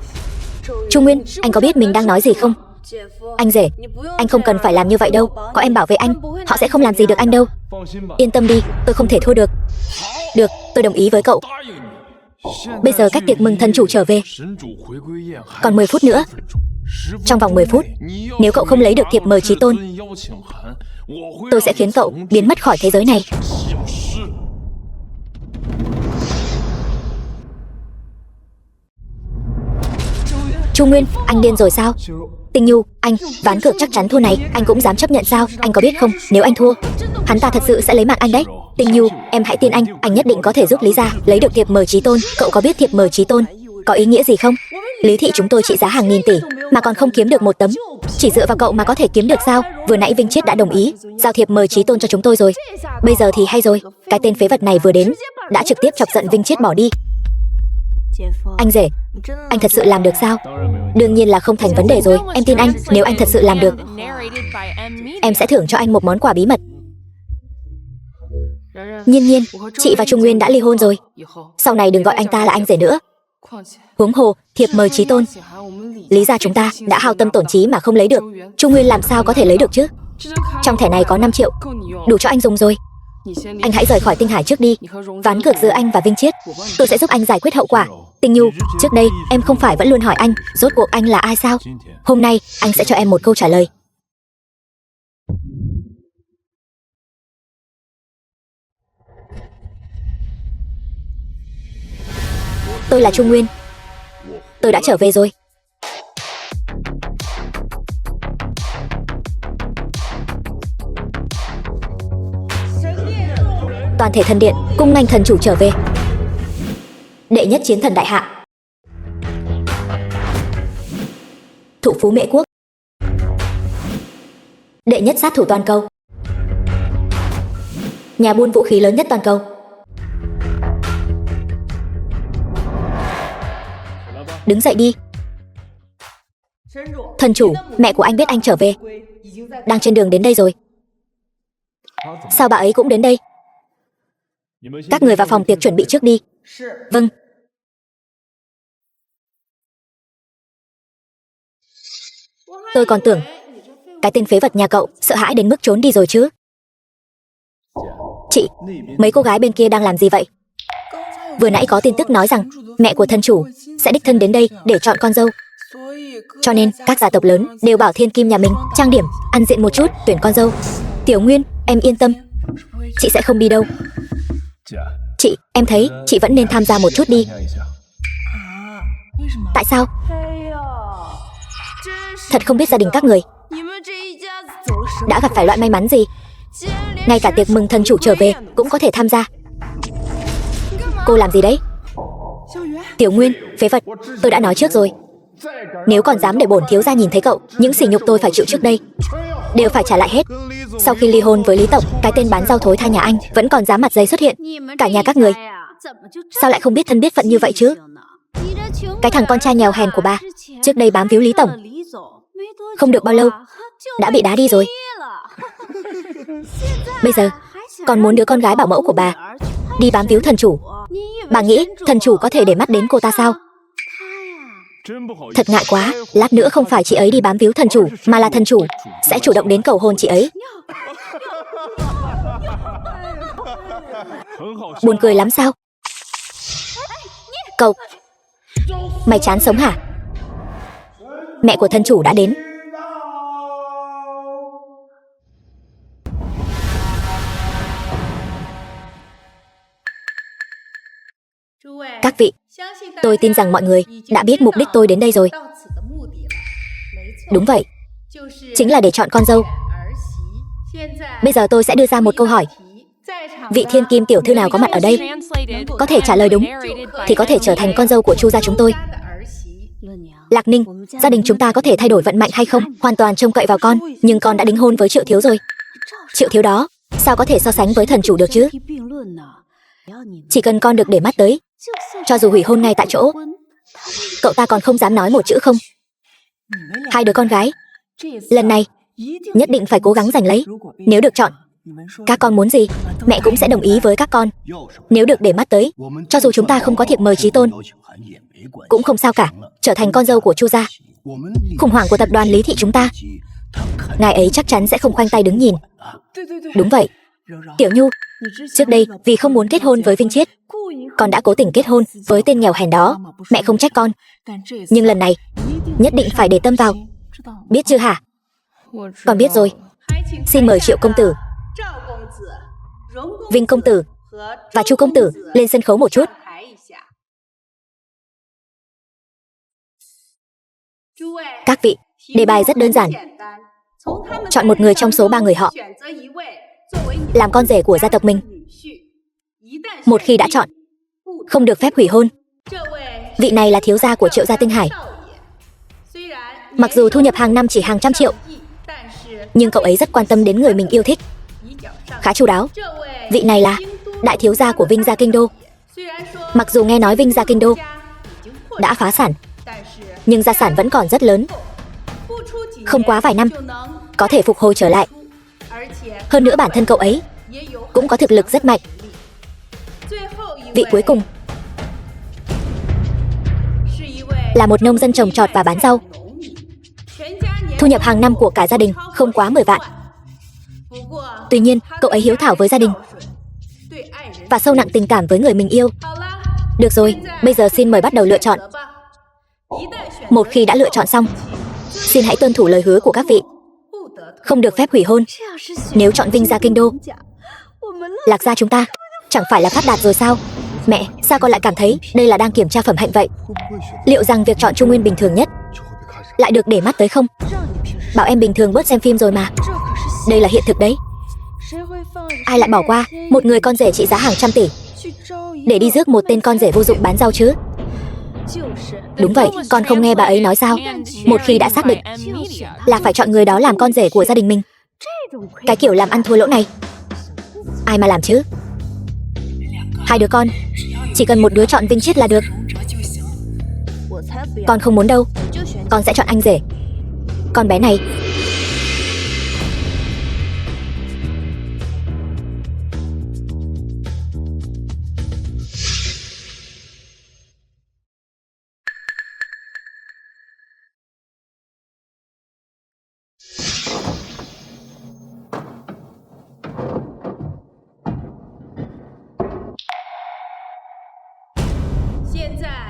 Chu Nguyên, anh có biết mình đang nói gì không? Anh rể, anh không cần phải làm như vậy đâu. Có em bảo vệ anh, họ sẽ không làm gì được anh đâu. Yên tâm đi, tôi không thể thua được. Được, tôi đồng ý với cậu. Bây giờ cách tiệc mừng thần chủ trở về còn 10 phút nữa. Trong vòng 10 phút, nếu cậu không lấy được thiệp mời chí tôn, tôi sẽ khiến cậu biến mất khỏi thế giới này. Chu Nguyên, anh điên rồi sao? Tinh Nhu, anh, ván cược chắc chắn thua này, anh cũng dám chấp nhận sao? Anh có biết không, nếu anh thua, hắn ta thật sự sẽ lấy mạng anh đấy. Tinh Nhu, em hãy tin anh nhất định có thể giúp Lý gia lấy được thiệp mời chí tôn. Cậu có biết thiệp mời chí tôn có ý nghĩa gì không? Lý thị chúng tôi trị giá hàng nghìn tỷ mà còn không kiếm được một tấm. Chỉ dựa vào cậu mà có thể kiếm được sao? Vừa nãy Vinh Chiết đã đồng ý giao thiệp mời chí tôn cho chúng tôi rồi. Bây giờ thì hay rồi, cái tên phế vật này vừa đến đã trực tiếp chọc giận Vinh Chiết bỏ đi. Anh rể, anh thật sự làm được sao? Đương nhiên là không thành vấn đề rồi, em tin anh. Nếu anh thật sự làm được, em sẽ thưởng cho anh một món quà bí mật. Nhiên, chị và Trung Nguyên đã ly hôn rồi. Sau này đừng gọi anh ta là anh rể nữa. Huống hồ, thiệp mời chí tôn, Lý gia chúng ta đã hao tâm tổn trí mà không lấy được. Trung Nguyên làm sao có thể lấy được chứ? Trong thẻ này có 5 triệu, đủ cho anh dùng rồi. Anh hãy rời khỏi Tinh Hải trước đi. Ván cược giữa anh và Vinh Chiết, tôi sẽ giúp anh giải quyết hậu quả. Tinh Nhu, trước đây em không phải vẫn luôn hỏi anh rốt cuộc anh là ai sao? Hôm nay anh sẽ cho em một câu trả lời. Tôi là Trung Nguyên. Tôi đã trở về rồi. Toàn thể thần điện cung nghênh thần chủ trở về. Đệ nhất chiến thần đại hạ, thụ phú Mễ quốc, đệ nhất sát thủ toàn cầu, nhà buôn vũ khí lớn nhất toàn cầu. Đứng dậy đi. Thần chủ, mẹ của anh biết anh trở về, đang trên đường đến đây rồi. Sao bà ấy cũng đến đây? Các người vào phòng tiệc chuẩn bị trước đi. Vâng. Tôi còn tưởng cái tên phế vật nhà cậu sợ hãi đến mức trốn đi rồi chứ. Chị, mấy cô gái bên kia đang làm gì vậy? Vừa nãy có tin tức nói rằng mẹ của thần chủ sẽ đích thân đến đây để chọn con dâu. Cho nên các gia tộc lớn đều bảo thiên kim nhà mình trang điểm, ăn diện một chút, tuyển con dâu. Tiểu Nguyên, em yên tâm, chị sẽ không đi đâu. Chị, em thấy chị vẫn nên tham gia một chút đi. Tại sao? Thật không biết gia đình các người đã gặp phải loại may mắn gì, ngay cả tiệc mừng thần chủ trở về cũng có thể tham gia. Cô làm gì đấy? Tiểu Nguyên, phế vật, tôi đã nói trước rồi, nếu còn dám để bổn thiếu gia nhìn thấy cậu, những sỉ nhục tôi phải chịu trước đây đều phải trả lại hết. Sau khi ly hôn với Lý tổng, cái tên bán rau thối tha nhà anh vẫn còn dám mặt dày xuất hiện. Cả nhà các người sao lại không biết thân biết phận như vậy chứ? Cái thằng con trai nghèo hèn của bà trước đây bám víu Lý tổng, không được bao lâu đã bị đá đi rồi. Bây giờ còn muốn đứa con gái bảo mẫu của bà đi bám víu thần chủ. Bà nghĩ thần chủ có thể để mắt đến cô ta sao? Thật ngại quá, lát nữa không phải chị ấy đi bám víu thần chủ, mà là thần chủ sẽ chủ động đến cầu hôn chị ấy. Buồn cười lắm sao? Cậu, mày chán sống hả? Mẹ của thần chủ đã đến. Các vị, tôi tin rằng mọi người đã biết mục đích tôi đến đây rồi. Đúng vậy, chính là để chọn con dâu. Bây giờ tôi sẽ đưa ra một câu hỏi. Vị thiên kim tiểu thư nào có mặt ở đây có thể trả lời đúng thì có thể trở thành con dâu của Chu gia chúng tôi. Lạc Ninh, gia đình chúng ta có thể thay đổi vận mệnh hay không hoàn toàn trông cậy vào con, nhưng con đã đính hôn với Triệu thiếu rồi. Triệu thiếu đó sao có thể so sánh với thần chủ được chứ? Chỉ cần con được để mắt tới, cho dù hủy hôn ngay tại chỗ, cậu ta còn không dám nói một chữ không. Hai đứa con gái, lần này nhất định phải cố gắng giành lấy. Nếu được chọn, các con muốn gì mẹ cũng sẽ đồng ý với các con. Nếu được để mắt tới, cho dù chúng ta không có thiệp mời chí tôn cũng không sao cả, trở thành con dâu của Chu gia. Khủng hoảng của tập đoàn Lý Thị chúng ta, ngài ấy chắc chắn sẽ không khoanh tay đứng nhìn. Đúng vậy, Tiểu Nhu, trước đây vì không muốn kết hôn với Vinh Chiết, con đã cố tình kết hôn với tên nghèo hèn đó. Mẹ không trách con, nhưng lần này nhất định phải để tâm vào, biết chưa hả? Con biết rồi. Xin mời Triệu công tử, Vinh công tử và Chu công tử lên sân khấu một chút. Các vị, đề bài rất đơn giản. Chọn một người trong số 3 người họ làm con rể của gia tộc mình. Một khi đã chọn, không được phép hủy hôn. Vị này là thiếu gia của Triệu gia Tinh Hải. Mặc dù thu nhập hàng năm chỉ hàng trăm triệu, nhưng cậu ấy rất quan tâm đến người mình yêu thích, khá chu đáo. Vị này là đại thiếu gia của Vinh gia Kinh Đô. Mặc dù nghe nói Vinh gia Kinh Đô đã phá sản, nhưng gia sản vẫn còn rất lớn, không quá vài năm có thể phục hồi trở lại. Hơn nữa bản thân cậu ấy cũng có thực lực rất mạnh. Vị cuối cùng là một nông dân trồng trọt và bán rau. Thu nhập hàng năm của cả gia đình không quá 10 vạn. Tuy nhiên, cậu ấy hiếu thảo với gia đình và sâu nặng tình cảm với người mình yêu. Được rồi, bây giờ xin mời bắt đầu lựa chọn. Một khi đã lựa chọn xong, xin hãy tuân thủ lời hứa của các vị, không được phép hủy hôn. Nếu chọn Vinh gia Kinh Đô, Lạc gia chúng ta chẳng phải là phát đạt rồi sao? Mẹ, sao con lại cảm thấy đây là đang kiểm tra phẩm hạnh vậy? Liệu rằng việc chọn Trung Nguyên bình thường nhất lại được để mắt tới không? Bảo em bình thường bớt xem phim rồi mà. Đây là hiện thực đấy. Ai lại bỏ qua một người con rể trị giá hàng trăm tỷ để đi rước một tên con rể vô dụng bán rau chứ? Đúng vậy, con không nghe bà ấy nói sao? Một khi đã xác định là phải chọn người đó làm con rể của gia đình mình, cái kiểu làm ăn thua lỗ này ai mà làm chứ? Hai đứa con, chỉ cần một đứa chọn Vinh Chiết là được. Con không muốn đâu, con sẽ chọn anh rể. Con bé này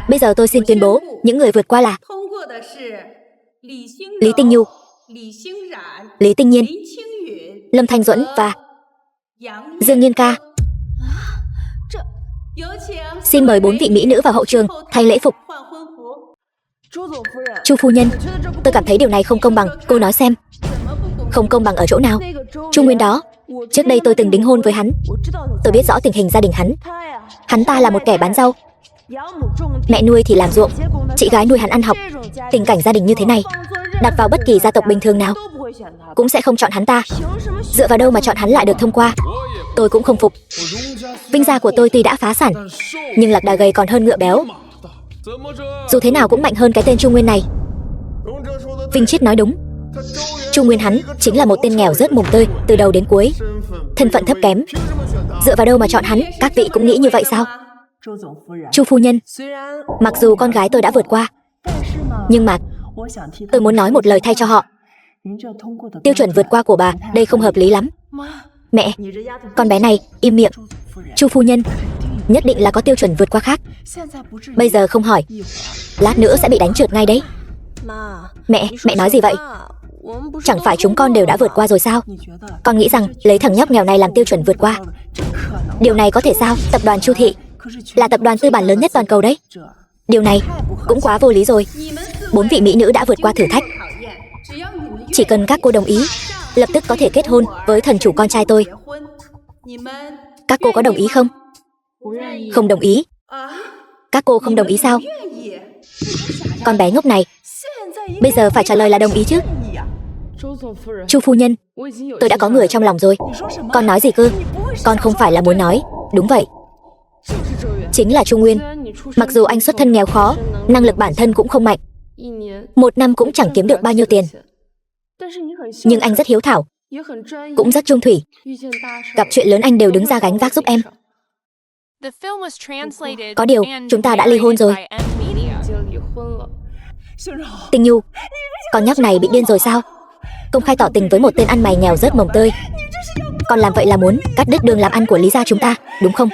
bây giờ tôi xin tuyên bố những người vượt qua là Lý Tinh Nhu, Lý Tinh Nhiên, Lâm Thanh Duẫn và Dương Nhiên Ca. Xin mời 4 vị mỹ nữ vào hậu trường thay lễ phục. Chu phu nhân, tôi cảm thấy điều này không công bằng. Cô nói xem, không công bằng ở chỗ nào? Chu Nguyên đó, trước đây tôi từng đính hôn với hắn. Tôi biết rõ tình hình gia đình hắn. Hắn ta là một kẻ bán rau, mẹ nuôi thì làm ruộng, chị gái nuôi hắn ăn học. Tình cảnh gia đình như thế này, đặt vào bất kỳ gia tộc bình thường nào cũng sẽ không chọn hắn ta. Dựa vào đâu mà chọn hắn lại được thông qua? Tôi cũng không phục. Vinh gia của tôi tuy đã phá sản, nhưng lạc đà gầy còn hơn ngựa béo. Dù thế nào cũng mạnh hơn cái tên Chu Nguyên này. Vinh Chiết nói đúng. Chu Nguyên hắn chính là một tên nghèo rớt mồng tơi từ đầu đến cuối, thân phận thấp kém. Dựa vào đâu mà chọn hắn? Các vị cũng nghĩ như vậy sao? Chu phu nhân, mặc dù con gái tôi đã vượt qua, nhưng mà tôi muốn nói một lời thay cho họ. Tiêu chuẩn vượt qua của bà đây không hợp lý lắm. Mẹ, con bé này im miệng. Chu phu nhân, nhất định là có tiêu chuẩn vượt qua khác. Bây giờ không hỏi, lát nữa sẽ bị đánh trượt ngay đấy. Mẹ nói gì vậy? Chẳng phải chúng con đều đã vượt qua rồi sao? Con nghĩ rằng lấy thằng nhóc nghèo này làm tiêu chuẩn vượt qua, điều này có thể sao? Tập đoàn Chu Thị là tập đoàn tư bản lớn nhất toàn cầu đấy. Điều này cũng quá vô lý rồi. 4 vị mỹ nữ đã vượt qua thử thách. Chỉ cần các cô đồng ý, lập tức có thể kết hôn với thần chủ con trai tôi. Các cô có đồng ý không? Không đồng ý. Các cô không đồng ý sao? Con bé ngốc này, bây giờ phải trả lời là đồng ý chứ. Chu phu nhân, tôi đã có người trong lòng rồi. Con nói gì cơ? Con không phải là muốn nói. Đúng vậy, chính là Chu Nguyên. Mặc dù anh xuất thân nghèo khó, năng lực bản thân cũng không mạnh, 1 năm cũng chẳng kiếm được bao nhiêu tiền, nhưng anh rất hiếu thảo, cũng rất trung thủy. Gặp chuyện lớn anh đều đứng ra gánh vác giúp em. Có điều, chúng ta đã ly hôn rồi. Tình Nhu, con nhóc này bị điên rồi sao? Công khai tỏ tình với một tên ăn mày nghèo rớt mồng tơi. Con làm vậy là muốn cắt đứt đường làm ăn của Lý gia chúng ta, đúng không?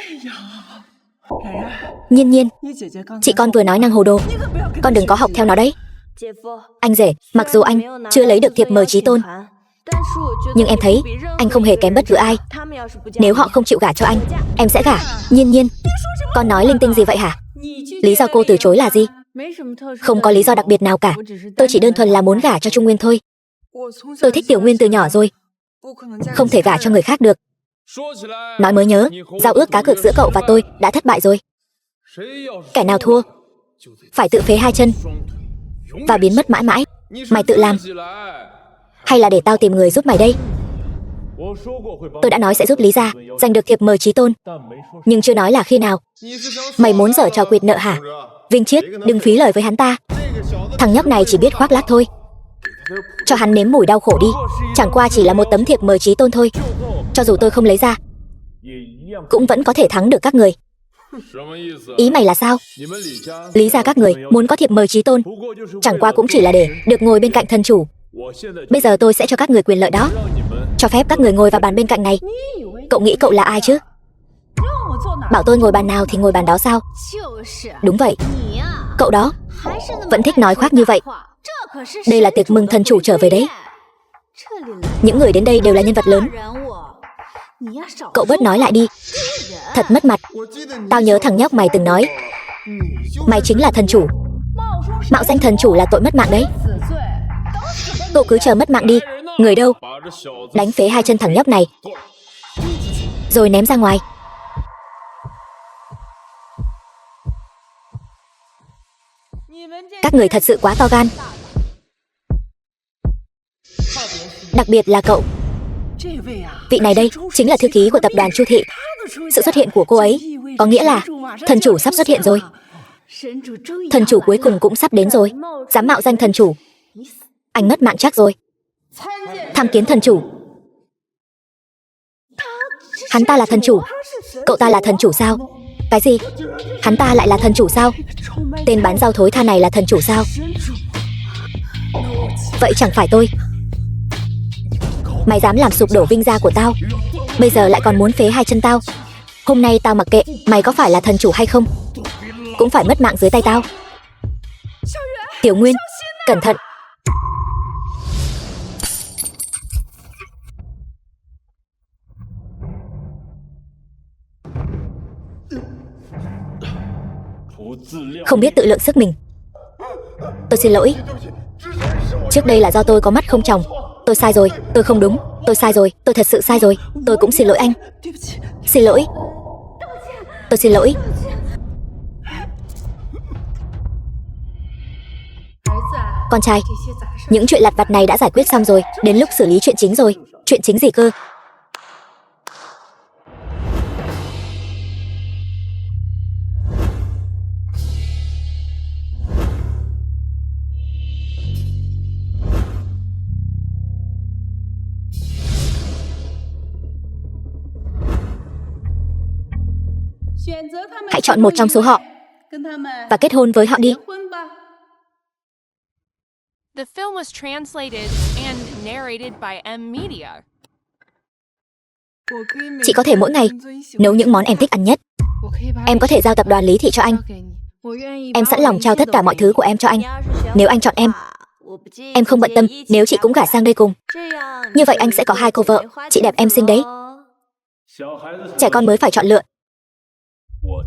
Nhiên Nhiên, chị con vừa nói năng hồ đồ, con đừng có học theo nó đấy. Anh rể, mặc dù anh chưa lấy được thiệp mời chí tôn, nhưng em thấy anh không hề kém bất cứ ai. Nếu họ không chịu gả cho anh, em sẽ gả. Nhiên Nhiên, con nói linh tinh gì vậy hả? Lý do cô từ chối là gì? Không có lý do đặc biệt nào cả. Tôi chỉ đơn thuần là muốn gả cho Trung Nguyên thôi. Tôi thích Tiểu Nguyên từ nhỏ rồi, không thể gả cho người khác được. Nói mới nhớ, giao ước cá cược giữa cậu và tôi đã thất bại rồi. Kẻ nào thua phải tự phế 2 chân và biến mất mãi mãi. Mày tự làm hay là để tao tìm người giúp mày đây? Tôi đã nói sẽ giúp Lý gia giành được thiệp mời chí tôn, nhưng chưa nói là khi nào. Mày muốn giở trò quyệt nợ hả? Vinh Chiết, đừng phí lời với hắn ta. Thằng nhóc này chỉ biết khoác lác thôi. Cho hắn nếm mùi đau khổ đi. Chẳng qua chỉ là một tấm thiệp mời chí tôn thôi. Cho dù tôi không lấy ra, cũng vẫn có thể thắng được các người. Ý mày là sao? Lý gia các người muốn có thiệp mời chí tôn, chẳng qua cũng chỉ là để được ngồi bên cạnh thần chủ. Bây giờ tôi sẽ cho các người quyền lợi đó, cho phép các người ngồi vào bàn bên cạnh này. Cậu nghĩ cậu là ai chứ? Bảo tôi ngồi bàn nào thì ngồi bàn đó sao? Đúng vậy, cậu đó vẫn thích nói khoác như vậy. Đây là tiệc mừng thần chủ trở về đấy. Những người đến đây đều là nhân vật lớn. Cậu bớt nói lại đi, thật mất mặt. Tao nhớ thằng nhóc mày từng nói mày chính là thần chủ. Mạo danh thần chủ là tội mất mạng đấy. Cậu cứ chờ mất mạng đi. Người đâu? Đánh phế 2 chân thằng nhóc này, rồi ném ra ngoài. Các người thật sự quá to gan. Đặc biệt là cậu. Vị này đây chính là thư ký của tập đoàn Chu Thị. Sự xuất hiện của cô ấy có nghĩa là thần chủ sắp xuất hiện rồi. Thần chủ cuối cùng cũng sắp đến rồi. Dám mạo danh thần chủ, anh mất mạng chắc rồi. Tham kiến thần chủ. Hắn ta là thần chủ. Cậu ta là thần chủ sao? Cái gì? Hắn ta lại là thần chủ sao? Tên bán rau thối tha này là thần chủ sao? Vậy chẳng phải tôi. Mày dám làm sụp đổ vinh gia của tao, bây giờ lại còn muốn phế 2 chân tao. Hôm nay tao mặc kệ mày có phải là thần chủ hay không, cũng phải mất mạng dưới tay tao. Tiểu Nguyên, cẩn thận. Không biết tự lượng sức mình. Tôi xin lỗi. Trước đây là do tôi có mắt không tròng. Tôi sai rồi, tôi không đúng. Tôi sai rồi, tôi thật sự sai rồi. Tôi cũng xin lỗi anh. Xin lỗi. Tôi xin lỗi. Con trai, những chuyện lặt vặt này đã giải quyết xong rồi. Đến lúc xử lý chuyện chính rồi. Chuyện chính gì cơ? Hãy chọn một trong số họ và kết hôn với họ đi. The film was translated and narrated by M Media. Chị có thể mỗi ngày nấu những món em thích ăn nhất. Em có thể giao tập đoàn Lý Thị cho anh. Em sẵn lòng trao tất cả mọi thứ của em cho anh. Nếu anh chọn em không bận tâm nếu chị cũng gả sang đây cùng. Như vậy anh sẽ có 2 cô vợ. Chị đẹp em xinh đấy. Trẻ con mới phải chọn lựa.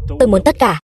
Tôi muốn tất cả.